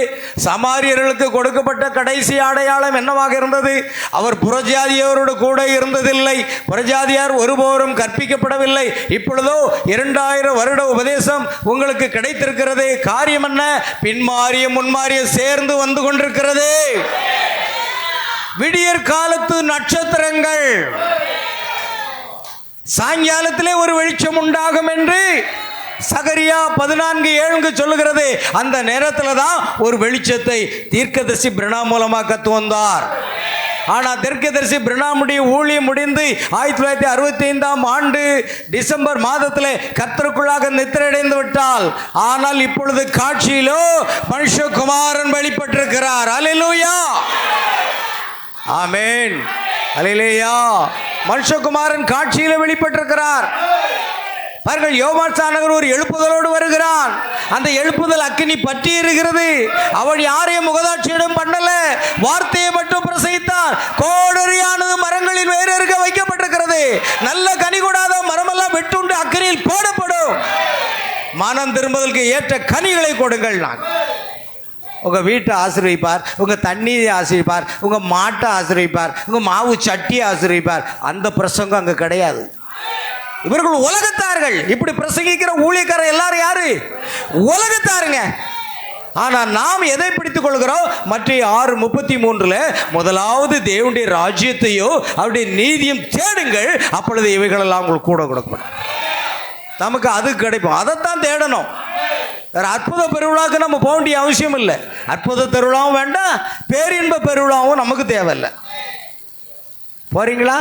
சமாரியர்களுக்கு கொடுக்கப்பட்ட கடைசி அடையாளம் என்னவாக இருந்தது? அவர் புறஜாதியோரோடு கூட இருந்ததில்லை, புறஜாதியார் ஒருபோரும் கற்பிக்கப்படவில்லை. இப்பொழுதோ 2000 வருட உபதேசம் உங்களுக்கு கிடைத்திருக்கிறது. காரியம் என்ன? பின்மாறிய முன்மாறிய சேர்ந்து வந்து கொண்டிருக்கிறது. விடியற் காலத்து நட்சத்திரங்கள், சாயங்காலத்திலே ஒரு வெளிச்சம் உண்டாகும் என்று சகரியா 14:7 சொல்லுகிறது. அந்த நேரத்தில் தான் ஒரு வெளிச்சத்தை தீர்க்கதரிசி பிரணாம் மூலமாக கத்து வந்தார். ஆனால் தீர்க்கதரிசி பிரணாமுடைய ஊழியம் முடிந்து 1965ஆம் ஆண்டு டிசம்பர் மாதத்தில் கர்த்தருக்குள்ளாக நித்திரையடைந்து விட்டால், ஆனால் இப்பொழுது காட்சியிலோ மனுஷகுமாரன் வெளிப்பட்டிருக்கிறார். அல்லேலூயா, ஆமென், அல்லேலூயா. மனுஷகுமாரன் காட்சியில வெளிப்பட்டிருக்கிறார். பாருங்கள், யோவான் ஸ்நானகர் ஒரு எழுப்புதலோடு வருகிறான். அந்த எழுப்புதல் அக்கினி பற்றி இருக்கிறது. அவன் யாரையும் முகதாட்சியிடம் பண்ணல, வார்த்தையை மட்டும் பிரசங்கித்தான். கோடரியானது மரங்களின் வேறு இருக்க வைக்கப்பட்டிருக்கிறது. நல்ல கனி கொடாத மரமெல்லாம் வெட்டுண்டு அக்கினியில் போடப்படும். மனம் திரும்புதலுக்கு ஏற்ற கனிகளை கொடுங்கள். நான் உங்கள் வீட்டை ஆசீர்வதிப்பார், உங்கள் தண்ணீரை ஆசீர்வதிப்பார், உங்கள் மாட்டை ஆசீர்வதிப்பார், உங்கள் மாவு சட்டியை ஆசீர்வதிப்பார். அந்த பிரசங்கம் அங்கே கிடையாது. இவர்கள் உலகத்தார்கள். இப்படி பிரசங்கிக்கிற ஊழியக்காரர் எல்லாரும் யாரு? உலகத்தாருங்க. ஆனால் நாம் எதை பிடித்துக் கொள்கிறோம்? மத்திய 6:33 முதலாவது தேவனுடைய ராஜ்யத்தையோ அவருடைய நீதியும் தேடுங்கள், அப்பொழுது இவைகளெல்லாம் உங்களுக்கு கூட கொடுக்கப்படும். நமக்கு அது கிடைக்கும். அதைத்தான் தேடணும். வேற அற்புத பெருவிழாவுக்கு நம்ம போக வேண்டிய அவசியம் இல்லை. அற்புத பெருவிழாவும் வேண்டாம், பேரின்ப பெருவிழாவும் நமக்கு தேவையில்லை. போறீங்களா?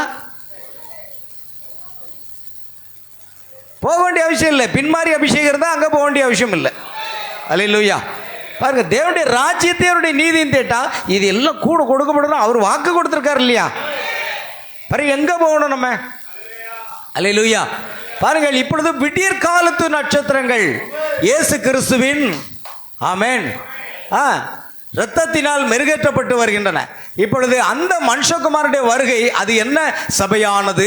போக வேண்டிய அவசியம் இல்லை. பின்மாரி அபிஷேகம் இருந்தால் அங்கே போக வேண்டிய அவசியம் இல்லை. அல்லேலூயா. பாருங்க, தேவனுடைய ராஜ்யத்தை அவருடைய நீதியும் தேட்டா இது எல்லாம் கூட கொடுக்கப்படணும். அவர் வாக்கு கொடுத்துருக்காரு இல்லையா? பாருங்க, எங்கே போகணும் நம்ம? அல்லேலூயா. பாருங்கள், இப்பொழுது விடியற் காலத்து நட்சத்திரங்கள் இயேசு கிறிஸ்துவின் ஆமென் இரத்தத்தினால் மெருகேற்றப்பட்டு வருகின்றன. இப்பொழுது அந்த மனுஷகுமாரனுடைய வருகை, அது என்ன? சபையானது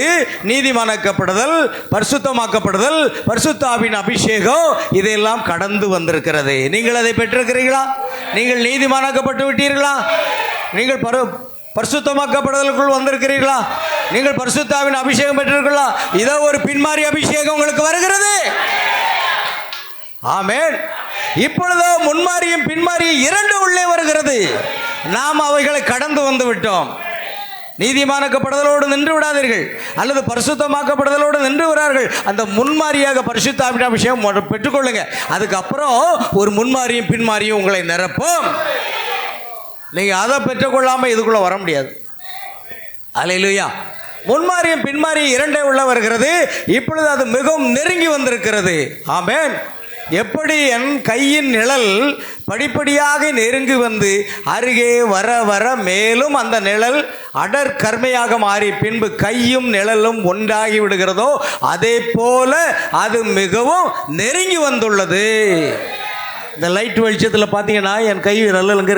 நீதிமானாக்கப்படுதல், பரிசுத்தமாக்கப்படுதல், பரிசுத்தாவின் அபிஷேகம், இதையெல்லாம் கடந்து வந்திருக்கிறது. நீங்கள் அதை பெற்றிருக்கிறீர்களா? நீங்கள் நீதிமானாக்கப்பட்டு விட்டீர்களா? நீங்கள் பரிசுத்தமாக்கப்படுதலுக்குள் வந்திருக்கிறீர்களா? நீங்கள் பரிசுத்தாவின் அபிஷேகம் பெற்றிருக்கிறீர்களா? இதோ ஒரு பின்மாரி அபிஷேகம் உங்களுக்கு வருகிறது. ஆமென். இப்பொழுதோ முன்மாரியும் பின்மாரியும் இரண்டு உள்ளே வருகிறது. நாம் அவைகளை கடந்து வந்து விட்டோம். நீதிமானாக்கப்படுதலோடு நின்று விடாதீர்கள், அல்லது பரிசுத்தமாக்கப்படுதலோடு நின்று விடார்கள். அந்த முன்மாரியாக பரிசுத்தாவின் அபிஷேகம் பெற்றுக்கொள்ளுங்க. அதுக்கப்புறம் ஒரு முன்மாரியும் பின்மாரியும் உங்களை நிரப்பும். நீங்கள் அதை பெற்றுக்கொள்ளாமல் இதுக்குள்ளே வர முடியாது. அல்லேலூயா. முன்மாரியும் பின்மாரியும் இரண்டே உள்ள வருகிறது. இப்பொழுது அது மிகவும் நெருங்கி வந்திருக்கிறது. ஆமென். எப்படி என் கையின் நிழல் படிப்படியாக நெருங்கி வந்து அருகே வர வர மேலும் அந்த நிழல் அடர் கர்மையாக மாறி பின்பு கையும் நிழலும் ஒன்றாகி விடுகிறதோ அதே போல அது மிகவும் நெருங்கி வந்துள்ளது. இந்த லைட் வெளிச்சத்தில் பார்த்தீங்கன்னா என் கை நிழல் இங்கே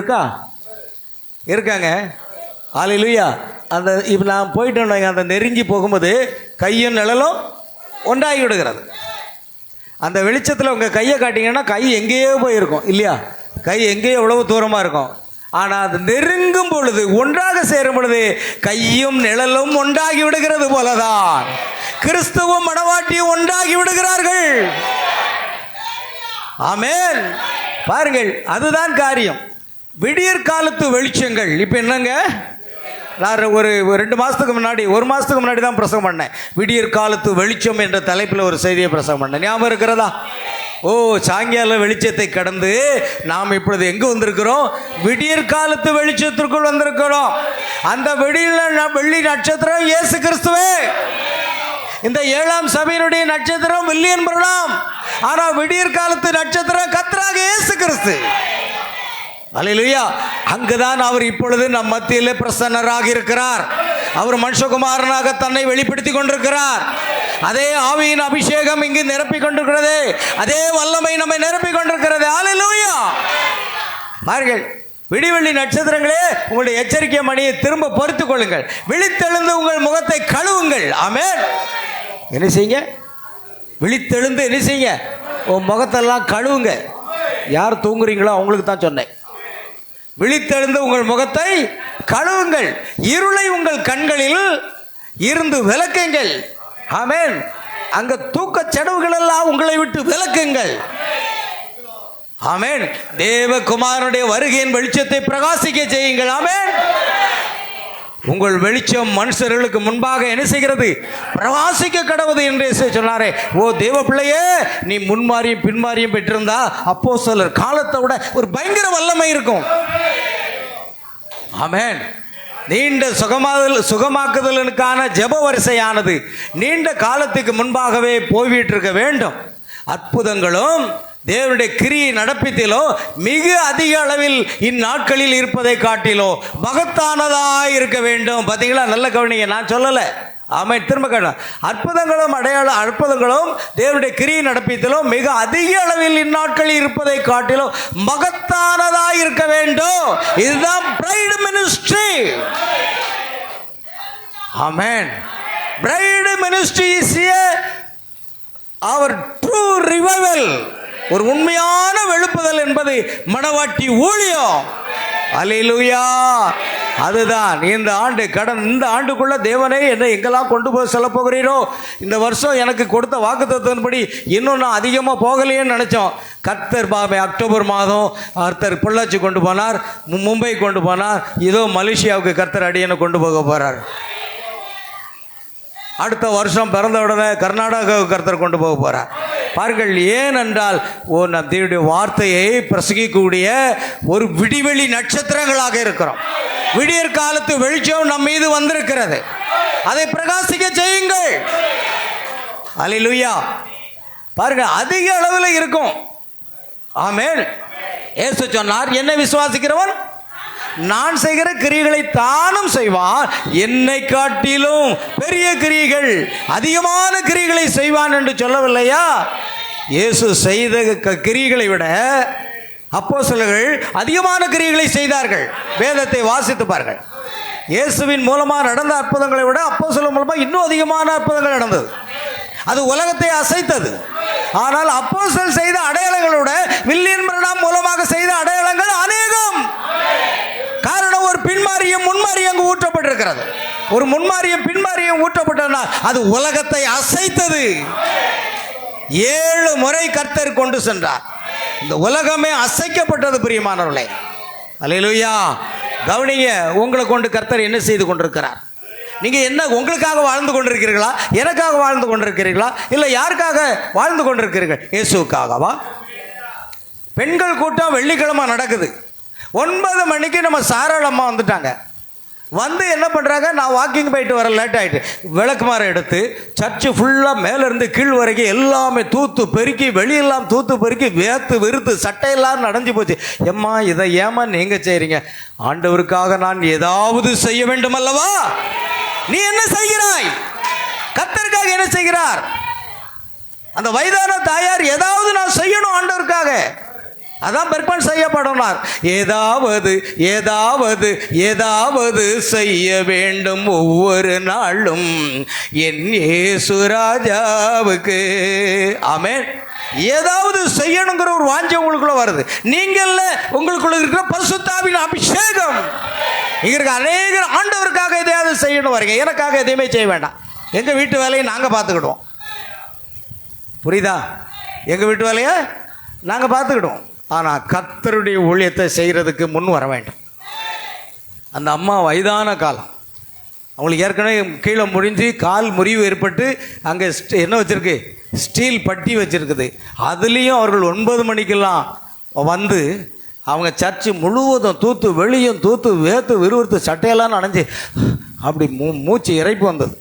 இருக்காங்க. ஹல்லேலூயா. அந்த இப்போ நான் போயிட்டேன், அந்த நெருங்கி போகும்போது கையும் நிழலும் ஒன்றாகி விடுகிறது. அந்த வெளிச்சத்தில் உங்கள் கையை காட்டிங்கன்னா கை எங்கேயோ போயிருக்கும் இல்லையா? கை எங்கேயோ எவ்வளவு தூரமாக இருக்கும். ஆனால் அது நெருங்கும் பொழுது, ஒன்றாக சேரும் பொழுது கையும் நிழலும் ஒன்றாகி விடுகிறது போலதான் கிறிஸ்துவும் மணவாட்டியும் ஒன்றாகி விடுகிறார்கள். ஆமென். பாருங்கள், அதுதான் காரியம். விடியற் காலத்து வெளிச்சங்கள். இப்போ என்னங்க, நான் ஒரு 2 மாதத்துக்கு முன்னாடி, 1 மாதத்துக்கு முன்னாடி தான் பிரசங்கம் பண்ணேன். விடியற் காலத்து வெளிச்சம் என்ற தலைப்பில் ஒரு செய்தியை பிரசங்கம் பண்ணேன். ஞாபகம் இருக்கிறதா? சாயங்கால வெளிச்சத்தை கடந்து நாம் இப்பொழுது எங்கே வந்திருக்கிறோம்? விடியற் காலத்து வெளிச்சத்திற்குள் வந்திருக்கிறோம். அந்த வெள்ளி நட்சத்திரம் இயேசு கிறிஸ்துவே. இந்த 7ஆம் சபையினுடைய நட்சத்திரம் வில்லியன் பிரணாம். ஆனால் விடியற் காலத்து நட்சத்திரம் கர்த்தராக இயேசு கிறிஸ்து. அல்லேலூயா. அங்குதான் அவர் இப்பொழுது நம் மத்தியில் பிரசன்னராக இருக்கிறார். அவர் மனுஷகுமாரனாக தன்னை வெளிப்படுத்தி கொண்டிருக்கிறார். அதே ஆவியின் அபிஷேகம் இங்கு நிரப்பிக் கொண்டிருக்கிறது. அதே வல்லமை நம்மை நிரப்பிக் கொண்டிருக்கிறது. அல்லேலூயா. பாருங்கள், விடிவெள்ளி நட்சத்திரங்களே, உங்களுடைய எச்சரிக்கை மணியை திரும்ப பொறுத்துக் கொள்ளுங்கள். விழித்தெழுந்து உங்கள் முகத்தை கழுவுங்கள். ஆமென். என்ன செய்யுங்க? விழித்தெழுந்து என்ன செய்யுங்க? உன் முகத்தெல்லாம் கழுவுங்க. யார் தூங்குறீங்களோ அவங்களுக்கு தான் சொன்னேன். விழித்தெழுந்து உங்கள் முகத்தை கழுவுங்கள். இருளை உங்கள் கண்களில் இருந்து விலக்குங்கள். ஆமென். அங்க தூக்கச் செடவுகள் எல்லாம் உங்களை விட்டு விலக்குங்கள். ஆமென். தேவகுமாரனுடைய வருகையின் வெளிச்சத்தை பிரகாசிக்க செய்யுங்கள். ஆமென். உங்கள் வெளிச்சம் மனுஷர்களுக்கு முன்பாக என்ன செய்கிறது? பிரகாசிக்க கடவுது என்று சொன்னாரே. தேவ பிள்ளையே, நீ முன்மாரியும் பின்மாரியும் பெற்றிருந்தா அப்போஸ்தலர் காலத்தை விட ஒரு பயங்கர வல்லமை இருக்கும். ஆமென். நீண்ட சுகமாக்குதலுக்கான ஜெப வரிசையானது நீண்ட காலத்துக்கு முன்பாகவே போய்விட்டு இருக்க வேண்டும். அற்புதங்களும் தேவனுடைய கிரியை நடப்பித்திலோ மிக அதிக அளவில் இந்நாட்களில் இருப்பதை காட்டிலோ மகத்தானதாக இருக்க வேண்டும். பார்த்தீங்களா? நல்ல கவனிங்க, நான் சொல்லலை. ஆமென். திரும்ப கேட்கலாம். அற்புதங்களும் தேவனுடைய கிரியை நடப்பித்திலும் மிக அதிக அளவில் இந்நாட்களில் இருப்பதை காட்டிலும் மகத்தானதாக இருக்க வேண்டும். இதுதான் bride ministry. Amen. Bride ministry is our true revival. ஒரு உண்மையான வெளுப்புதல் என்பது மணவாட்டி ஊழியம். அல்லேலூயா. அதுதான் இந்த ஆண்டுக்குள்ள தேவனே என்னை எங்கெல்லாம் கொண்டு போய் சொல்ல போகிறீரோ, இந்த வருஷம் எனக்கு கொடுத்த வாக்குத்தத்தத்தின்படி இன்னும் நான் அதிகமாக போகலையேன்னு நினச்சோம். கர்த்தர் அக்டோபர் மாதம் கர்த்தர் பொள்ளாச்சி கொண்டு போனார், மும்பை கொண்டு போனார். இதோ மலேசியாவுக்கு கர்த்தர் அடியனை கொண்டு போக போகிறார். அடுத்த வருஷம் பிறந்த உடனே கர்நாடகாவுக்கு கர்த்தர் கொண்டு போக போகிறார். பாருங்கள், ஏனென்றால் நம் தேவனுடைய வார்த்தையை பிரசங்கிக்கக்கூடிய ஒரு விடிவெளி நட்சத்திரங்களாக இருக்கிறோம். விடியற் காலத்து வெளிச்சம் நம் மீது வந்திருக்கிறது. அதை பிரகாசிக்க செய்யுங்கள். அல்லேலூயா. பாருங்க, அதிக அளவில் இருக்கும். ஆமென். இயேசு சொன்னார், என்னை விசுவாசிக்கிறவன் நான் செய்கிற கிரியைகளை தானும் செய்வான், என்னை காட்டிலும் பெரிய கிரியைகள், அதிகமான கிரியைகளை செய்வான் என்று சொல்லவில்லையா? இயேசு செய்த கிரியைகளை விட அப்போஸ்தலர்கள் அதிகமான கிரியைகளை செய்தார்கள். வேதத்தை வாசித்து பாருங்கள். இயேசுவின் மூலமாக நடந்த அற்புதங்களை விட அப்போஸ்தலர் மூலமாக இன்னும் அதிகமான அற்புதங்கள் நடந்தது. அது உலகத்தை அசைத்தது. ஆனால் அப்போஸ்தலர் செய்த அடையாளங்களோட வில்லியன் பிரணாம் மூலமாக செய்த அடையாளங்கள் அநேகம். காரணம், ஒரு பின்மாரியும் முன்மாரியும் அங்கு ஊற்றப்பட்டிருக்கிறது. ஒரு முன்மாரியும் பின்மாரியும் ஊற்றப்பட்டதுனா அது உலகத்தை அசைத்தது. 7 முறை கர்த்தர் கொண்டு சென்றார். இந்த உலகமே அசைக்கப்பட்டது. பிரியமானவர்களே, அல்லேலூயா. கவனிங்க, உங்களை கொண்டு கர்த்தர் என்ன செய்து கொண்டிருக்கிறார்? நீங்க என்ன உங்களுக்காக வாழ்ந்து கொண்டிருக்கிறீர்களா? எனக்காக வாழ்ந்து கொண்டிருக்கிறீர்களா? இல்லை யாருக்காக வாழ்ந்து கொண்டிருக்கிறீர்கள்? இயேசுக்காகவா? பெண்கள் கூட்டம் வெள்ளிக்கிழமை நடக்குது. 9 மணிக்கு நம்ம சாராளம்மா வந்துட்டாங்க. வந்து என்ன பண்ணுறாங்க, நான் வாக்கிங் போயிட்டு வர லேட் ஆகிட்டு விளக்குமாறு எடுத்து சர்ச்சு ஃபுல்லாக மேலேருந்து கீழ் வரைக்கும் எல்லாமே தூத்து பெருக்கி, வெளியெல்லாம் தூத்து பெருக்கி, வேத்து விருத்து சட்டையெல்லாம் நனைஞ்சு போச்சு. எம்மா இதை ஏமா நீங்கள் செய்கிறீங்க? ஆண்டவருக்காக நான் ஏதாவது செய்ய வேண்டும் அல்லவா? நீ என்ன செய்கிறாய்? கர்த்தருக்காக என்ன செய்கிறார்? அந்த வயதான தாயார் ஏதாவது நான் செய்யணும் ஆண்டவருக்காக, அதான் பெர்பன் செய்யப்படனார். ஏதாவது ஏதாவது ஏதாவது செய்ய வேண்டும் ஒவ்வொரு நாளும் என் இயேசு ராஜாவுக்கு. ஆமென். ஏதாவது செய்யணுங்கிற ஒரு வாஞ்சை உங்களுக்குள்ள வருது. நீங்கள்ல உங்களுக்குள்ள இருக்கிற பரிசுத்தாவின் அபிஷேகம். இங்க இருக்க அநேகர் ஆண்டவருக்காக எதையாவது செய்யணும் வரீங்க. எனக்காக எதையுமே செய்ய வேண்டாம், எங்கள் வீட்டு வேலையை நாங்கள் பார்த்துக்கிடுவோம். புரியுதா? எங்கள் வீட்டு வேலையை நாங்கள் பார்த்துக்கிடுவோம். ஆனால் கர்த்தருடைய ஊழியத்தை செய்கிறதுக்கு முன் வர வேண்டும். அந்த அம்மா வயதான காலம், அவங்களுக்கு ஏற்கனவே கீழே முடிஞ்சு கால் முறிவு ஏற்பட்டு அங்கே என்ன வச்சுருக்கு, ஸ்டீல் பட்டி வச்சுருக்குது. அதுலேயும் அவர்கள் 9 மணிக்கெல்லாம் வந்து அவங்க சர்ச்சு முழுவதும் தூத்து, வெளியும் தூத்து, வேத்து விறுவிறுத்து சட்டையெல்லாம் நனைஞ்சு அப்படி மூச்சு இறைப்பு வந்தது.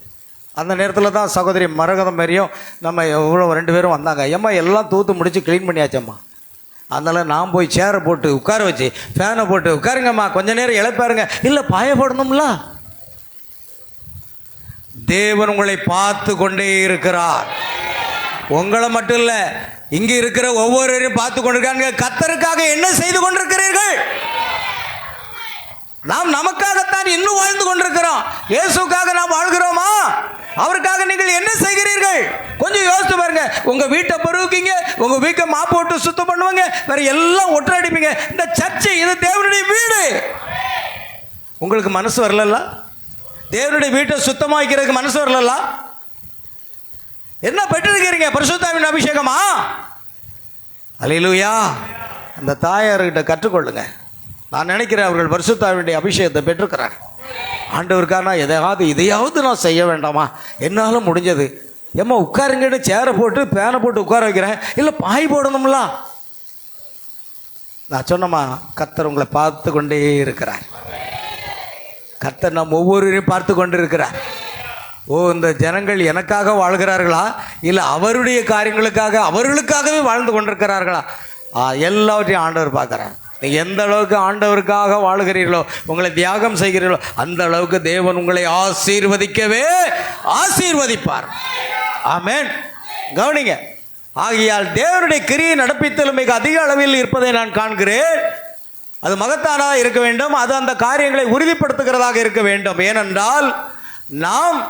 அந்த நேரத்தில் தான் சகோதரி மரகதம் மாரியும் நம்ம எவ்வளோ 2 பேரும் வந்தாங்க. ஏம்மா எல்லாம் தூத்து முடித்து க்ளீன் பண்ணியாச்சம்மா. அதனால் நான் போய் சேரை போட்டு உட்கார வச்சு ஃபேனை போட்டு உட்காருங்கம்மா, கொஞ்ச நேரம் இழைப்பாருங்க. இல்லை பாய போடணும்ல. தேவன் உங்களை பார்த்து கொண்டே இருக்கிறார். உங்களை மட்டும் இல்லை, இங்கே இருக்கிற ஒவ்வொருவரையும் பார்த்து கொண்டிருக்காங்க. கர்த்தருக்காக என்ன செய்து கொண்டிருக்கிறீர்கள்? நாம் நமக்காகத்தான் இன்னும் வாழ்ந்து கொண்டிருக்கிறோம். இயேசுக்காக நாம் வாழ்கிறோமா? அவருக்காக நீங்கள் என்ன செய்கிறீர்கள்? கொஞ்சம் யோசித்து பாருங்க. உங்க வீட்டை பருவிக்கீங்க, உங்க வீட்டை மாப்பு போட்டு சுத்தம் பண்ணுவாங்க, வேற எல்லாம் ஒற்றை அடிப்பீங்க. இந்த சர்ச்சை இது தேவனுடைய வீடு. உங்களுக்கு மனசு வரல? தேவனுடைய வீட்டை சுத்தமா வைக்கிறதுக்கு மனசு வரல? என்ன பெற்றிருக்கிறீங்க? பரிசுத்தாவின் அபிஷேகமா? அல்லேலூயா. அந்த தாயார்கிட்ட கற்றுக்கொள்ளுங்க. நான் நினைக்கிறேன் அவர்கள் பரிசுத்தாவினுடைய அபிஷேகத்தை பெற்றிருக்கிறார். ஆண்டவருக்கான இதையாவது நான் செய்ய வேண்டாமா? என்னால் முடிஞ்சது. ஏம்மா உட்காருங்கன்னு சேரை போட்டு பேனை போட்டு உட்கார வைக்கிறேன். இல்லை பாய் போடணும்ல. நான் சொன்னம்மா, கர்த்தர் உங்களை பார்த்து கொண்டே இருக்கிறார். கர்த்தர் நம் ஒவ்வொருவரையும் பார்த்து கொண்டு இருக்கிறார். ஓ, இந்த ஜனங்கள் எனக்காக வாழ்கிறார்களா, இல்லை அவருடைய காரியங்களுக்காக அவர்களுக்காகவே வாழ்ந்து கொண்டிருக்கிறார்களா? எல்லாவற்றையும் ஆண்டவர் பார்க்குறார். நீங்கள் எந்த அளவுக்கு ஆண்டவருக்காக வாழுகிறீர்களோ, உங்களை தியாகம் செய்கிறீர்களோ, அந்த அளவுக்கு தேவன் உங்களை ஆசீர்வதிக்கவே ஆசீர்வதிப்பார். ஆமென். கவனிங்க. ஆகையால் தேவனுடைய கிரியை நடப்பித்தல் மிக அதிக அளவில் இருப்பதை நான் காண்கிறேன். அது மகத்தானதாக இருக்க வேண்டும். அது அந்த காரியங்களை உறுதிப்படுத்துகிறதாக இருக்க வேண்டும். ஏனென்றால் நாம்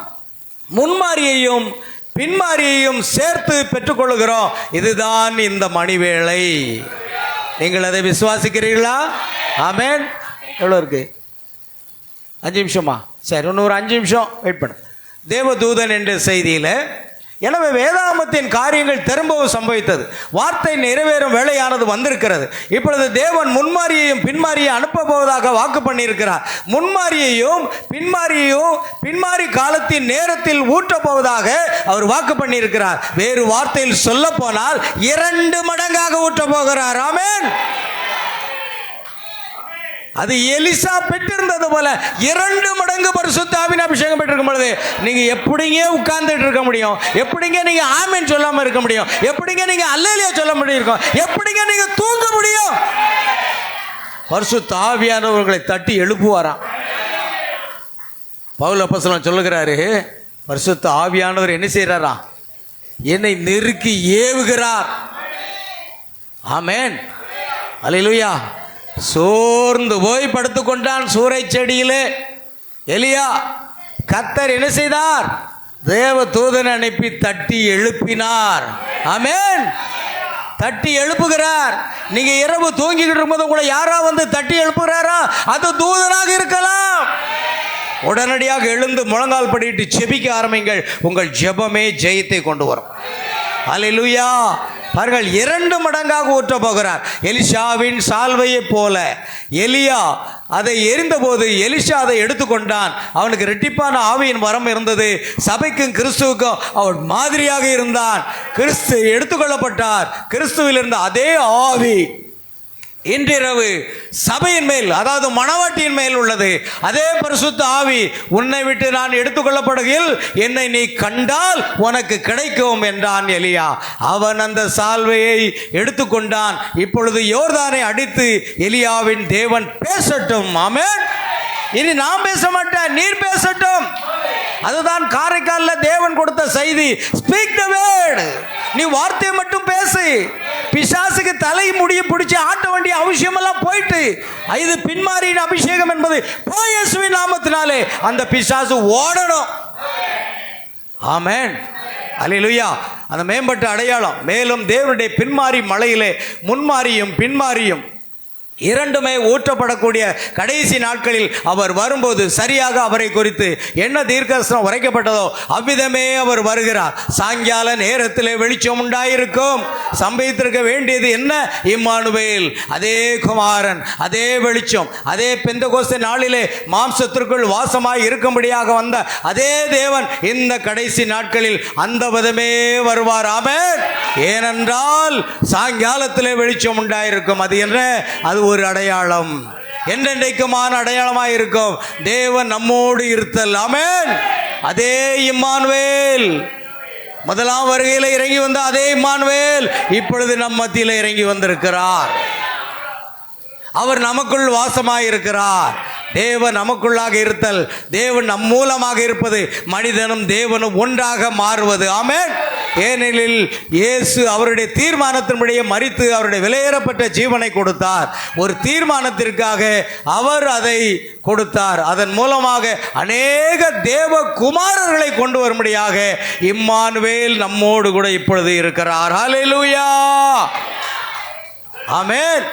முன்மாரியையும் பின்மாரியையும் சேர்த்து பெற்றுக்கொள்கிறோம். இதுதான் இந்த மணிவேளை. நீங்கள் அதை விசுவாசிக்கிறீர்களா? ஆமென். எவ்வளோ இருக்கு? 5 நிமிஷமா? சரி, இன்னும் ஒரு 5 நிமிஷம் வெயிட் பண்ணு. தேவதூதன் என்ற செய்தியில், எனவே வேதாகமத்தின் காரியங்கள் திரும்பவும் சம்பவித்தது, வார்த்தை நிறைவேறும் வேலையானது வந்திருக்கிறது. இப்பொழுது தேவன் முன்மாரியையும் பின்மாரியை அனுப்ப போவதாக வாக்கு பண்ணியிருக்கிறார். முன்மாரியையும் பின்மாரி காலத்தின் நேரத்தில் ஊற்றப் போவதாக அவர் வாக்கு பண்ணியிருக்கிறார். வேறு வார்த்தையில் சொல்ல போனால் 2 மடங்காக ஊற்றப் போகிறார். ஆமென். அது எலிசா பெற்றிருந்தது போல 2 மடங்கு பரிசுத்தாவின் அபிஷேகம் பெற்றிருக்கும் பொழுது நீங்க எப்படிங்க உட்கார்ந்துட்டு இருக்க முடியும்? எப்படிங்க நீங்க ஆமென் சொல்லாம இருக்க முடியும்? எப்படிங்க நீங்க அல்லேலூயா சொல்ல முடியும்? எப்படிங்க நீங்க தூங்க முடியும்? பரிசுத்த ஆவியானவர்களை தட்டி எழுப்புவாராம். பவுல் அப்போஸ்தலன் சொல்லுகிறாரு, பரிசுத்த ஆவியானவர் என்ன செய்யறாரா? என்னை நெருக்கி ஏவுகிறார். ஆமென். அல்லேலூயா. சோர்ந்து போய் படுத்துக் கொண்டான் சூறை செடியிலே எலியா. கர்த்தர் என்ன செய்தார்? தேவ தூதனை அனுப்பி தட்டி எழுப்பினார். ஆமென். தட்டி எழுப்புகிறார். நீங்க இரவு தூங்கிக்கிட்டு இருக்கும்போது உங்களை யாரா வந்து தட்டி எழுப்புகிறாரா? அது தூதனாக இருக்கலாம். உடனடியாக எழுந்து முழங்கால் படிட்டு செபிக்க ஆரம்பிங்கள். உங்கள் ஜெபமே ஜெயத்தை கொண்டு வரும். அல்லேலூயா. பாருங்கள், 2 மடங்காக ஊற்ற போகிறார். எலிஷாவின் சால்வையை போல எலியா அதை எரிந்தபோது எலிஷா அதை எடுத்துக்கொண்டான். அவனுக்கு இரட்டிப்பான ஆவியின் வரம் இருந்தது. சபைக்கும் கிறிஸ்துவுக்கும் அவன் மாதிரியாக இருந்தான். கிறிஸ்து எடுத்துக்கொள்ளப்பட்டார். கிறிஸ்துவில் இருந்த அதே ஆவி இன்றிரவு சபையின் மேல், அதாவது மணவாட்டியின் மேல் உள்ளது. அதே பரிசுத்த ஆவி உன்னை விட்டு நான் எடுத்துக்கொள்ளப்படுகையில் என்னை நீ கண்டால் உனக்கு கிடைக்கும் என்றான் எலியா. அவன் அந்த சால்வையை எடுத்துக்கொண்டான். இப்பொழுது யோர்தானை அடித்து எலியாவின் தேவன் பேசட்டும். ஆமென். இனி நான் பேச மாட்டேன், நீர் பேசட்டும். அதுதான் காரைக்காலில் தேவன் கொடுத்த செய்தி. Speak the word. நீ வார்த்தையை மட்டும் பேசு. பிசாசுக்கு தலை முடிய பிடிச்சி ஆட்ட வேண்டிய அவசியமெல்லாம் போயிட்டு, இது பின்மாரியின் அபிஷேகம் என்பது இயேசுவின் நாமத்தினாலே அந்த பிசாசு ஓடணும். ஆமென். அல்லேலூயா. அந்த மேம்பட்ட அடையாளம். மேலும் தேவனுடைய பின்மாரி மலையிலே முன்மாரியும் பின்மாரியும் இரண்டுமே ஊற்றப்படக்கூடிய கடைசி நாட்களில் அவர் வரும்போது சரியாக அவரை குறித்து என்ன தீர்க்கதரிசனம் உரைக்கப்பட்டதோ அவ்விதமே அவர் வருகிறார். சாயங்கால நேரத்தில் வெளிச்சம் உண்டாயிருக்கும். சம்பவித்திருக்க வேண்டியது என்ன? இம்மானுவேல், அதே குமாரன், அதே வெளிச்சம், அதே பெந்தெகோஸ்தே நாளிலே மாம்சத்திற்குள் வாசமாய் இருக்கும்படியாக வந்த அதே தேவன் இந்த கடைசி நாட்களில் அந்த விதமே வருவார். ஆமென். ஏனென்றால் சாயங்காலத்திலே வெளிச்சம் உண்டாயிருக்கும். அது என்ன? அது ஒரு அடையாளம், என்றென்றைக்குமான அடையாளமாய் இருக்கும். தேவன் நம்மோடு இருத்தல். ஆமென். அதே இம்மானுவேல், முதலாம் வருகையில் இறங்கி வந்த அதே இம்மானுவேல் இப்பொழுது நம் மத்தியில் இறங்கி வந்திருக்கிறார். அவர் நமக்குள் வாசமாய் இருக்கிறார். தேவன் நமக்குள்ளாக இருத்தல், தேவன் நம் மூலமாக இருப்பது, மனிதனும் தேவனும் ஒன்றாக மாறுவது. ஆமென். ஏனெனில் இயேசு அவருடைய தீர்மானத்தின்படியே மரித்து அவருடைய விலையேறப்பட்ட ஜீவனை கொடுத்தார். ஒரு தீர்மானத்திற்காக அவர் அதை கொடுத்தார். அதன் மூலமாக அநேக தேவ குமாரர்களை கொண்டு வரும்படியாக இம்மானுவேல் நம்மோடு கூட இப்பொழுது இருக்கிறார். ஹல்லேலூயா. ஆமென்.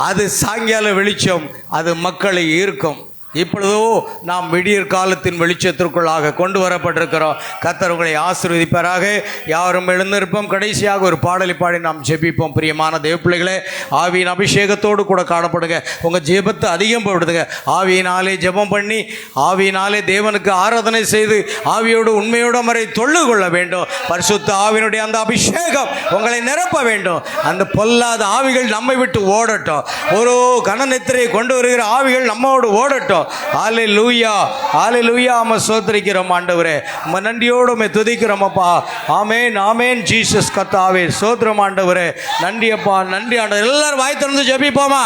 அது சாயங்கால வெளிச்சம், அது மக்களை ஈர்க்கும். இப்பொழுதோ நாம் விடியற் காலத்தின் வெளிச்சத்திற்குள்ளாக கொண்டு வரப்பட்டிருக்கிறோம். கர்த்தர் உங்களை ஆசீர்வதிப்பாராக. யாரும் எழுந்திருப்போம். கடைசியாக ஒரு பாடலை பாடி நாம் ஜெபிப்போம். பிரியமான தேவ பிள்ளைகளே, ஆவியின் அபிஷேகத்தோடு கூட காணப்படுங்க. உங்கள் ஜெபத்தை அதிகம் போடுதுங்க. ஆவியினாலே ஜெபம் பண்ணி, ஆவியினாலே தேவனுக்கு ஆராதனை செய்து, ஆவியோடு உண்மையோடு அவரை தொழு கொள்ள வேண்டும். பரிசுத்த ஆவியினுடைய அந்த அபிஷேகம் உங்களை நிரப்ப வேண்டும். அந்த பொல்லாத ஆவிகள் நம்மை விட்டு ஓடட்டும். ஒரு கனநித்திரையை கொண்டு வருகிற ஆவிகள் நம்மோடு ஓடட்டும். ஹல்லேலூயா. ஹல்லேலூயா. அம்மா ஸ்தோத்திரிக்கிறோம் ஆண்டவரே. அம்மா நன்றியோடு உம்மை துதிக்கிறோம் அப்பா. ஆமென். ஆமென். ஜீசஸ் கர்த்தாவே ஸ்தோத்திரம் ஆண்டவரே. நன்றி அப்பா, நன்றி ஆண்டவரே. எல்லாரும் வாய் திறந்து ஜெபிப்போமா?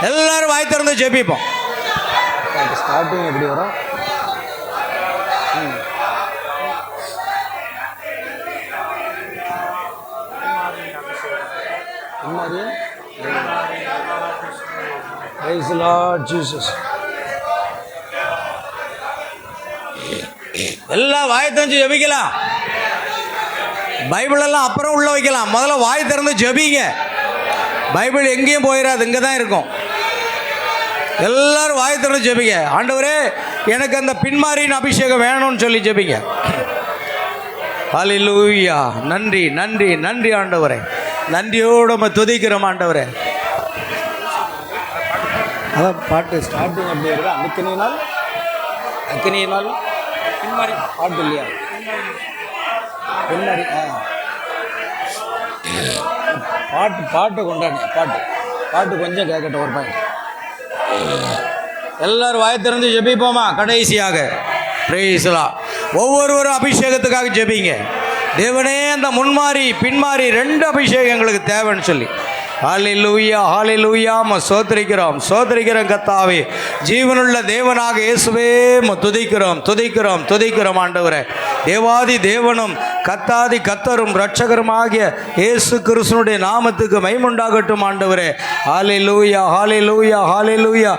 எல்லாரும் வாய் திறந்து ஜெபிப்போம். ஸ்டார்டிங் எப்படி வரும்? Praise the Lord Jesus. எல்லாம் வாய் திறந்து ஜெபிக்கலாம். பைபிள் எல்லாம் அப்புறம் உள்ள வைக்கலாம். முதல்ல வாய் திறந்து ஜெபிங்க. பைபிள் எங்கேயும் போயிடாது, இங்கே தான் இருக்கும். எல்லாரும் வாய் திறந்து ஜெபிங்க. ஆண்டவரே, எனக்கு அந்த பின்மாரியின் அபிஷேகம் வேணும்னு சொல்லி ஜெபிங்க. ஹல்லேலூயா. நன்றி, நன்றி, நன்றி ஆண்டவரே. நன்றியோடு நம்ம துதிக்கிறோம் ஆண்டவரே. அதான் பாட்டு ஸ்டார்டிங் அப்படி இருக்கா? அக்கினியினால், அக்கினியினால் பின்மாரி பாட்டு இல்லையா? பின்மாரி பாட்டு கொண்டாடு. பாட்டு கொஞ்சம் கேட்கட்டும். ஒரு பாயிண்ட். எல்லாரும் வாய் திறந்து ஜெபிப்போமா? கடைசியாக பிரைஸ் தி லார்ட். ஒவ்வொருவரும் அபிஷேகத்துக்காக ஜெபிங்க. தேவனே, அந்த முன்மாரி பின்மாரி ரெண்டு அபிஷேகம் எங்களுக்கு தேவைன்னு சொல்லி. ஹல்லேலூயா. ஹல்லேலூயா. ஸ்தோத்திரிக்கிறோம், ஸ்தோத்திரிக்கிறோம் கர்த்தாவே. ஜீவனுள்ள தேவனாக இயேசுவே துதிக்கிறோம், துதிக்கிறோம், துதிக்கிறோம் ஆண்டவரே. தேவாதி தேவனும் கர்த்தாதி கர்த்தரும் இரட்சகருமாகிய இயேசு கிறிஸ்துவினுடைய நாமத்துக்கு மகிமையுண்டாகட்டும் ஆண்டவரே. ஹல்லேலூயா. ஹல்லேலூயா. ஹல்லேலூயா.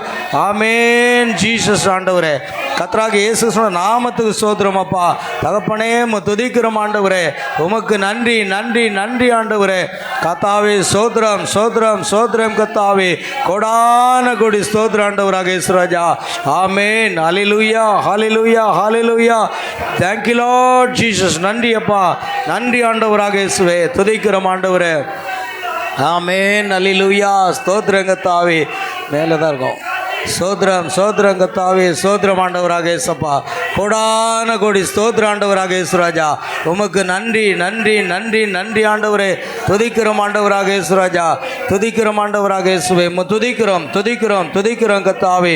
ஆமென். ஜீசஸ் ஆண்டவரே. கர்த்தராகிய இயேசு கிறிஸ்துவின் நாமத்துக்கு ஸ்தோத்திரம் அப்பா. தகப்பனே, துதிக்கிறோம் ஆண்டவரே. உமக்கு நன்றி, நன்றி, நன்றி ஆண்டவரே. கர்த்தாவே ஸ்தோத்திரம், ஸ்தோத்திரம், ஸ்தோத்திரம் கர்த்தாவே. கோடான கோடி ஸ்தோத்திரம் ஆண்டவராக இயேசு ராஜா. ஆமென். ஹல்லேலூயா. ஹல்லேலூயா. ஹல்லேலூயா. Thank you Lord Jesus. நன்றி அப்பா, நன்றி ஆண்டவராக இயேசுவே. துதிக்கிறோம் ஆண்டவரே. ஆமென். ஹல்லேலூயா. ஸ்தோத்திரம் கர்த்தாவே. மேலே தான் இருக்கும். சோத்ரம் சோத்ரம் கத்தாவே சோத்ரம் ஆண்டவராக இயேசப்பா. கோடான கோடி ஸ்தோத்திர ஆண்டவராக இயேசுராஜா. உமக்கு நன்றி நன்றி நன்றி நன்றி ஆண்டவரே. துதிக்கிறோம் ஆண்டவராக இயேசுராஜா. துதிக்கிறோம் ஆண்டவராக இயேசுவே. துதிக்கிறோம் துதிக்கிறோம் துதிக்கிறோம் கத்தாவே.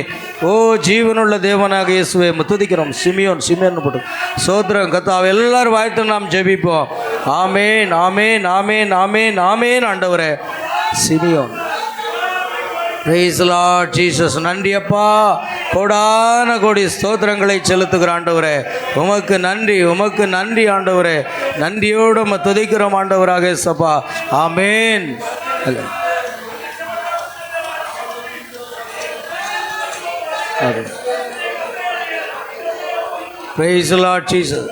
ஓ ஜீவனுள்ள தேவனாக இயேசுவே துதிக்கிறோம். சிமியோன் சிமியோன் போட்டு சோத்ரம் கத்தாவே. எல்லாரும் வாய்த்து நாம் ஜெபிப்போம். ஆமேன் ஆமேன் ஆமேன் ஆமேன் ஆமேன் ஆண்டவரே. Simeon. Price the Lord Jesus. நன்றி அப்பா. கோடான கோடி ஸ்தோத்திரங்களை செலுத்துகிற ஆண்டவரே. உமக்கு நன்றி உமக்கு நன்றி ஆண்டவரே. நன்றியோடு நம்ம துதிக்கிறோம் ஆண்டவராக இயேசப்பா. ஆமேன். Praise the Lord Jesus.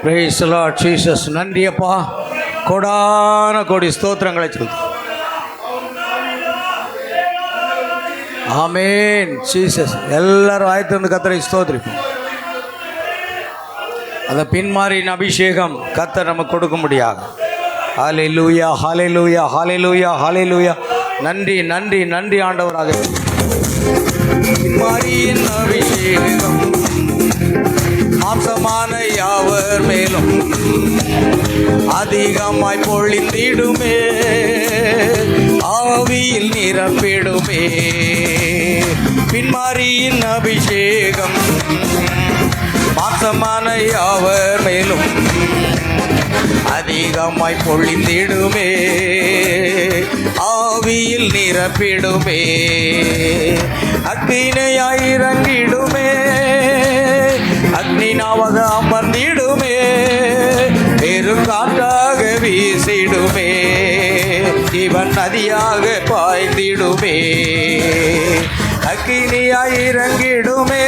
Praise the Lord Jesus. நன்றி அப்பா. கோடான கோடி ஸ்தோத்திரங்களை சொல்லு. ஆமேன் ஜீசஸ். எல்லாரும் ஆயத்திலிருந்து கர்த்தரை ஸ்தோத்திரிப்போம். அந்த பின்மாரியின் அபிஷேகம் கர்த்தர் நமக்கு கொடுக்க முடியாது. ஹல்லேலூயா ஹல்லேலூயா ஹல்லேலூயா ஹல்லேலூயா. நன்றி நன்றி நன்றி ஆண்டவராக. பின்மாரியின் அபிஷேகம் மாம்சமான யாவர் மேலும் அதிகமாய் பொழிந்திடுமே. ஆவியில் நிரப்பிடுமே. பின்மாரியின் அபிஷேகம் மாம்சமான யாவர் மேலும் அதிகமாய் பொழிந்திடுமே. ஆவியில் நிரப்பிடுமே. அக்கினியாய் இறங்கிடுமே. அக்னி நாவாக அமர்ந்திடுமே. பெருங்காற்றாக வீசிடுமே. ஜீவன் நதியாக பாய்ந்திடுமே. அக்கினியாய் இறங்கிடுமே.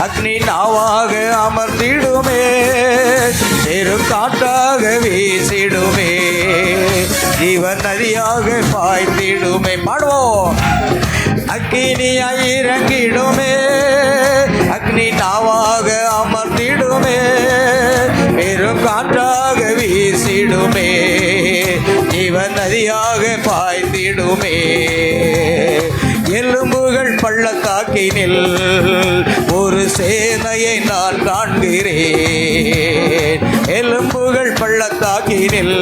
அக்னி நாவாக அமர்ந்திடுமே. பெருங்காற்றாக வீசிடுமே. ஜீவன் நதியாக பாய்ந்திடுமே. பாடுவோம். அக்கினியாய் இறங்கிடுமே. அக்னி நாவாக அமர்ந்திடுமே. பெருங்காற்றாக வீசிடுமே. ஜீவன் நதியாக பாய்ந்திடுமே. எலும்புகள் பள்ளத்தாக்கினில் ஒரு சேனையை நான் காண்கிறேன். எலும்புகள் பள்ளத்தாக்கினில்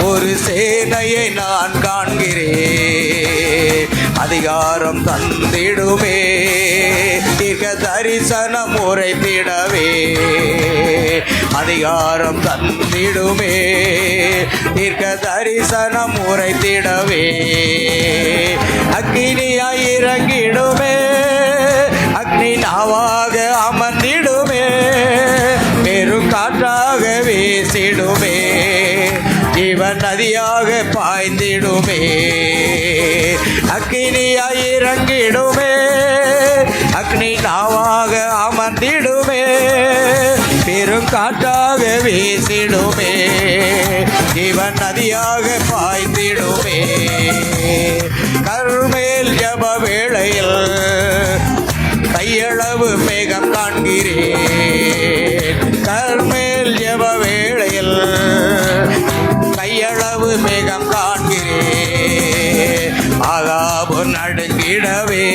ஒரு சேனையை நான் காண்கிறேன். அதிகாரம் தந்திடுமே. தீர்க்க தரிசனம் உரைத்திடவே. அதிகாரம் தந்திடுமே. தீர்க்க தரிசனம் உரைத்திடவே. அக்கினியாய் இறங்கிடுமே. அக்னி நாவாக அமர்ந்திடுமே. பெருங்காற்றாக வீசிடுமே. ஜீவன் நதியாக பாய்ந்திடுமே. அக்கினியாய் இறங்கிடுமே. அக்னி நாவாக அமர்ந்திடுமே. பெருங்காற்றாக வீசிடுமே. ஜீவன் நதியாக பாய்ந்திடுமே. கர்மேல் ஜப வேளையில் கையளவு மேகம் காண்கிறேன். கர்மேல் ஜப வேளையில் கையளவு மேகம் காண்கிறேன். ஆகாபு நடுங்கிடவே.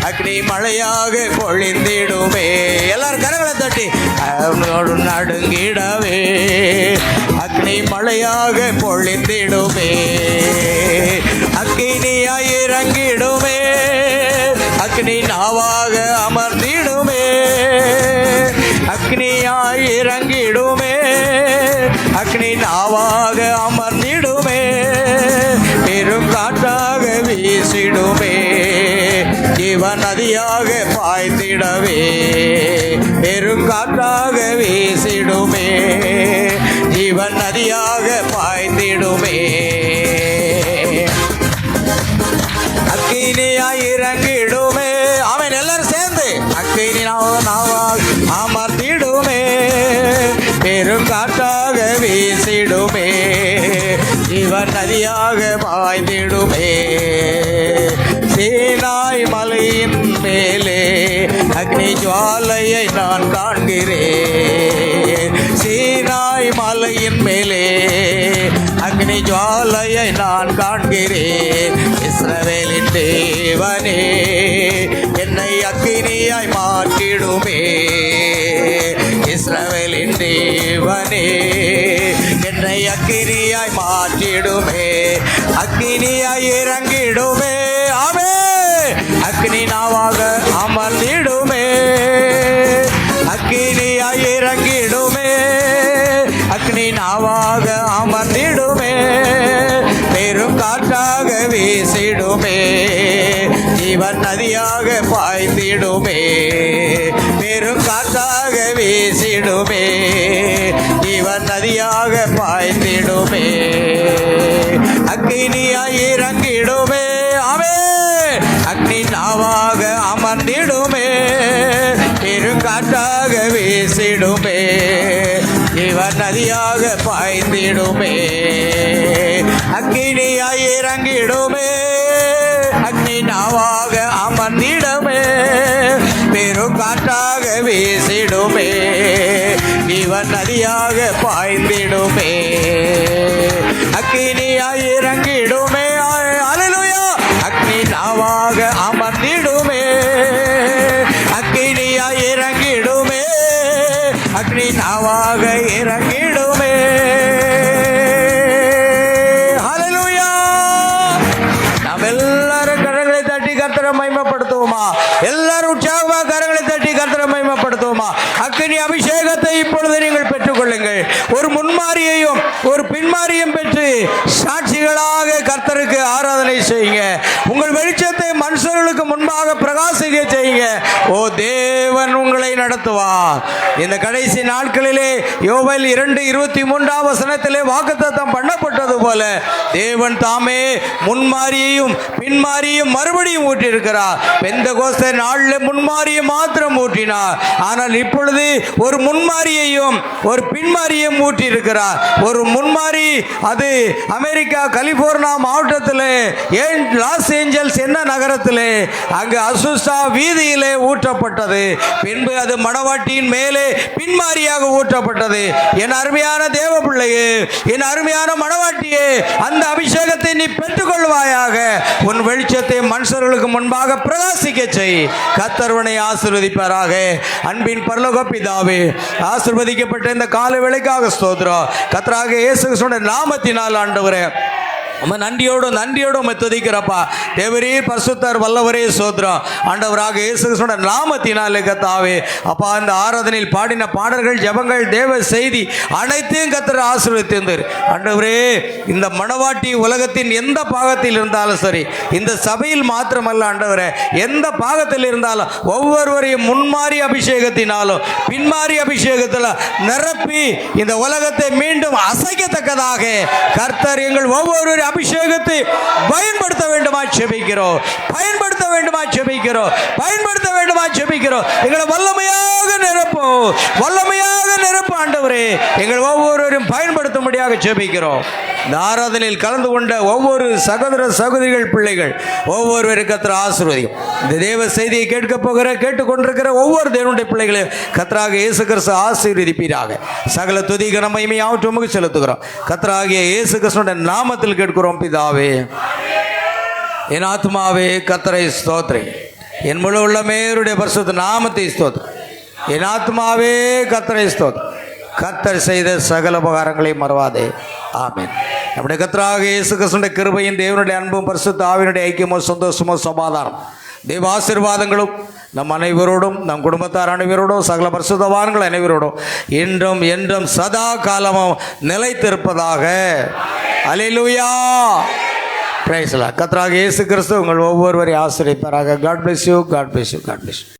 அக்னி மழையாக பொழிந்திடுமே. எல்லாரும் கரங்களை தட்டி நடுங்கிடவே. அக்னி மழையாக பொழிந்திடுமே. அக்கினியாய் இறங்கிடுமே. அக்னி நாவாக அமர்ந்திடுமே. அக்னியாய் இறங்கிடுமே. அக்னி நாவாக அமர்ந்திடுமே. பெருங்காற்றாக வீசிடுமே. ஜீவன் நதியாக பாய்ந்திடவே. பெருங்காற்றாக வீசிடுமே. ஜீவன் நதியாக பாய்ந்திடுமே. அக்கினியாய் இறங்கிடுமே. அவன் எல்லாரும் சேர்ந்து அக்கினி நாவாக அமர்ந்திடுமே. பெருங்காற்றாக வீசிடுமே. ஜீவன் நதியாக பாய்ந்திடுமே. சீனாய் மலையின் மேலே அக்னி ஜுவாலையை நான் காண்கிறேன். சீனாய் மலையின் மேலே அக்னி ஜுவாலையை நான் காண்கிறேன். இஸ்ரவேலின் தேவனே என்னை அக்கினியாய் மாற்றிடுமே. இஸ்ரவேலின் தேவனே என்னை அக்கினியாய் மாற்றிடுமே. அக்கினியாய் இறங்கிடுமே. ஆமே அக்னி நாவாக அமர்ந்திடுமே. அக்கினியாய் இறங்கிடுமே. அக்னி நாவாக அமர்ந்திடுமே. பெரும் காற்றாக வீசிடுமே. ஜீவன் நதியாக பாய்ந்திடுமே. பெரும் காற்றாக வீசிடுமே. ஜீவன் நதியாக பாய்ந்திடுமே. அக்கினியாய் இறங்கிடுமே. ஆமே அக்னி நாவாக அமர்ந்திடுமே. பெருங்காற்றாக வீசிடுமே. இவன் நதியாக பாய்ந்திடுமே. அக்கினியாய் இறங்கிடுமே. அக்னி நாவாக அமர்ந்திடுமே. பெருங்காற்றாக வீசிடுமே. இவன் நதியாக பாய்ந்திடுமே. அக்கினியாய் இறங்கிடுமே. அல்லேலூயா. அக்னி நாவாக அமர்ந்திடுமே. அக்கினியாய் இறங்கிடுமே. அக்னி நாவாக இறங்கிடுமே. அல்லேலூயா. நாம் எல்லாரும் கரங்களை தட்டி கர்த்தரை மகிமைப்படுத்துவோமா? எல்லாரும் உற்சாகமாக கரங்களை தட்டி கர்த்தரை மகிமைப்படுத்துவோமா? அக்கினி அபிஷேகத்தை இப்பொழுது நீங்கள் பெற்றுக்கொள்ளுங்கள். ஒரு முன்மாரியையும் ஒரு பின்மாரியும் பெற்று சாட்சிகளாக கர்த்தருக்கு ஆராதனை செய்யுங்க. உங்கள் வெளிச்சத்தை மனுஷர்களுக்கு முன்பாக பிரகாசிக்க செய்யுங்க. ஓ தேவன் உங்களை நடத்துவார். இந்த கடைசி நாட்களிலே யோவேல் 2:23 வாக்குத்தத்தம் பண்ணப்பட்டது போல தேவன் தாமே முன்மாரியையும் பின்மாரியும் மறுபடியும் ஊற்றியிருக்கிறார். பெந்தெகோஸ்தே நாளில் முன்மாரியை மாத்திரம் ஊற்றினார். ஆனால் இப்பொழுது ஒரு முன்மாரியையும் ஒரு பின்மாரியும் ஊற்றியிருக்கிறார். ஒரு முன்மாரி அது அமெரிக்கா கலிபோர்னியா மாவட்டத்தில் லாஸ் ஏஞ்சல்ஸ் என்ன நகரத்திலே அங்கு அசுஸ்டா வீதியிலே ஊற்றப்பட்டது. பின்பு அது மணவாட்டியின் மேலே பின்மாரியாக ஊற்றப்பட்டது. என் அருமையான தேவ பிள்ளையே, என் அருமையான மணவாட்டியே, அந்த அபிஷேகத்தை நீ பெற்றுக்கொள்வாயாக. உன் வெளிச்சத்தை மனுஷர்களுக்கு முன்பாக பிரகாசிக்க செய். கர்த்தர் உன்னை ஆசீர்வதிப்பாராக. அன்பின் பரலோக பிதாவே, ஆசீர்வதிக்கப்பட்ட இந்த கால வேளைக்காக ஸ்தோத்திரம். கர்த்தராகிய இயேசு கிறிஸ்துவின் நாமத்தினால் ஆண்டவரே நம்ம நன்றியோடு துதிக்கிறப்பா. தேவரே பரிசுத்தர் வல்லவரே ஸ்தோத்திரம். ஆண்டவராக இயேசு கிறிஸ்துவின் நாமத்தினாலே கர்த்தாவே அப்பா, இந்த ஆராதனையில் பாடின பாடல்கள், ஜெபங்கள், தேவ செய்தி அனைத்தையும் கர்த்தர் ஆசீர்வதித்தார். ஆண்டவரே, இந்த மணவாட்டி உலகத்தின் எந்த பாகத்தில் இருந்தாலும் சரி, இந்த சபையில் மாத்திரமல்ல ஆண்டவரே, எந்த பாகத்தில் இருந்தாலும் ஒவ்வொருவரையும் முன்மாரி அபிஷேகத்தினாலும் பின்மாரி அபிஷேகத்தில் நிரப்பி இந்த உலகத்தை மீண்டும் அசைக்கத்தக்கதாக கர்த்தர் எங்கள் ஒவ்வொரு அபிஷேகத்தை பயன்படுத்த வேண்டுமா ஜெபிக்கிறோம். பயன்படுத்த வேண்டுமா ஜெபிக்கிறோம். பயன்படுத்த வேண்டுமா ஜெபிக்கிறோம். எங்களை வல்லமையாக நிரப்பு ஆண்டவரே. எங்கள் ஒவ்வொருவரையும் பயன்படுத்தும்படியாக ஜெபிக்கிறோம். இந்த ஆராதனையில் கலந்து கொண்ட ஒவ்வொரு சகோதர சகோதரிகள் பிள்ளைகள் ஒவ்வொருவரும் கர்த்தர் ஆசீர்வதியும். இந்த தேவ செய்தியை கேட்டுக்கொண்டிருக்கிற ஒவ்வொரு தேவனுடைய பிள்ளைகளையும் கர்த்தராகிய இயேசு கிறிஸ்து ஆசீர்வதிப்பீராக. சகல துதி கன மகிமை யாவற்றுக்கும் செலுத்துகிறோம். கர்த்தராகிய இயேசு கிறிஸ்துவின் நாமத்தில் கேட்கிறோம் பிதாவே. என் ஆத்மாவே கர்த்தரை ஸ்தோத்திரி. என் முழு உள்ளமே அவருடைய பரிசுத்த நாமத்தை ஸ்தோத்திரி. என் ஆத்மாவே கர்த்தரை ஸ்தோத்திரி. கர்த்தர் செய்த சகல உபகாரங்களை மறவாதே. ஆமென். நம்முடைய கர்த்தராகிய இயேசு கிறிஸ்துவின் கிருபையும் தேவனுடைய அன்பும் பரிசுத்த ஆவியினுடைய ஐக்கியமோ சந்தோஷமோ சமாதானம் தேவ ஆசீர்வாதங்களும் நம் அனைவரோடும், நம் குடும்பத்தார் அனைவரோடும், சகல பரிசுத்தவான்கள் அனைவரோடும் இன்றும் என்றும் சதா காலமும் நிலைத்திருப்பதாக. அல்லேலூயா. Price the Lord. கர்த்தராகிய இயேசு கிறிஸ்து உங்கள் ஒவ்வொருவரையும் ஆசீர்வதிப்பாராக. God bless you. God bless you. God bless you.